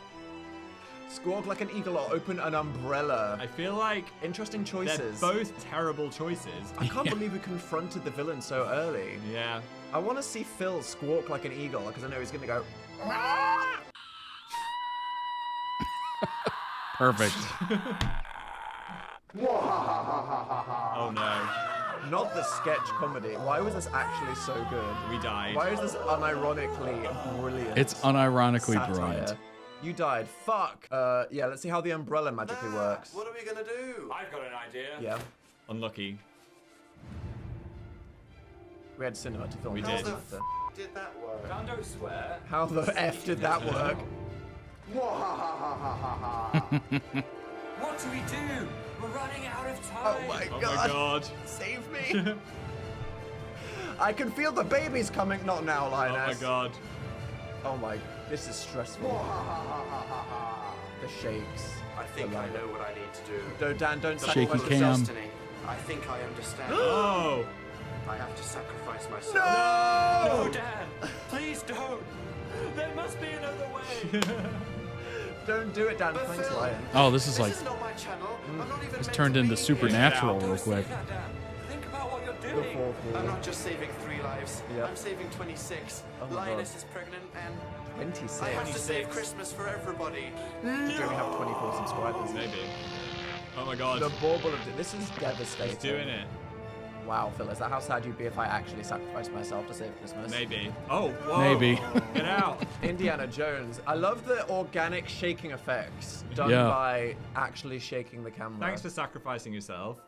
Squawk like an eagle or open an umbrella. I feel like interesting choices. they're both terrible choices. I can't believe we confronted the villain so early. Yeah. I want to see Phil squawk like an eagle because I know he's gonna go. Perfect. Oh no. Not the sketch comedy. Why was this actually so good? We died. Why is this unironically brilliant? It's unironically satire? brilliant. You died. Fuck. Yeah, let's see how the umbrella magically works. What are we gonna do? I've got an idea. Yeah. Unlucky. We had cinema to film. We this did. after. Did that work? Gando swear. How the F did that work? What do we do? We're running out of time. Oh my Oh god. my god. Save me. I can feel the babies coming. Not now, Oh Lioness. my god. Oh my. This is stressful. The shakes. I think I know what I need to do. No, Dan, don't Shaky sacrifice cam. yourself. Destiny. I think I understand. Oh. I have to sacrifice myself. No! No, Dan! Please don't! There must be another way! Don't do it, Dan. But Thanks, Phil, Lion. Oh, this is like This is not my channel. I'm not even this meant turned to into be Supernatural here. real quick. Don't say that, Dan. Think about what you're doing. fourth wall. I'm not just saving 3 lives. Yep. I'm saving 26. Oh my Linus God. is pregnant and 26. I have to save Christmas for everybody. Did you only have 24 subscribers? Maybe. Oh my god. The bauble of this is devastating. He's doing it. Wow, Phil, is that how sad you'd be if I actually sacrificed myself to save Christmas? Maybe. Oh, whoa. Maybe. Get out. Indiana Jones. I love the organic shaking effects done Yeah. by actually shaking the camera. Thanks for sacrificing yourself.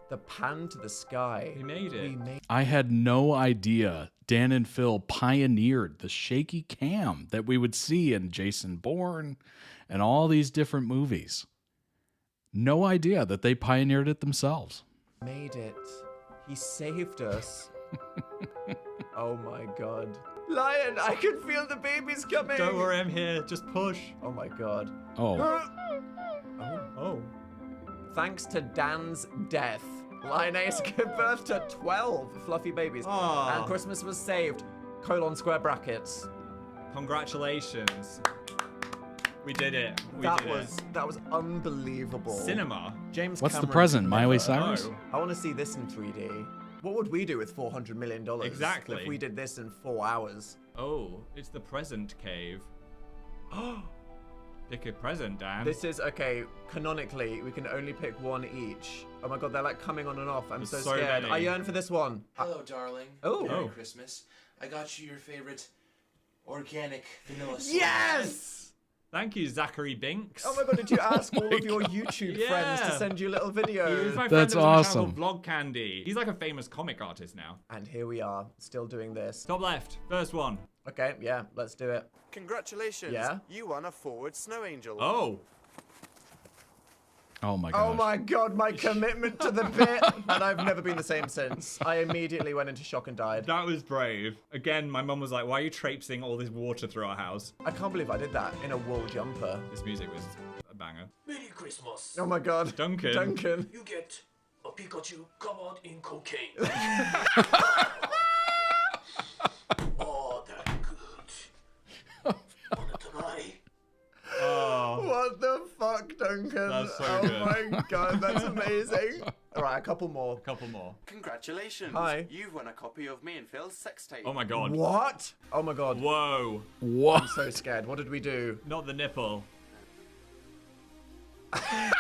The pan to the sky. We made it. We made I had no idea Dan and Phil pioneered the shaky cam that we would see in Jason Bourne and all these different movies. No idea that they pioneered it themselves. it. He saved us. Oh my god. Lion, I can feel the babies coming. Don't worry, I'm here. Just push. Oh my god. Oh. Oh. Thanks to Dan's death, Lioness gave birth to 12 fluffy babies. Aw. And Christmas was saved. Square brackets. Congratulations. We did it. We That did was unbelievable. Cinema. James What's the Cameron present, never- Miley Cyrus? I want to see this in 3D. What would we do with $400 million? Exactly. If we did this in 4 hours. Oh, it's the present cave. Pick a present, Dan. This is, okay, canonically, we can only pick one each. Oh my god, they're like coming on and off. I'm There's so so scared. many. I yearn for this one. Hello, darling. Oh. Merry Oh. Christmas. I got you your favorite organic vanilla soy. Yes! Thank you, Zachary Binks. Oh my god, did you ask all of your YouTube friends to Yeah. send you little videos? He was my friend That's that was on my awesome. channel, Vlog Candy. He's like a famous comic artist now. And here we are, still doing this. Top left, first one. Okay, yeah, let's do it. Congratulations. Yeah? You won a forward snow angel. Oh. Oh my Oh gosh. my god, my commitment to the bit! And I've never been the same since. I immediately went into shock and died. That was brave. Again, my mum was like, why are you traipsing all this water through our house? I can't believe I did that in a wool jumper. This music was a banger. Merry Christmas. Oh my god. Duncan. Duncan. You get a Pikachu covered in cocaine. Oh, that's good. Wanna try? Oh. What the fuck, Duncan? That's so oh good. my god, that's amazing. Alright, a couple more. Couple more. Congratulations. Hi. You've won a copy of me and Phil's sex tape. Oh my god. What? Oh my god. Whoa. What? I'm so scared. What did we do? Not the nipple.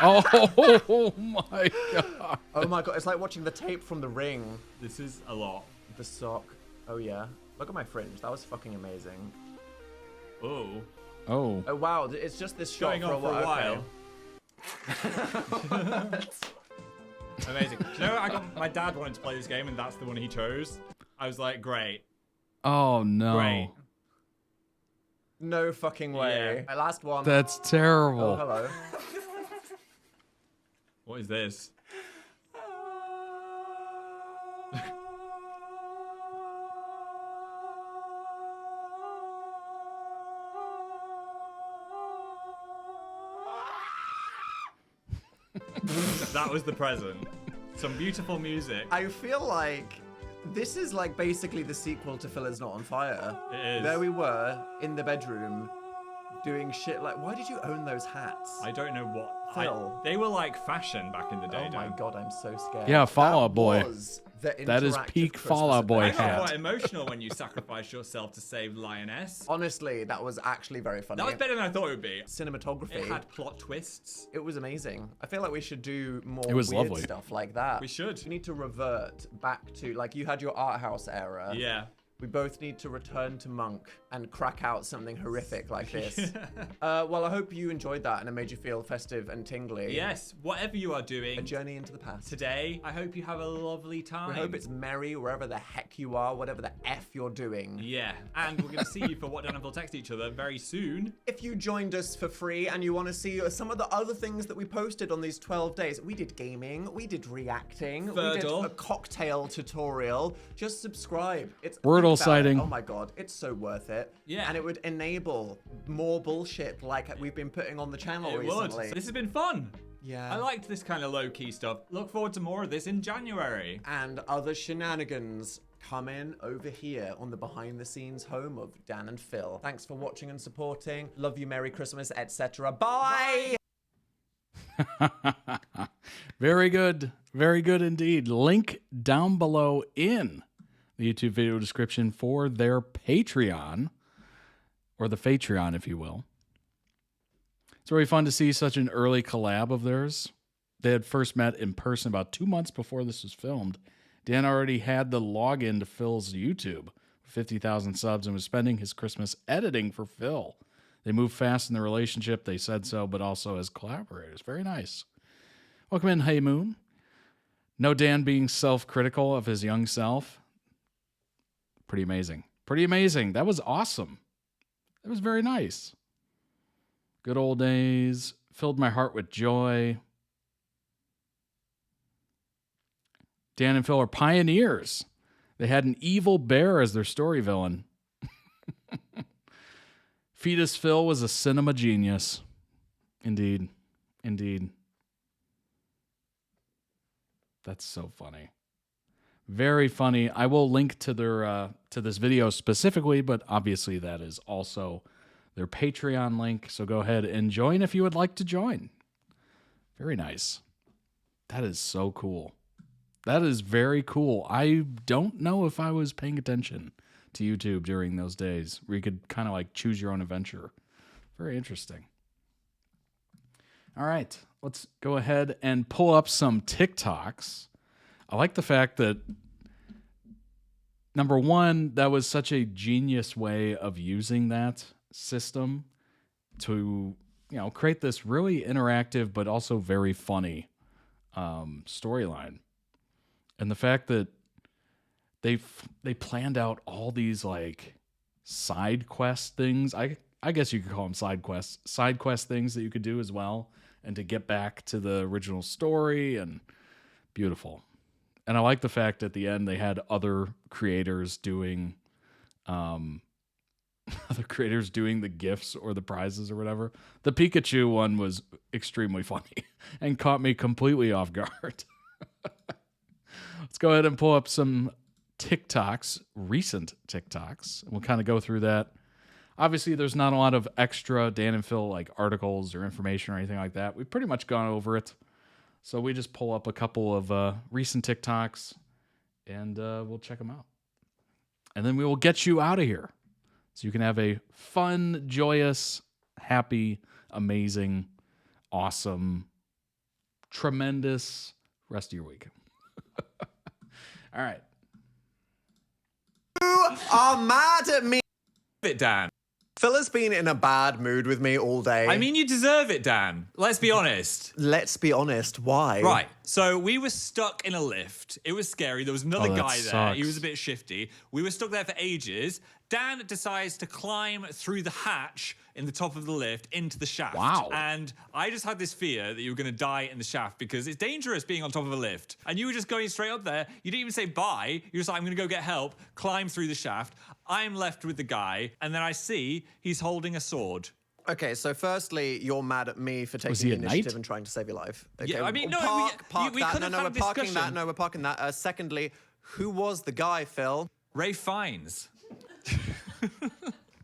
Oh my god. Oh my god, it's like watching the tape from The Ring. This is a lot. The sock. Oh yeah. Look at my fringe. That was fucking amazing. Oh. Oh. Oh wow, it's just this shot Going for on for a while. Okay. Amazing. Do you know, my dad wanted to play this game and that's the one he chose. I was like, great. Oh no. Great. No fucking way. My last one. That's terrible. Oh, hello. What is this? That was the present. Some beautiful music. I feel like this is like basically the sequel to Phil Is Not on Fire. It is. There we were in the bedroom doing shit like, why did you own those hats? I don't know what. Phil. They were like fashion back in the day. Oh my god, I'm so scared. Yeah, Fall Out Boy. was the That is interactive peak Christmas Fall Out Boy I got hat. quite emotional when you sacrificed yourself to save Lioness. Honestly, that was actually very funny. That was better than I thought it would be. Cinematography. It had plot twists. It was amazing. I feel like we should do more It was weird lovely. stuff like that. We should. We need to revert back to, like, you had your art house era. Yeah. We both need to return to Monk and crack out something horrific like this. Well, I hope you enjoyed that and it made you feel festive and tingly. Yes, whatever you are doing. A journey into the past. Today, I hope you have a lovely time. We hope it's merry wherever the heck you are, whatever the F you're doing. Yeah, and we're going to see you for What Done and Phil Text Each Other very soon. If you joined us for free and you want to see some of the other things that we posted on these 12 days, we did gaming, we did reacting, we did Furdle. a cocktail tutorial. Just subscribe. It's Wordle think about it. sighting. Oh my god, it's so worth it. Yeah. And it would enable more bullshit like we've been putting on the channel It recently. would. This has been fun. Yeah. I liked this kind of low-key stuff. Look forward to more of this in January. And other shenanigans coming over here on the behind-the-scenes home of Dan and Phil. Thanks for watching and supporting. Love you, Merry Christmas, etc. Bye! Very good. Very good indeed. Link down below in the YouTube video description for their Patreon, or the Patreon, if you will. It's really fun to see such an early collab of theirs. They had first met in person about 2 months before this was filmed. Dan already had the login to Phil's YouTube, 50,000 subs, and was spending his Christmas editing for Phil. They moved fast in the relationship. They said so, but also as collaborators. Very nice. Welcome in, Hey Moon. No Dan being self-critical of his young self. Pretty amazing. Pretty amazing. That was awesome. That was very nice. Good old days. Filled my heart with joy. Dan and Phil are pioneers. They had an evil bear as their story villain. Fetus Phil was a cinema genius. Indeed. Indeed. That's so funny. Very funny. I will link to their to this video specifically, but obviously that is also their Patreon link. So go ahead and join if you would like to join. Very nice. That is so cool. That is very cool. I don't know if I was paying attention to YouTube during those days where you could kind of like choose your own adventure. Very interesting. All right, let's go ahead and pull up some TikToks. I like the fact that, number one, that was such a genius way of using that system to, you know, create this really interactive but also very funny storyline. And the fact that they planned out all these like side quest things. I guess you could call them side quest things that you could do as well, and to get back to the original story. And beautiful. And I like the fact at the end they had other creators doing the gifts or the prizes or whatever. The Pikachu one was extremely funny and caught me completely off guard. Let's go ahead and pull up some TikToks, recent TikToks, and we'll kind of go through that. Obviously, there's not a lot of extra Dan and Phil like articles or information or anything like that. We've pretty much gone over it. So we just pull up a couple of recent TikToks, and we'll check them out. And then we will get you out of here. So you can have a fun, joyous, happy, amazing, awesome, tremendous rest of your week. All right. You are mad at me. It, Dan. Phil has been in a bad mood with me all day. I mean, you deserve it, Dan. Let's be honest. Let's be honest. Why? Right. So we were stuck in a lift. It was scary. There was another that guy there. He sucks. was a bit shifty. We were stuck there for ages. Dan decides to climb through the hatch in the top of the lift into the shaft. Wow. And I just had this fear that you were going to die in the shaft because it's dangerous being on top of a lift. And you were just going straight up there. You didn't even say bye. You're just like, I'm going to go get help, climb through the shaft. I'm left with the guy. And then I see he's holding a sword. Okay, so firstly, you're mad at me for Was taking he the a initiative knight? and trying to save your life. Okay, Yeah, I mean, no, park we that. could have No, had we're a parking that. discussion. No, we're parking that. Secondly, who was the guy, Phil? Ray Fiennes.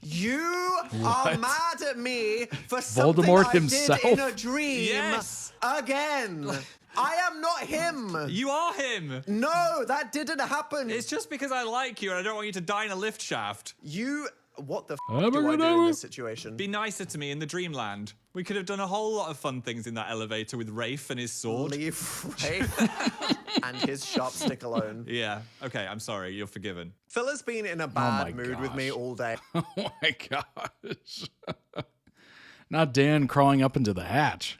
You What? are mad at me for something Voldemort I himself? did in a dream Yes. again. I am not him. You are him. No, that didn't happen. It's just because I like you and I don't want you to die in a lift shaft. What the f do I do in this situation? Be nicer to me in the dreamland. We could have done a whole lot of fun things in that elevator with Rafe and his sword. Leave Rafe and his sharp stick alone. Yeah. Okay, I'm sorry. You're forgiven. Phil has been in a bad mood with me all day. Oh my gosh. Not Dan crawling up into the hatch.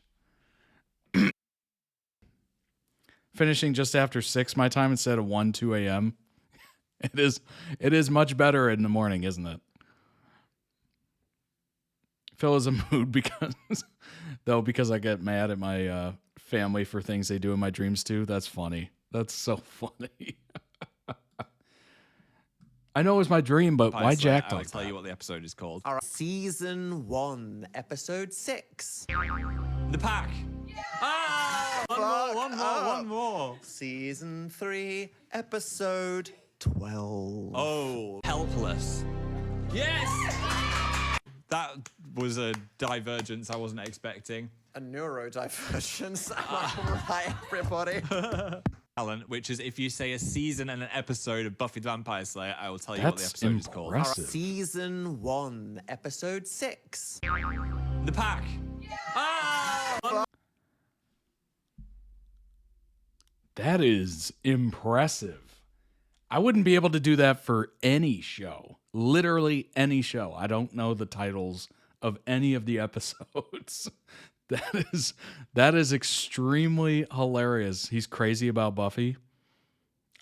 Finishing just after 6 my time instead of 2 a.m. It is much better in the morning, isn't it? Phil is a mood because I get mad at my family for things they do in my dreams too. That's funny. That's so funny. I know it was my dream, but why Jack I'll like tell that? you what the episode is called. All right. Season 1, episode 6. The Pack. Ah! One more. Season 3, episode 12. Oh, Helpless. Yes! That was a divergence I wasn't expecting. A neurodivergence. Right, everybody. Talent, which is if you say a season and an episode of Buffy the Vampire Slayer, I will tell you what the That's episode is called. impressive. Season 1, episode 6. The Pack. Ah! That is impressive. I wouldn't be able to do that for any show. Literally any show. I don't know the titles of any of the episodes. That is extremely hilarious. He's crazy about Buffy.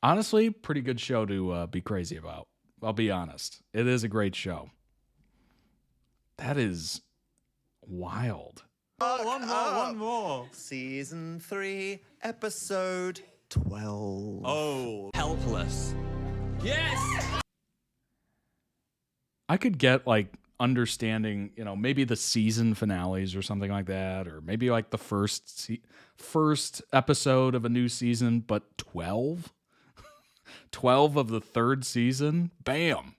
Honestly, pretty good show to be crazy about. I'll be honest. It is a great show. That is wild. One more. Season 3, episode 12. Oh, Helpless. Yes! I could get like understanding, maybe the season finales or something like that, or maybe like the first episode of a new season, but 12? 12 of the third season? Bam!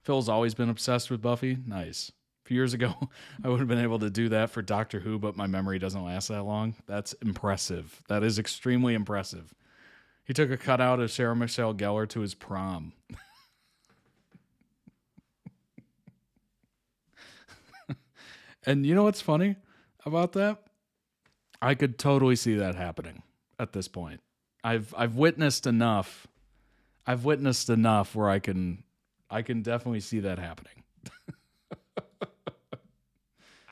Phil's always been obsessed with Buffy. Nice. A few years ago, I would have been able to do that for Doctor Who, but my memory doesn't last that long. That's impressive. That is extremely impressive. He took a cutout of Sarah Michelle Gellar to his prom. And you know what's funny about that? I could totally see that happening at this point. I've witnessed enough. I've witnessed enough where I can definitely see that happening.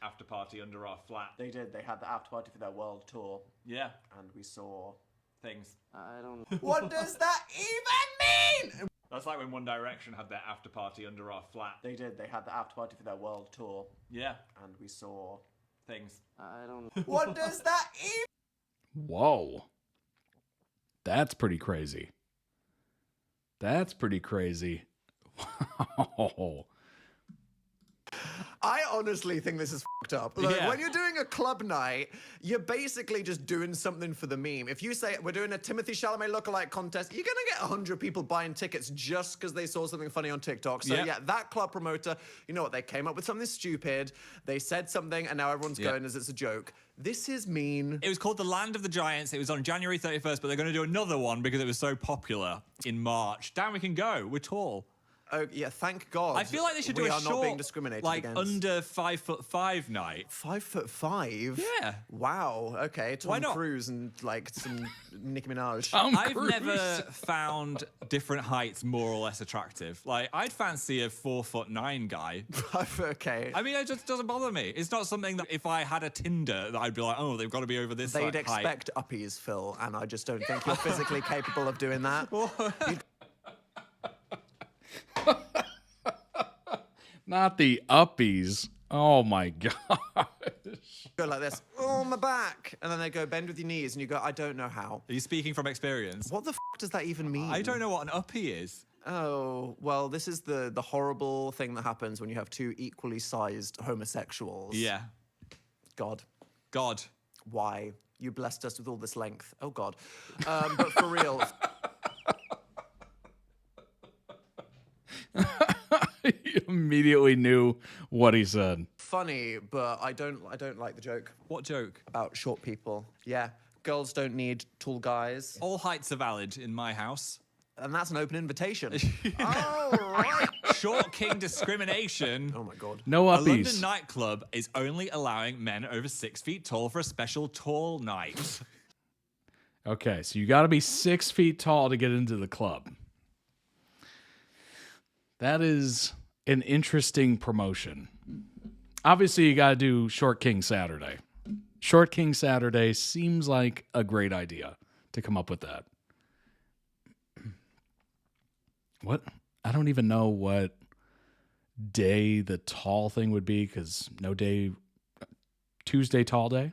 After party under our flat. They did. They had the after party for their world tour. Yeah. And we saw Things. I don't. What does that even mean? That's like when One Direction had their after party under our flat. They did. They had the after party for their world tour. Yeah. And we saw Things. I don't. What does that even? Whoa. That's pretty crazy. That's pretty crazy. Wow. I honestly think this is fucked up. Look, Yeah. when you're doing a club night, you're basically just doing something for the meme. If you say we're doing a Timothy Chalamet lookalike contest, you're gonna get 100 people buying tickets just because they saw something funny on TikTok. So Yep. yeah, that club promoter, you know what? They came up with something stupid. They said something, and now everyone's Yep. going as it's a joke. This is mean. It was called The Land of the Giants. It was on January 31st, but they're going to do another one because it was so popular in March. Dan, we can go. We're tall. Oh, yeah, thank God. I feel like they should do we a are short, not being discriminated like against. under 5'5" night. 5'5"? Yeah. Wow. Okay. Why Tom not? Cruise and like some Nicki Minaj. I've never found different heights more or less attractive. Like, I'd fancy a 4'9" guy. Okay. I mean, it just doesn't bother me. It's not something that if I had a Tinder that I'd be like, oh, they've got to be over this They'd height. expect uppies, Phil, and I just don't think you're physically capable of doing that. Not the uppies. Oh my gosh. Go like this, oh, my back. And then they go, bend with your knees. And you go, I don't know how. Are you speaking from experience? What the f does that even mean? I don't know what an uppie is. Oh, well, this is the horrible thing that happens when you have two equally sized homosexuals. Yeah. God. God. Why? You blessed us with all this length. Oh, God. But for real. He immediately knew what he said. Funny, but I don't like the joke. What joke? About short people. Yeah. Girls don't need tall guys. All heights are valid in my house. And that's an open invitation. Short king discrimination. Oh my God. No A uppies. London nightclub is only allowing men over 6 feet tall for a special tall night. Okay, so you got to be 6 feet tall to get into the club. That is an interesting promotion. Obviously, you got to do Short King Saturday. Short King Saturday seems like a great idea to come up with that. What? I don't even know what day the tall thing would be because no day. Tuesday, tall day?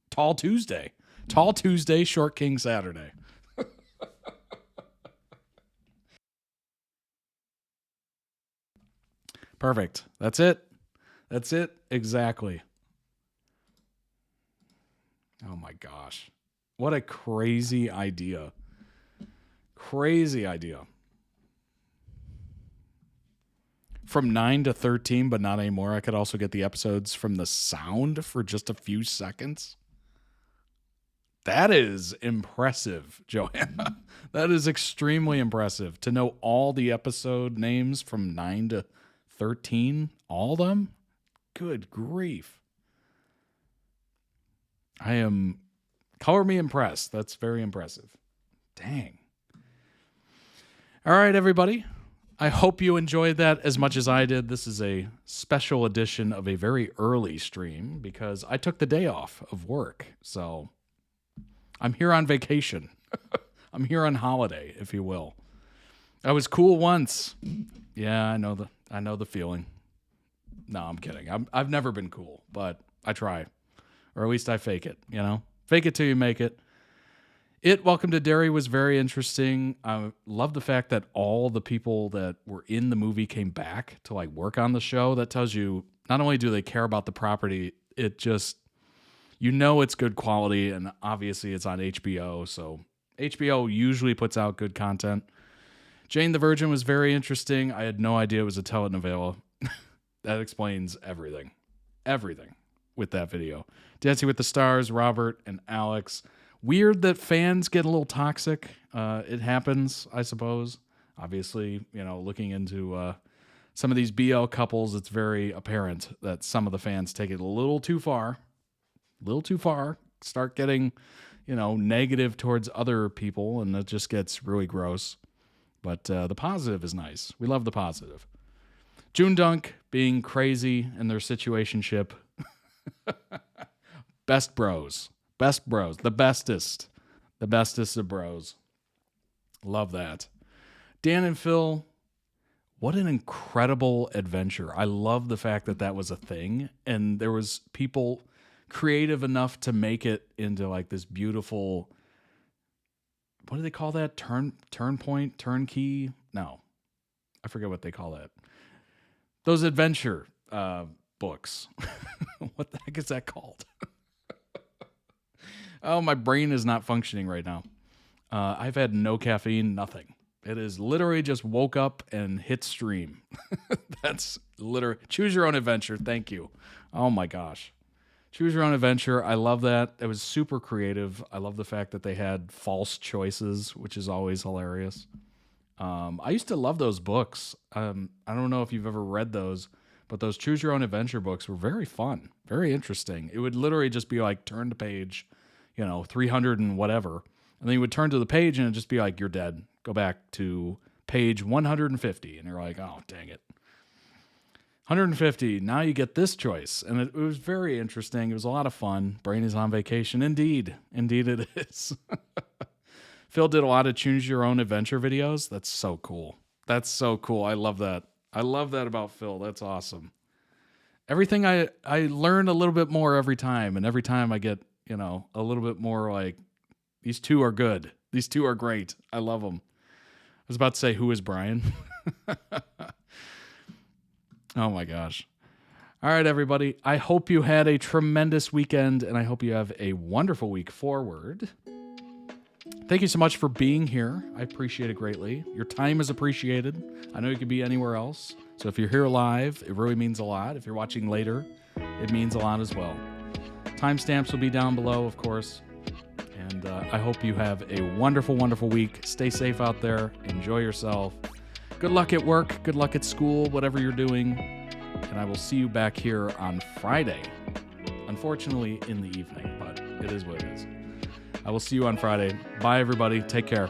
Tall Tuesday. Tall Tuesday, Short King Saturday. Perfect. That's it. That's it. Exactly. Oh my gosh. What a crazy idea. Crazy idea. From 9 to 13, but not anymore. I could also get the episodes from the sound for just a few seconds. That is impressive, Joanna. That is extremely impressive. To know all the episode names from 9 to 13, all of them? Good grief. I am, color me impressed. That's very impressive. Dang. All right, everybody. I hope you enjoyed that as much as I did. This is a special edition of a very early stream because I took the day off of work. So I'm here on vacation. I'm here on holiday, if you will. I was cool once. Yeah, I know the feeling. No, I'm kidding. I've never been cool, but I try. Or at least I fake it, you know? Fake it till you make it. Welcome to Derry was very interesting. I love the fact that all the people that were in the movie came back to like work on the show. That tells you not only do they care about the property, it just, you know, it's good quality, and obviously it's on HBO, so HBO usually puts out good content. Jane the Virgin was very interesting. I had no idea it was a telenovela. That explains everything. Everything with that video. Dancing with the Stars, Robert and Alix. Weird that fans get a little toxic. It happens, I suppose. Obviously, you know, looking into some of these BL couples, it's very apparent that some of the fans take it a little too far. A little too far. Start getting, you know, negative towards other people, and it just gets really gross. But the positive is nice. We love the positive. JoongDunk being crazy in their situationship. Best bros. Best bros. The bestest. The bestest of bros. Love that. Dan and Phil, what an incredible adventure. I love the fact that that was a thing. And there was people creative enough to make it into like this beautiful, what do they call that? Turn point? Turnkey? No. I forget what they call that. Those adventure books. What the heck is that called? Oh, my brain is not functioning right now. I've had no caffeine, nothing. It is literally just woke up and hit stream. That's literally, choose your own adventure. Thank you. Oh my gosh. Choose your own adventure. I love that. It was super creative. I love the fact that they had false choices, which is always hilarious. I used to love those books. I don't know if you've ever read those, but those Choose Your Own Adventure books were very fun, very interesting. It would literally just be like, turn to page, 300 and whatever. And then you would turn to the page and it'd just be like, you're dead. Go back to page 150. And you're like, oh, dang it. 150. Now you get this choice. And it was very interesting. It was a lot of fun. Brain is on vacation. Indeed. Indeed it is. Phil did a lot of Choose Your Own Adventure videos. That's so cool. That's so cool. I love that. I love that about Phil. That's awesome. Everything I learn a little bit more every time. And every time I get, a little bit more like, these two are good. These two are great. I love them. I was about to say, who is Brian? Oh my gosh. All right, everybody. I hope you had a tremendous weekend, and I hope you have a wonderful week forward. Thank you so much for being here. I appreciate it greatly. Your time is appreciated. I know you could be anywhere else. So if you're here live, it really means a lot. If you're watching later, it means a lot as well. Timestamps will be down below, of course. And I hope you have a wonderful, wonderful week. Stay safe out there. Enjoy yourself. Good luck at work. Good luck at school, whatever you're doing. And I will see you back here on Friday. Unfortunately, in the evening, but it is what it is. I will see you on Friday. Bye, everybody. Take care.